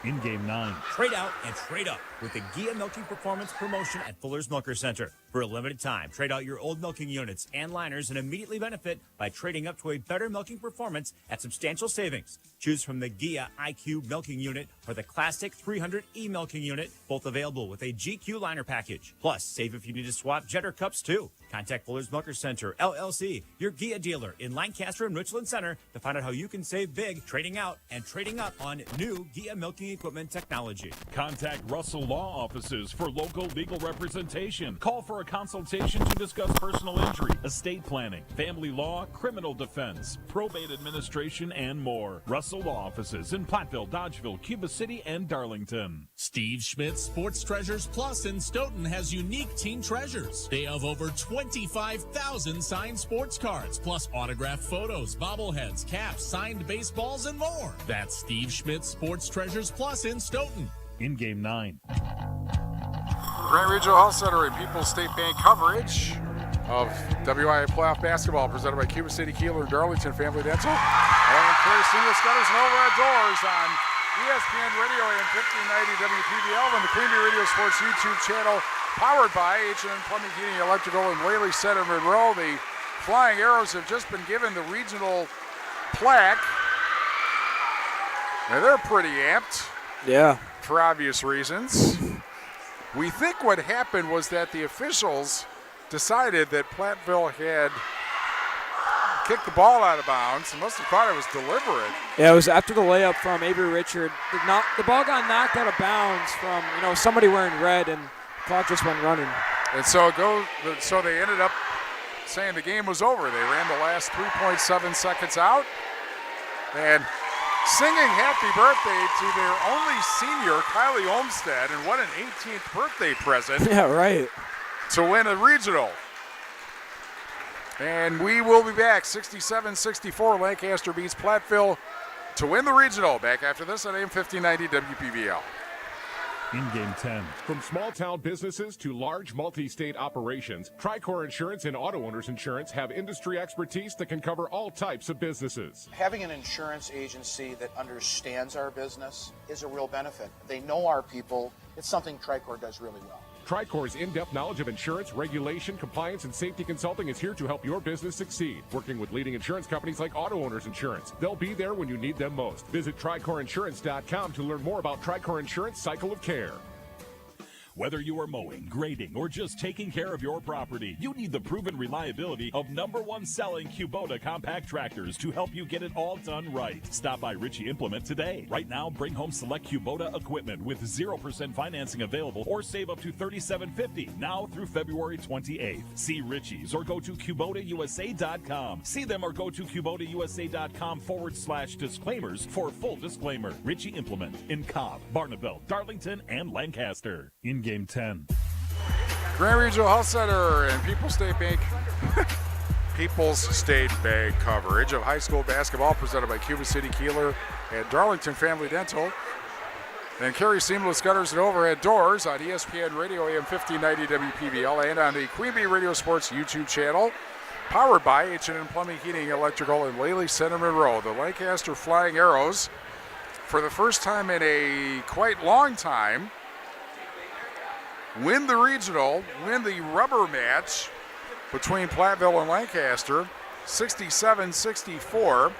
In Game 9. Trade out and trade up with the Gia Milking Performance promotion at Fuller's Milker Center. For a limited time, trade out your old milking units and liners and immediately benefit by trading up to a better milking performance at substantial savings. Choose from the Gia IQ milking unit or the classic 300E milking unit, both available with a GQ liner package. Plus, save if you need to swap Jetter cups too. Contact Fuller's Milker Center, LLC, your Gia dealer in Lancaster and Richland Center to find out how you can save big trading out and trading up on new Gia milking equipment technology. Contact Russell Law Offices for local legal representation. Call for a consultation to discuss personal injury, estate planning, family law, criminal defense, probate administration, and more. Russell Law Offices in Platteville, Dodgeville, Cuba City, and Darlington. Steve Schmidt's Sports Treasures Plus in Stoughton has unique team treasures. They have over 25,000 signed sports cards, plus autographed photos, bobbleheads, caps, signed baseballs, and more. That's Steve Schmidt's Sports Treasures Plus in Stoughton. In Game 9. Grand Regional Health Center and People's State Bank coverage of WIAA playoff basketball presented by Cuba City, Kieler, and Darlington Family Dental. And Carey Seamless Gutters and Overhead Doors on ESPN Radio and 1590 WPBL and the Queen Bee Radio Sports YouTube channel, powered by H&M Plumbing, Heating, Electrical in Whaley Center, Monroe. The Flying Arrows have just been given the regional plaque. Now they're pretty amped. Yeah. For obvious reasons. We think what happened was that the officials decided that Platteville had kicked the ball out of bounds and must have thought it was deliberate. Yeah, it was after the layup from Avery Richard. The ball got knocked out of bounds from somebody wearing red, and the clock just went running. And so so they ended up saying the game was over. They ran the last 3.7 seconds out and singing happy birthday to their only senior, Kylie Olmstead, and what an 18th birthday present. Yeah, right. To win a regional. And we will be back. 67-64, Lancaster beats Platteville to win the regional. Back after this on AM 1590 WPVL. In game 10. From small-town businesses to large multi-state operations, Tricor Insurance and Auto Owners Insurance have industry expertise that can cover all types of businesses. Having an insurance agency that understands our business is a real benefit. They know our people. It's something Tricor does really well. Tricor's in-depth knowledge of insurance, regulation, compliance, and safety consulting is here to help your business succeed. Working with leading insurance companies like Auto Owners Insurance. They'll be there when you need them most. Visit TricorInsurance.com to learn more about Tricor Insurance Cycle of Care. Whether you are mowing, grading, or just taking care of your property, you need the proven reliability of #1 selling Kubota compact tractors to help you get it all done right. Stop by Ritchie Implement today. Right now, bring home select Kubota equipment with 0% financing available or save up to $37.50 now through February 28th. See Ritchie's or go to KubotaUSA.com. See them or go to KubotaUSA.com/disclaimers for full disclaimer. Ritchie Implement in Cobb, Barneveld, Darlington, and Lancaster. In game 10. Grand Regional Health Center and People's State Bank coverage of high school basketball presented by Cuba City, Kieler, and Darlington Family Dental. And Carey Seamless Gutters and Overhead Doors on ESPN Radio AM 1590 WPVL and on the Queen Bee Radio Sports YouTube channel. Powered by H&N Plumbing, Heating, Electrical, and Lely Center Monroe. The Lancaster Flying Arrows, for the first time in a quite long time, win the regional, win the rubber match between Platteville and Lancaster, 67-64.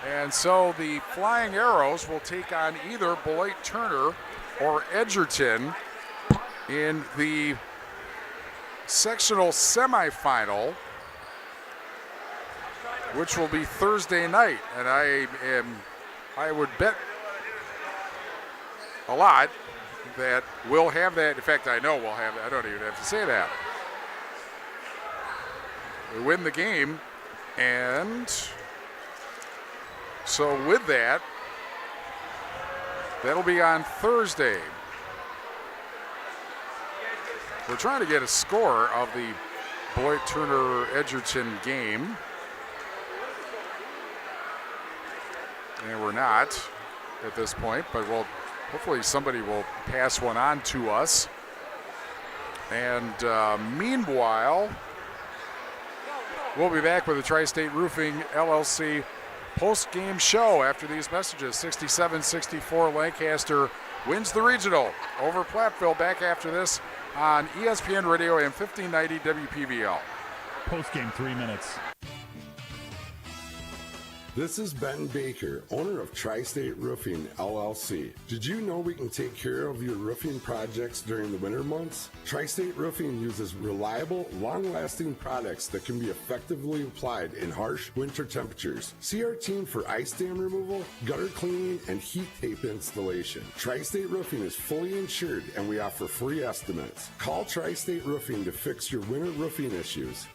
And so the Flying Arrows will take on either Beloit Turner or Edgerton in the sectional semifinal, which will be Thursday night. And I would bet a lot that we'll have that. In fact, I know we'll have that. I don't even have to say that. We win the game, and so with that, that'll be on Thursday. We're trying to get a score of the Beloit Turner Edgerton game, and we're not at this point, but we'll hopefully somebody will pass one on to us. And meanwhile, we'll be back with the Tri-State Roofing LLC post-game show after these messages. 67-64, Lancaster wins the regional over Platteville. Back after this on ESPN Radio and 1590 WPVL. Post-game 3 minutes. This is Ben Baker, owner of Tri-State Roofing, LLC. Did you know we can take care of your roofing projects during the winter months? Tri-State Roofing uses reliable, long-lasting products that can be effectively applied in harsh winter temperatures. See our team for ice dam removal, gutter cleaning, and heat tape installation. Tri-State Roofing is fully insured, and we offer free estimates. Call Tri-State Roofing to fix your winter roofing issues.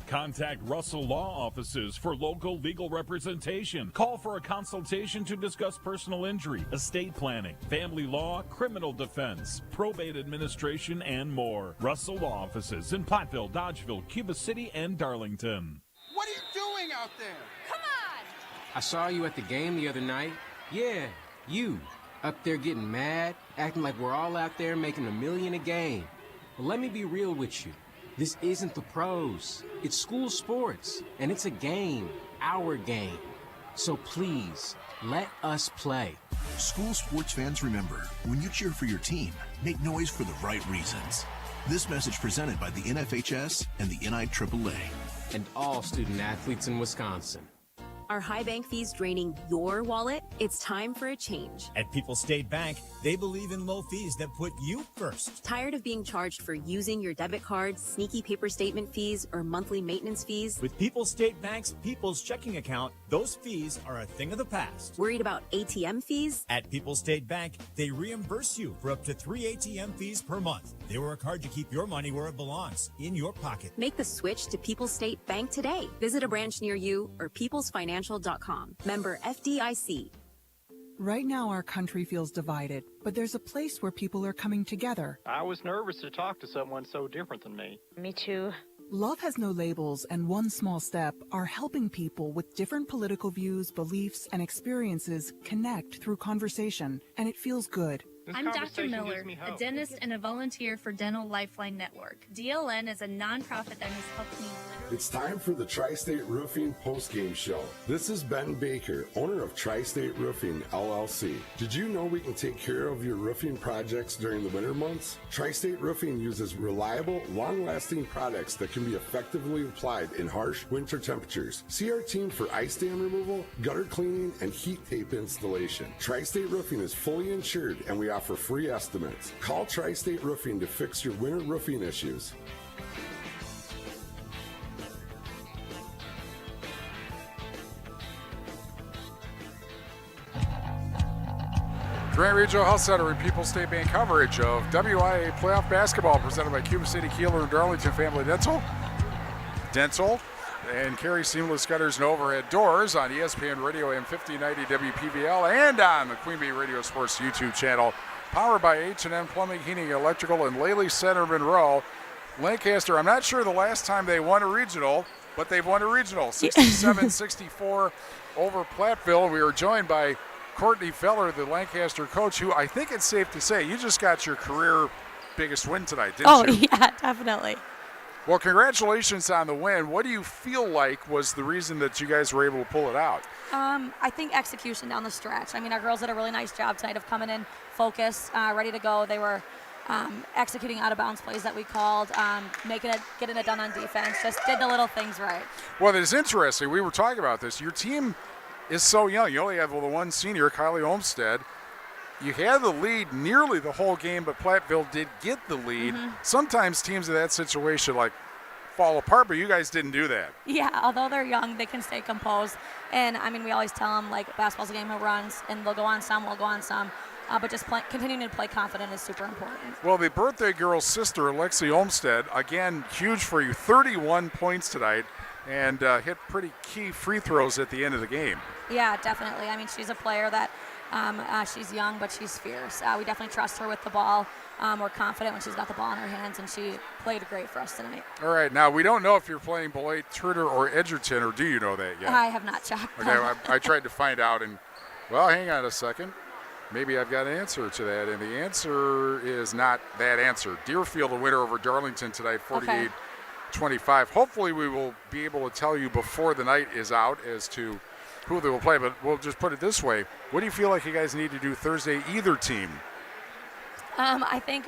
Contact Russell Law Offices for local legal representation. Call for a consultation to discuss personal injury, estate planning, family law, criminal defense, probate administration, and more. Russell Law Offices in Platteville, Dodgeville, Cuba City, and Darlington. What are you doing out there? Come on! I saw you at the game the other night. Yeah, you. Up there getting mad, acting like we're all out there making $1 million a game. Well, let me be real with you. This isn't the pros. It's school sports, and it's a game, our game. So please, let us play. School sports fans, remember, when you cheer for your team, make noise for the right reasons. This message presented by the NFHS and the NIAAA. And all student athletes in Wisconsin. Are high bank fees draining your wallet? It's time for a change. At People's State Bank, they believe in low fees that put you first. Tired of being charged for using your debit card, sneaky paper statement fees, or monthly maintenance fees? With People's State Bank's People's Checking Account, those fees are a thing of the past. Worried about ATM fees? At People's State Bank, they reimburse you for up to 3 ATM fees per month. They work hard to keep your money where it belongs, in your pocket. Make the switch to People's State Bank today. Visit a branch near you or peoplesfinancial.com. Member FDIC. Right now, our country feels divided, but there's a place where people are coming together. I was nervous to talk to someone so different than me. Me too. Love has no labels, and One Small Step are helping people with different political views, beliefs, and experiences connect through conversation, and it feels good. I'm Dr. Miller, a dentist and a volunteer for Dental Lifeline Network. DLN is a nonprofit that has helped me. It's time for the Tri-State Roofing postgame show. This is Ben Baker, owner of Tri-State Roofing, LLC. Did you know we can take care of your roofing projects during the winter months? Tri-State Roofing uses reliable, long-lasting products that can be effectively applied in harsh winter temperatures. See our team for ice dam removal, gutter cleaning, and heat tape installation. Tri-State Roofing is fully insured, and we offer free estimates. Call Tri-State Roofing to fix your winter roofing issues. Grant Regional Health Center and People's State Bank coverage of WIAA playoff basketball presented by Cuba City, Kieler, and Darlington Family Dental. And Carey Seamless Gutters and Overhead Doors on ESPN Radio AM 1590 WPVL and on the Queen Bee Radio Sports YouTube channel. Powered by H&M Plumbing, Heating, Electrical, and Laley Center, Monroe. Lancaster, I'm not sure the last time they won a regional, but they've won a regional, 67-64 over Platteville. We are joined by Courtney Feller, the Lancaster coach, who I think it's safe to say you just got your career biggest win tonight, didn't you? Oh, yeah, definitely. Well, congratulations on the win. What do you feel like was the reason that you guys were able to pull it out? I think execution down the stretch. I mean, our girls did a really nice job tonight of coming in focused, ready to go. They were executing out-of-bounds plays that we called, getting it done on defense, just did the little things right. Well, it is interesting. We were talking about this. Your team is so young. You only have the one senior, Kylie Olmstead. You had the lead nearly the whole game, but Platteville did get the lead. Mm-hmm. Sometimes teams in that situation fall apart, but you guys didn't do that. Yeah, although they're young, they can stay composed. And, I mean, we always tell them, basketball's a game of runs, and they'll go on some, we'll go on some. But just continuing to play confident is super important. Well, the birthday girl's sister, Alexi Olmstead, again, huge for you, 31 points tonight, and hit pretty key free throws at the end of the game. Yeah, definitely. I mean, she's a player that she's young, but she's fierce. We definitely trust her with the ball. We're confident when she's got the ball in her hands, and she played great for us tonight. All right. Now, we don't know if you're playing Beloit, Turner, or Edgerton, or do you know that yet? I have not checked. Okay, I tried to find out, and, well, hang on a second. Maybe I've got an answer to that, and the answer is not that answer. Deerfield, a winner over Darlington tonight, 48-25. Hopefully we will be able to tell you before the night is out as to who they will play, but we'll just put it this way. What do you feel like you guys need to do Thursday, either team? I think,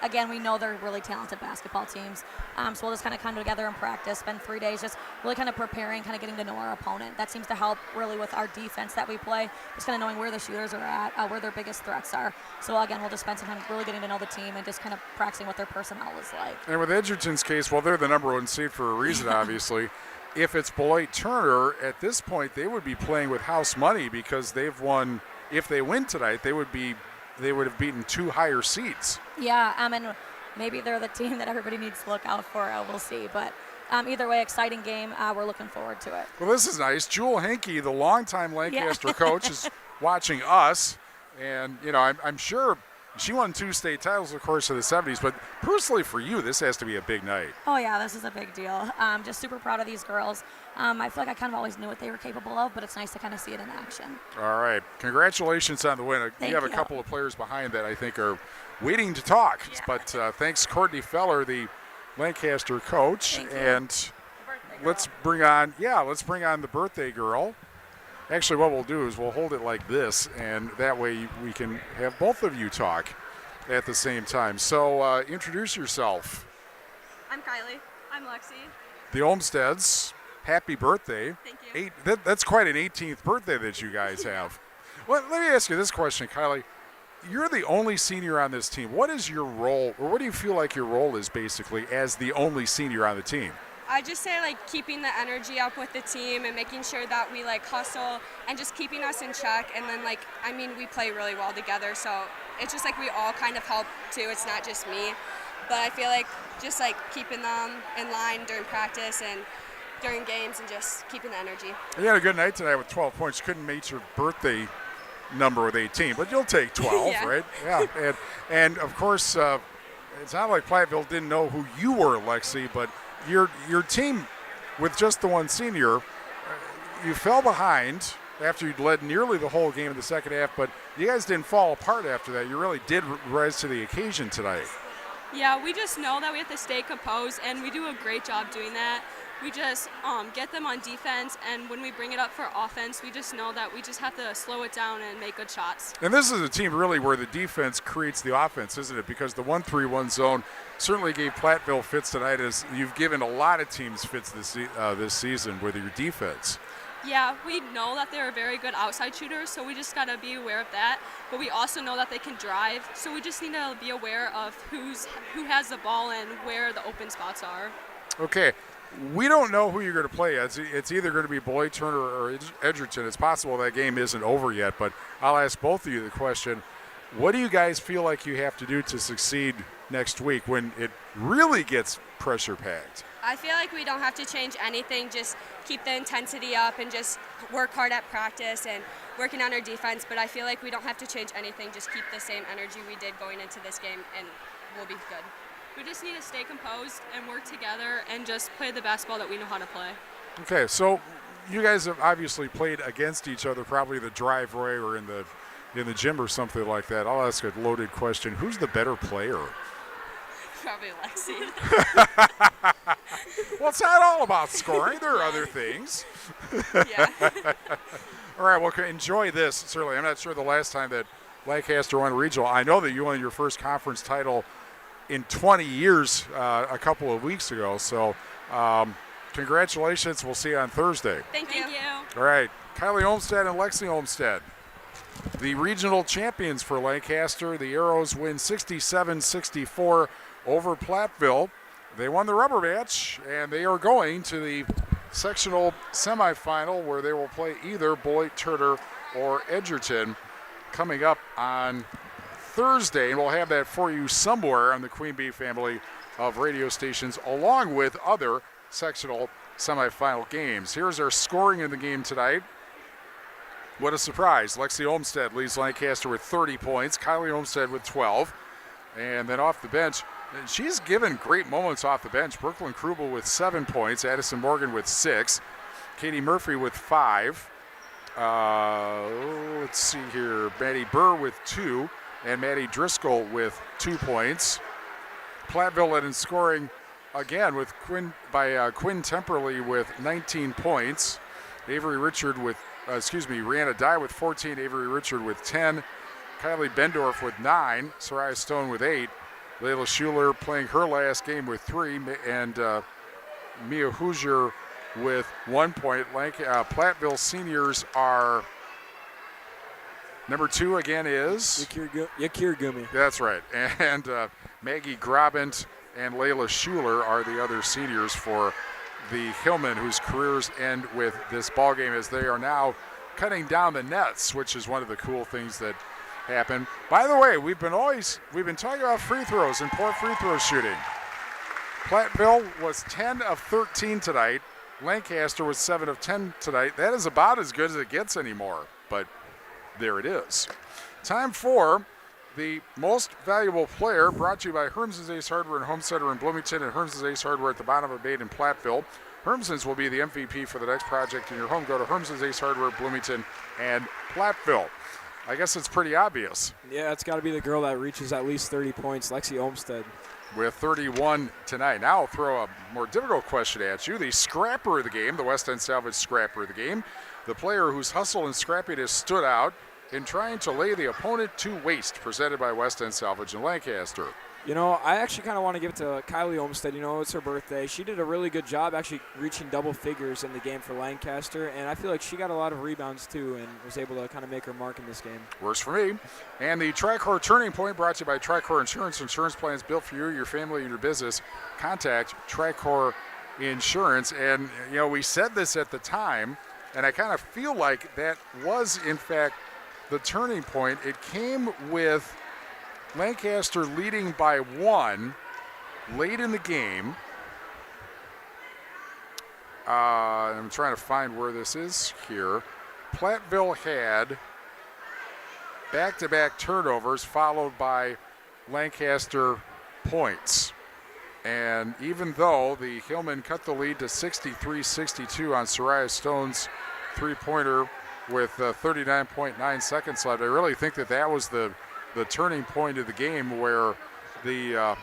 again, we know they're really talented basketball teams, so we'll just kind of come together and practice, spend 3 days just really kind of preparing, kind of getting to know our opponent. That seems to help really with our defense that we play, just kind of knowing where the shooters are at, where their biggest threats are. So, again, we'll just spend some time really getting to know the team and just kind of practicing what their personnel is like. And with Edgerton's case, well, they're the number one seed for a reason, obviously. If it's Beloit Turner, at this point, they would be playing with house money because they've won. If they win tonight, they would have beaten 2 higher seeds. Yeah, and maybe they're the team that everybody needs to look out for. We'll see. But either way, exciting game. We're looking forward to it. Well, this is nice. Jewel Henke, the longtime Lancaster coach, is watching us. And, I'm sure she won 2 state titles, of course, in the 70s. But personally for you, this has to be a big night. Oh, yeah, this is a big deal. Just super proud of these girls. I feel like I kind of always knew what they were capable of, but it's nice to kind of see it in action. All right. Congratulations on the win. You have a couple of players behind that I think are waiting to talk. Yeah. But thanks, Courtney Feller, the Lancaster coach. And let's bring on the birthday girl. Actually, what we'll do is we'll hold it like this, and that way we can have both of you talk at the same time. So introduce yourself. I'm Kylie. I'm Lexi. The Olmsteads, happy birthday. Thank you. That's quite an 18th birthday that you guys have. Well, let me ask you this question, Kylie. You're the only senior on this team. What is your role, or what do you feel like your role is basically as the only senior on the team? I just say keeping the energy up with the team and making sure that we hustle and just keeping us in check. And then we play really well together. So it's just we all kind of help too. It's not just me, but I feel just keeping them in line during practice and during games and just keeping the energy. You had a good night tonight with 12 points. Couldn't meet your birthday number with 18, but you'll take 12, yeah. Right? Yeah. And of course, it's not like Platteville didn't know who you were, Lexi, but your team, with just the one senior, you fell behind after you'd led nearly the whole game in the second half, but you guys didn't fall apart after that. You really did rise to the occasion tonight. Yeah, we just know that we have to stay composed, and we do a great job doing that. We just get them on defense, and when we bring it up for offense, we just know that we just have to slow it down and make good shots. And this is a team really where the defense creates the offense, isn't it? Because the 1-3-1 zone certainly gave Platteville fits tonight, as you've given a lot of teams fits this season with your defense. Yeah, we know that they're very good outside shooters, so we just got to be aware of that. But we also know that they can drive, so we just need to be aware of who has the ball and where the open spots are. Okay. We don't know who you're going to play. It's either going to be Beloit, Turner, or Edgerton. It's possible that game isn't over yet, but I'll ask both of you the question. What do you guys feel like you have to do to succeed next week when it really gets pressure-packed? I feel like we don't have to change anything, just keep the intensity up and just work hard at practice and working on our defense, but I feel like we don't have to change anything, just keep the same energy we did going into this game and we'll be good. We just need to stay composed and work together and just play the basketball that we know how to play. Okay, so you guys have obviously played against each other, probably the driveway or in the gym or something like that. I'll ask a loaded question. Who's the better player? Probably Lexi. Well, it's not all about scoring. There are other things. Yeah. All right, well, enjoy this. Certainly, I'm not sure the last time that Lancaster won regional. I know that you won your first conference title in 20 years a couple of weeks ago. So congratulations. We'll see you on Thursday. Thank you. All right, Kylie Olmstead and Lexi Olmstead, the regional champions for Lancaster. The Arrows win 67-64 over Platteville. They won the rubber match, and they are going to the sectional semifinal where they will play either Beloit, Turner, or Edgerton coming up on Thursday, and we'll have that for you somewhere on the Queen Bee family of radio stations, along with other sectional semifinal games. Here's our scoring in the game tonight. What a surprise. Lexi Olmstead leads Lancaster with 30 points, Kylie Olmstead with 12. And then off the bench, she's given great moments off the bench. Brooklyn Krubel with 7 points, Addison Morgan with 6, Katie Murphy with 5. Let's see here, Maddie Burr with 2, and Maddie Driscoll with 2 points. Platteville led in scoring again with Quinn Temperley with 19 points. Rihanna Dye with 14, Avery Richard with 10, Kylie Bendorf with 9, Soraya Stone with 8, Layla Schuler playing her last game with 3, and Mia Hoosier with 1 point. Platteville seniors are number 2 again is Yakir Gumi. That's right. And Maggie Grabant and Layla Schuler are the other seniors for the Hillmen, whose careers end with this ball game, as they are now cutting down the nets, which is one of the cool things that happen. By the way, we've been talking about free throws and poor free throw shooting. Platteville was 10 of 13 tonight. Lancaster was 7 of 10 tonight. That is about as good as it gets anymore, but there it is. Time for the most valuable player, brought to you by Herms's Ace Hardware and Home Center in Bloomington and Herms's Ace Hardware at the bottom of Main in Platteville. Herms's will be the MVP for the next project in your home. Go to Herms's Ace Hardware, Bloomington and Platteville. I guess it's pretty obvious. Yeah, it's got to be the girl that reaches at least 30 points, Lexi Olmstead. With 31 tonight. Now I'll throw a more difficult question at you. The scrapper of the game, the West End Salvage scrapper of the game, the player whose hustle and scrappiness stood out in trying to lay the opponent to waste, presented by West End Salvage in Lancaster. You know, I actually kind of want to give it to Kylie Olmstead. You know, it's her birthday. She did a really good job actually reaching double figures in the game for Lancaster, and I feel like she got a lot of rebounds too and was able to kind of make her mark in this game. Works for me. And the Tricor Turning Point, brought to you by Tricor Insurance. Insurance plans built for you, your family, and your business. Contact Tricor Insurance. And, you know, we said this at the time, and I kind of feel like that was, in fact, the turning point. It came with Lancaster leading by 1 late in the game. I'm trying to find where this is here. Platteville had back-to-back turnovers followed by Lancaster points. And even though the Hillmen cut the lead to 63-62 on Soraya Stone's three-pointer with 39.9 seconds left, I really think that was the turning point of the game where the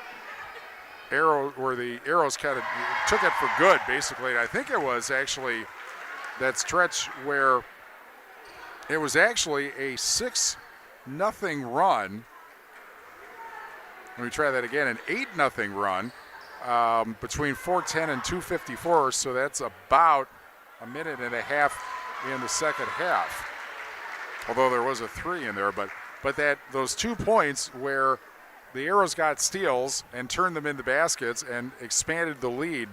Arrows kind of took it for good, basically. And I think it was actually that stretch where it was actually a 6-0 run. Let me try that again, an 8-0 run between 4:10 and 2:54. So that's about a minute and a half in the second half. Although there was a 3 in there, but those 2 points where the Arrows got steals and turned them into baskets and expanded the lead,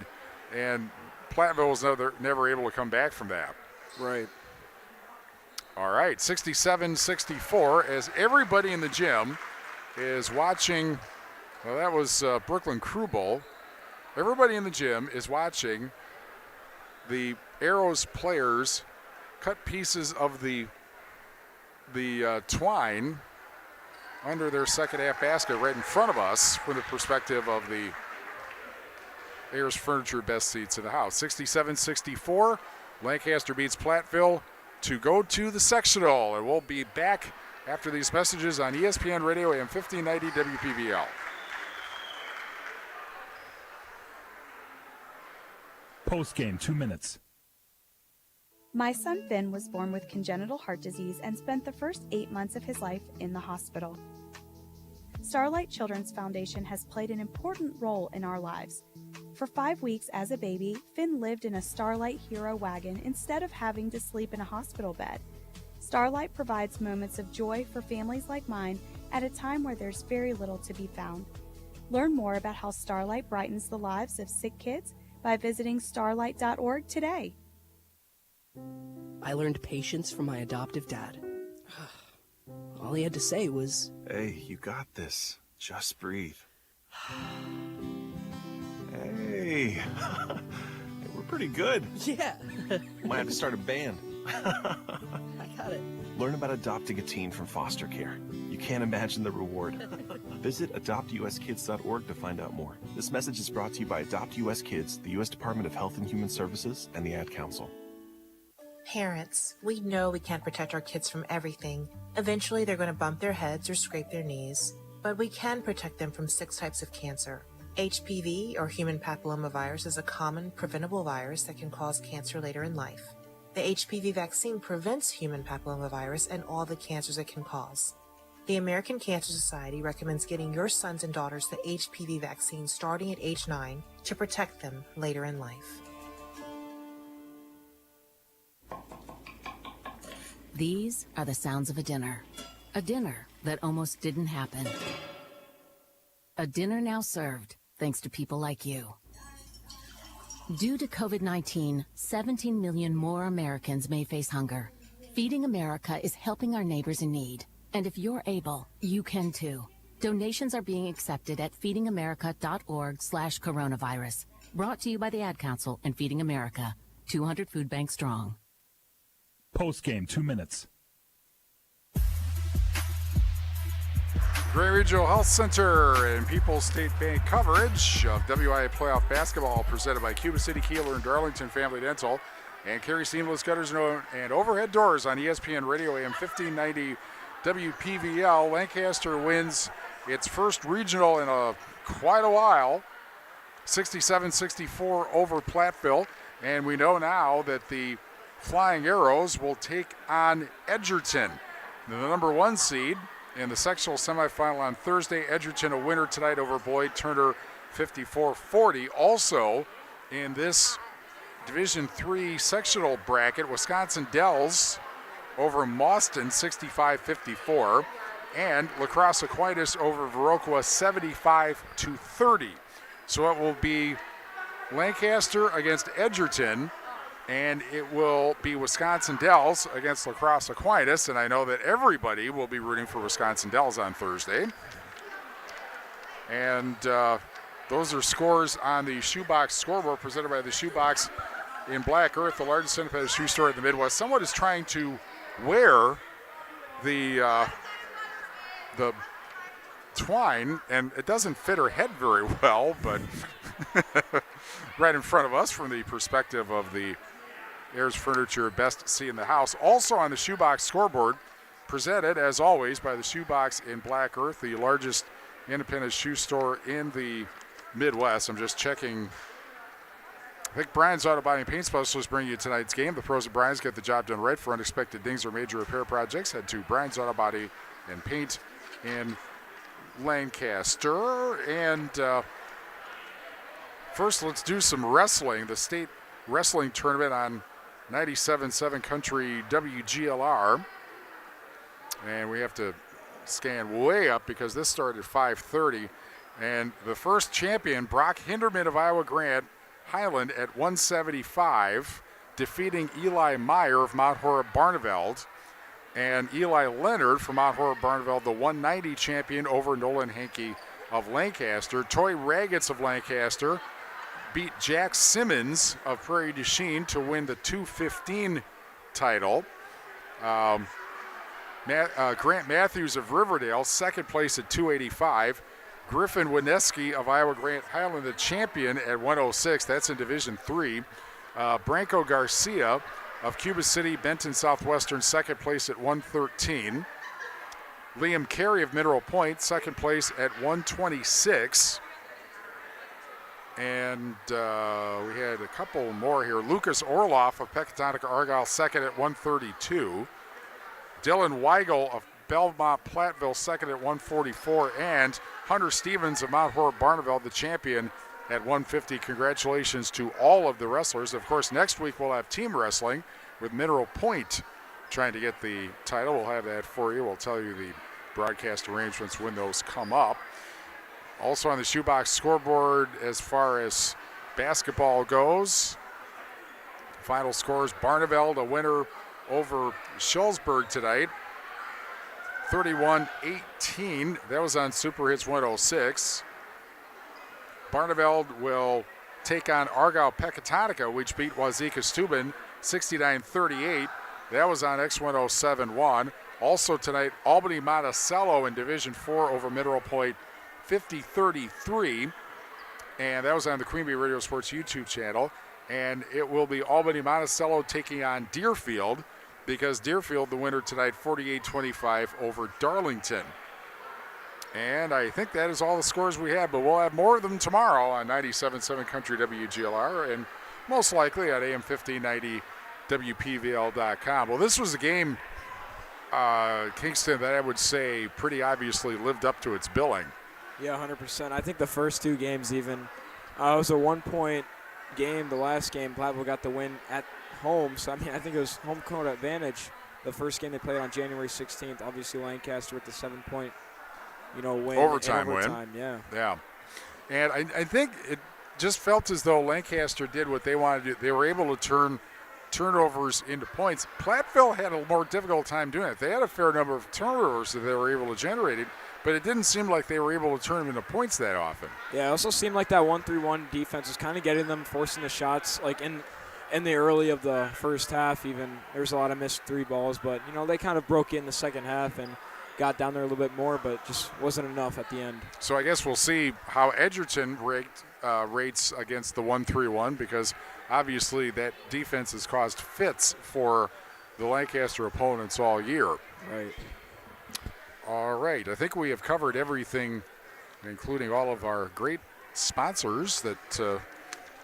and Platteville was never able to come back from that. Right. All right, 67-64 as everybody in the gym is watching. Well, that was Brooklyn Krubel. Everybody in the gym is watching the Arrows players cut pieces of the twine under their second half basket right in front of us from the perspective of the Ayers Furniture best seats in the house. 67-64, Lancaster beats Platteville to go to the sectional, and we'll be back after these messages on ESPN Radio AM 1590 WPVL. Post game, 2 minutes. My son Finn was born with congenital heart disease and spent the first 8 months of his life in the hospital. Starlight Children's Foundation has played an important role in our lives. For 5 weeks as a baby, Finn lived in a Starlight Hero wagon instead of having to sleep in a hospital bed. Starlight provides moments of joy for families like mine at a time where there's very little to be found. Learn more about how Starlight brightens the lives of sick kids by visiting starlight.org today. I learned patience from my adoptive dad. All he had to say was, "Hey, you got this. Just breathe." Hey, we're pretty good. Yeah. Might have to start a band. I got it. Learn about adopting a teen from foster care. You can't imagine the reward. Visit adoptuskids.org to find out more. This message is brought to you by Adopt US Kids, the U.S. Department of Health and Human Services, and the Ad Council. Parents, we know we can't protect our kids from everything. Eventually, they're going to bump their heads or scrape their knees. But we can protect them from 6 types of cancer. HPV, or human papillomavirus, is a common, preventable virus that can cause cancer later in life. The HPV vaccine prevents human papillomavirus and all the cancers it can cause. The American Cancer Society recommends getting your sons and daughters the HPV vaccine starting at age 9 to protect them later in life. These are the sounds of a dinner that almost didn't happen. A dinner now served thanks to people like you. Due to COVID-19, 17 million more Americans may face hunger. Feeding America is helping our neighbors in need. And if you're able, you can too. Donations are being accepted at feedingamerica.org/coronavirus. Brought to you by the Ad Council and Feeding America, 200 food banks strong. Post game, 2 minutes. Gray Regional Health Center and People's State Bank coverage of WIAA playoff basketball presented by Cuba City, Kieler, and Darlington Family Dental and Carey Seamless Gutters and Overhead Doors on ESPN Radio AM 1590 WPVL. Lancaster wins its first regional in quite a while, 67-64 over Platteville, and we know now that the Flying Arrows will take on Edgerton, the number 1 seed in the sectional semifinal on Thursday. Edgerton a winner tonight over Boyd Turner, 54-40. Also in this Division III sectional bracket, Wisconsin Dells over Mauston, 65-54, and La Crosse Aquinas over Viroqua, 75-30. So it will be Lancaster against Edgerton, and it will be Wisconsin Dells against La Crosse Aquinas, and I know that everybody will be rooting for Wisconsin Dells on Thursday. And those are scores on the Shoebox scoreboard presented by the Shoebox in Black Earth, the largest independent shoe store in the Midwest. Someone is trying to wear the twine, and it doesn't fit her head very well, but right in front of us from the perspective of the Ayers Furniture Best Seat in the House. Also on the Shoebox scoreboard, presented, as always, by the Shoebox in Black Earth, the largest independent shoe store in the Midwest. I'm just checking. I think Brian's Auto Body and Paint Specialist bringing you tonight's game. The pros of Brian's get the job done right. For unexpected dings or major repair projects, head to Brian's Auto Body and Paint in Lancaster. And first, let's do some wrestling. The state wrestling tournament on 97.7 Country WGLR. And we have to scan way up because this started at 5:30. And the first champion, Brock Hinderman of Iowa Grant Highland at 175, defeating Eli Meyer of Mount Horeb Barneveld. And Eli Leonard from Mount Horeb Barneveld, the 190 champion over Nolan Hankey of Lancaster. Toy Raggets of Lancaster beat Jack Simmons of Prairie du Chien to win the 215 title. Grant Matthews of Riverdale, second place at 285. Griffin Wineski of Iowa Grant Highland, the champion at 106. That's in Division 3. Branco Garcia of Cuba City, Benton Southwestern, second place at 113. Liam Carey of Mineral Point, second place at 126. And we had a couple more here. Lucas Orloff of Pecatonica Argyle, second at 132. Dylan Weigel of Belmont Platteville, second at 144. And Hunter Stevens of Mount Horeb Barneveld, the champion at 150. Congratulations to all of the wrestlers. Of course, next week we'll have team wrestling with Mineral Point trying to get the title. We'll have that for you. We'll tell you the broadcast arrangements when those come up. Also on the Shoebox scoreboard, as far as basketball goes, final scores: Barneveld a winner over Schulzburg tonight, 31-18. That was on Super Hits 106. Barneveld will take on Argyle Pecatonica, which beat Wazeeka Steuben 69-38. That was on X1071. Also tonight, Albany Monticello in Division 4 over Mineral Point 50-33. And that was on the Queen Bee Radio Sports YouTube channel. And it will be Albany Monticello taking on Deerfield, because Deerfield, the winner tonight, 48-25 over Darlington. And I think that is all the scores we have, but we'll have more of them tomorrow on 97.7 Country WGLR and most likely at AM 1590 WPVL.com. Well, this was a game, Kingston, that I would say pretty obviously lived up to its billing. Yeah, 100%. I think the first two games even, it was a 1-point game. The last game, Platteville got the win at home. So, I mean, I think it was home court advantage. The first game they played on January 16th, obviously Lancaster with the 7-point, win. Overtime win. Yeah. Yeah. And I think it just felt as though Lancaster did what they wanted to do. They were able to turn turnovers into points. Platteville had a more difficult time doing it. They had a fair number of turnovers that they were able to generate, but it didn't seem like they were able to turn them into points that often. Yeah, it also seemed like that 1-3-1 defense was kind of getting them, forcing the shots. Like in the early of the first half even, there was a lot of missed three balls, but, they kind of broke in the second half and got down there a little bit more, but just wasn't enough at the end. So I guess we'll see how Edgerton rates against the 1-3-1, because obviously that defense has caused fits for the Lancaster opponents all year. Right. All right. I think we have covered everything, including all of our great sponsors that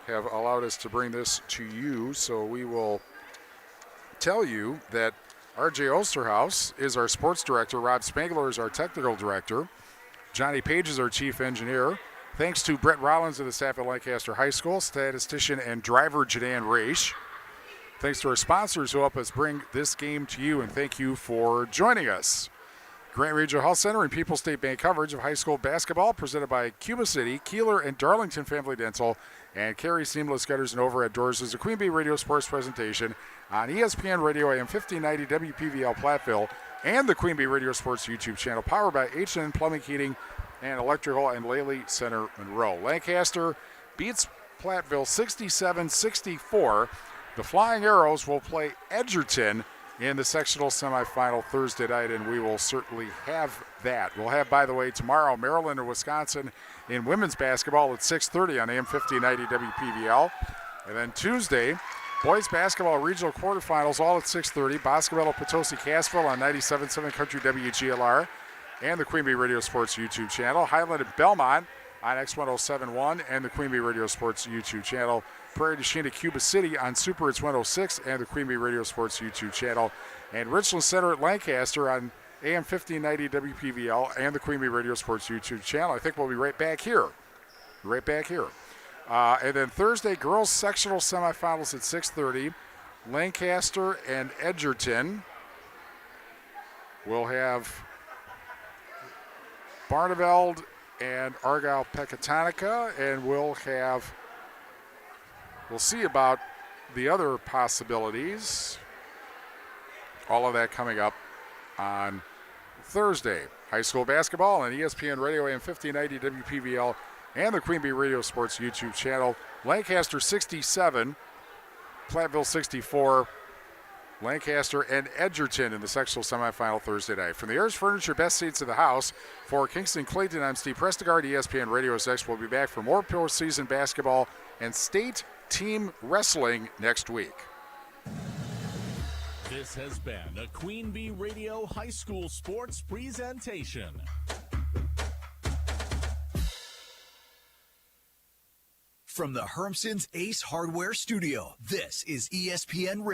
have allowed us to bring this to you. So we will tell you that R.J. Osterhaus is our sports director. Rob Spangler is our technical director. Johnny Page is our chief engineer. Thanks to Brett Rollins of the staff at Lancaster High School, statistician and driver Jadan Raish. Thanks to our sponsors who help us bring this game to you, and thank you for joining us. Grant Regional Health Center and People's State Bank coverage of high school basketball presented by Cuba City, Kieler, and Darlington Family Dental, and Carey Seamless Gutters and Overhead Doors is a Queen Bee Radio Sports presentation on ESPN Radio AM 1590 WPVL Platteville and the Queen Bee Radio Sports YouTube channel, powered by H&N Plumbing, Heating, and Electrical and Lely Center Monroe. Lancaster beats Platteville 67-64. The Flying Arrows will play Edgerton in the sectional semifinal Thursday night, and we will certainly have that. We'll have, by the way, tomorrow Maryland and Wisconsin in women's basketball at 6:30 on AM 1590 WPVL. And then Tuesday, boys basketball regional quarterfinals all at 6:30. Boscobello, Potosi, Cassville on 97.7 Country WGLR and the Queen Bee Radio Sports YouTube channel. Highland and Belmont on X1071 and the Queen Bee Radio Sports YouTube channel. Prairie du Chien, Cuba City on Super It's 106 and the Queen Bee Radio Sports YouTube channel. And Richland Center at Lancaster on AM 1590 WPVL and the Queen Bee Radio Sports YouTube channel. I think we'll be right back here. And then Thursday, girls sectional semifinals at 6:30. Lancaster and Edgerton. We'll have Barneveld and Argyle Pecatonica, and we'll see about the other possibilities. All of that coming up on Thursday. High school basketball on ESPN Radio AM 1590 WPVL and the Queen Bee Radio Sports YouTube channel. Lancaster 67, Platteville 64, Lancaster and Edgerton in the sectional semifinal Thursday night. From the Ayers Furniture Best Seats in the House, for Kingston Clayton, I'm Steve Prestegard. ESPN Radio 6 will be back for more postseason basketball and state team wrestling next week. This has been a Queen Bee Radio High School Sports presentation. From the Hermson's Ace Hardware Studio, this is ESPN Radio.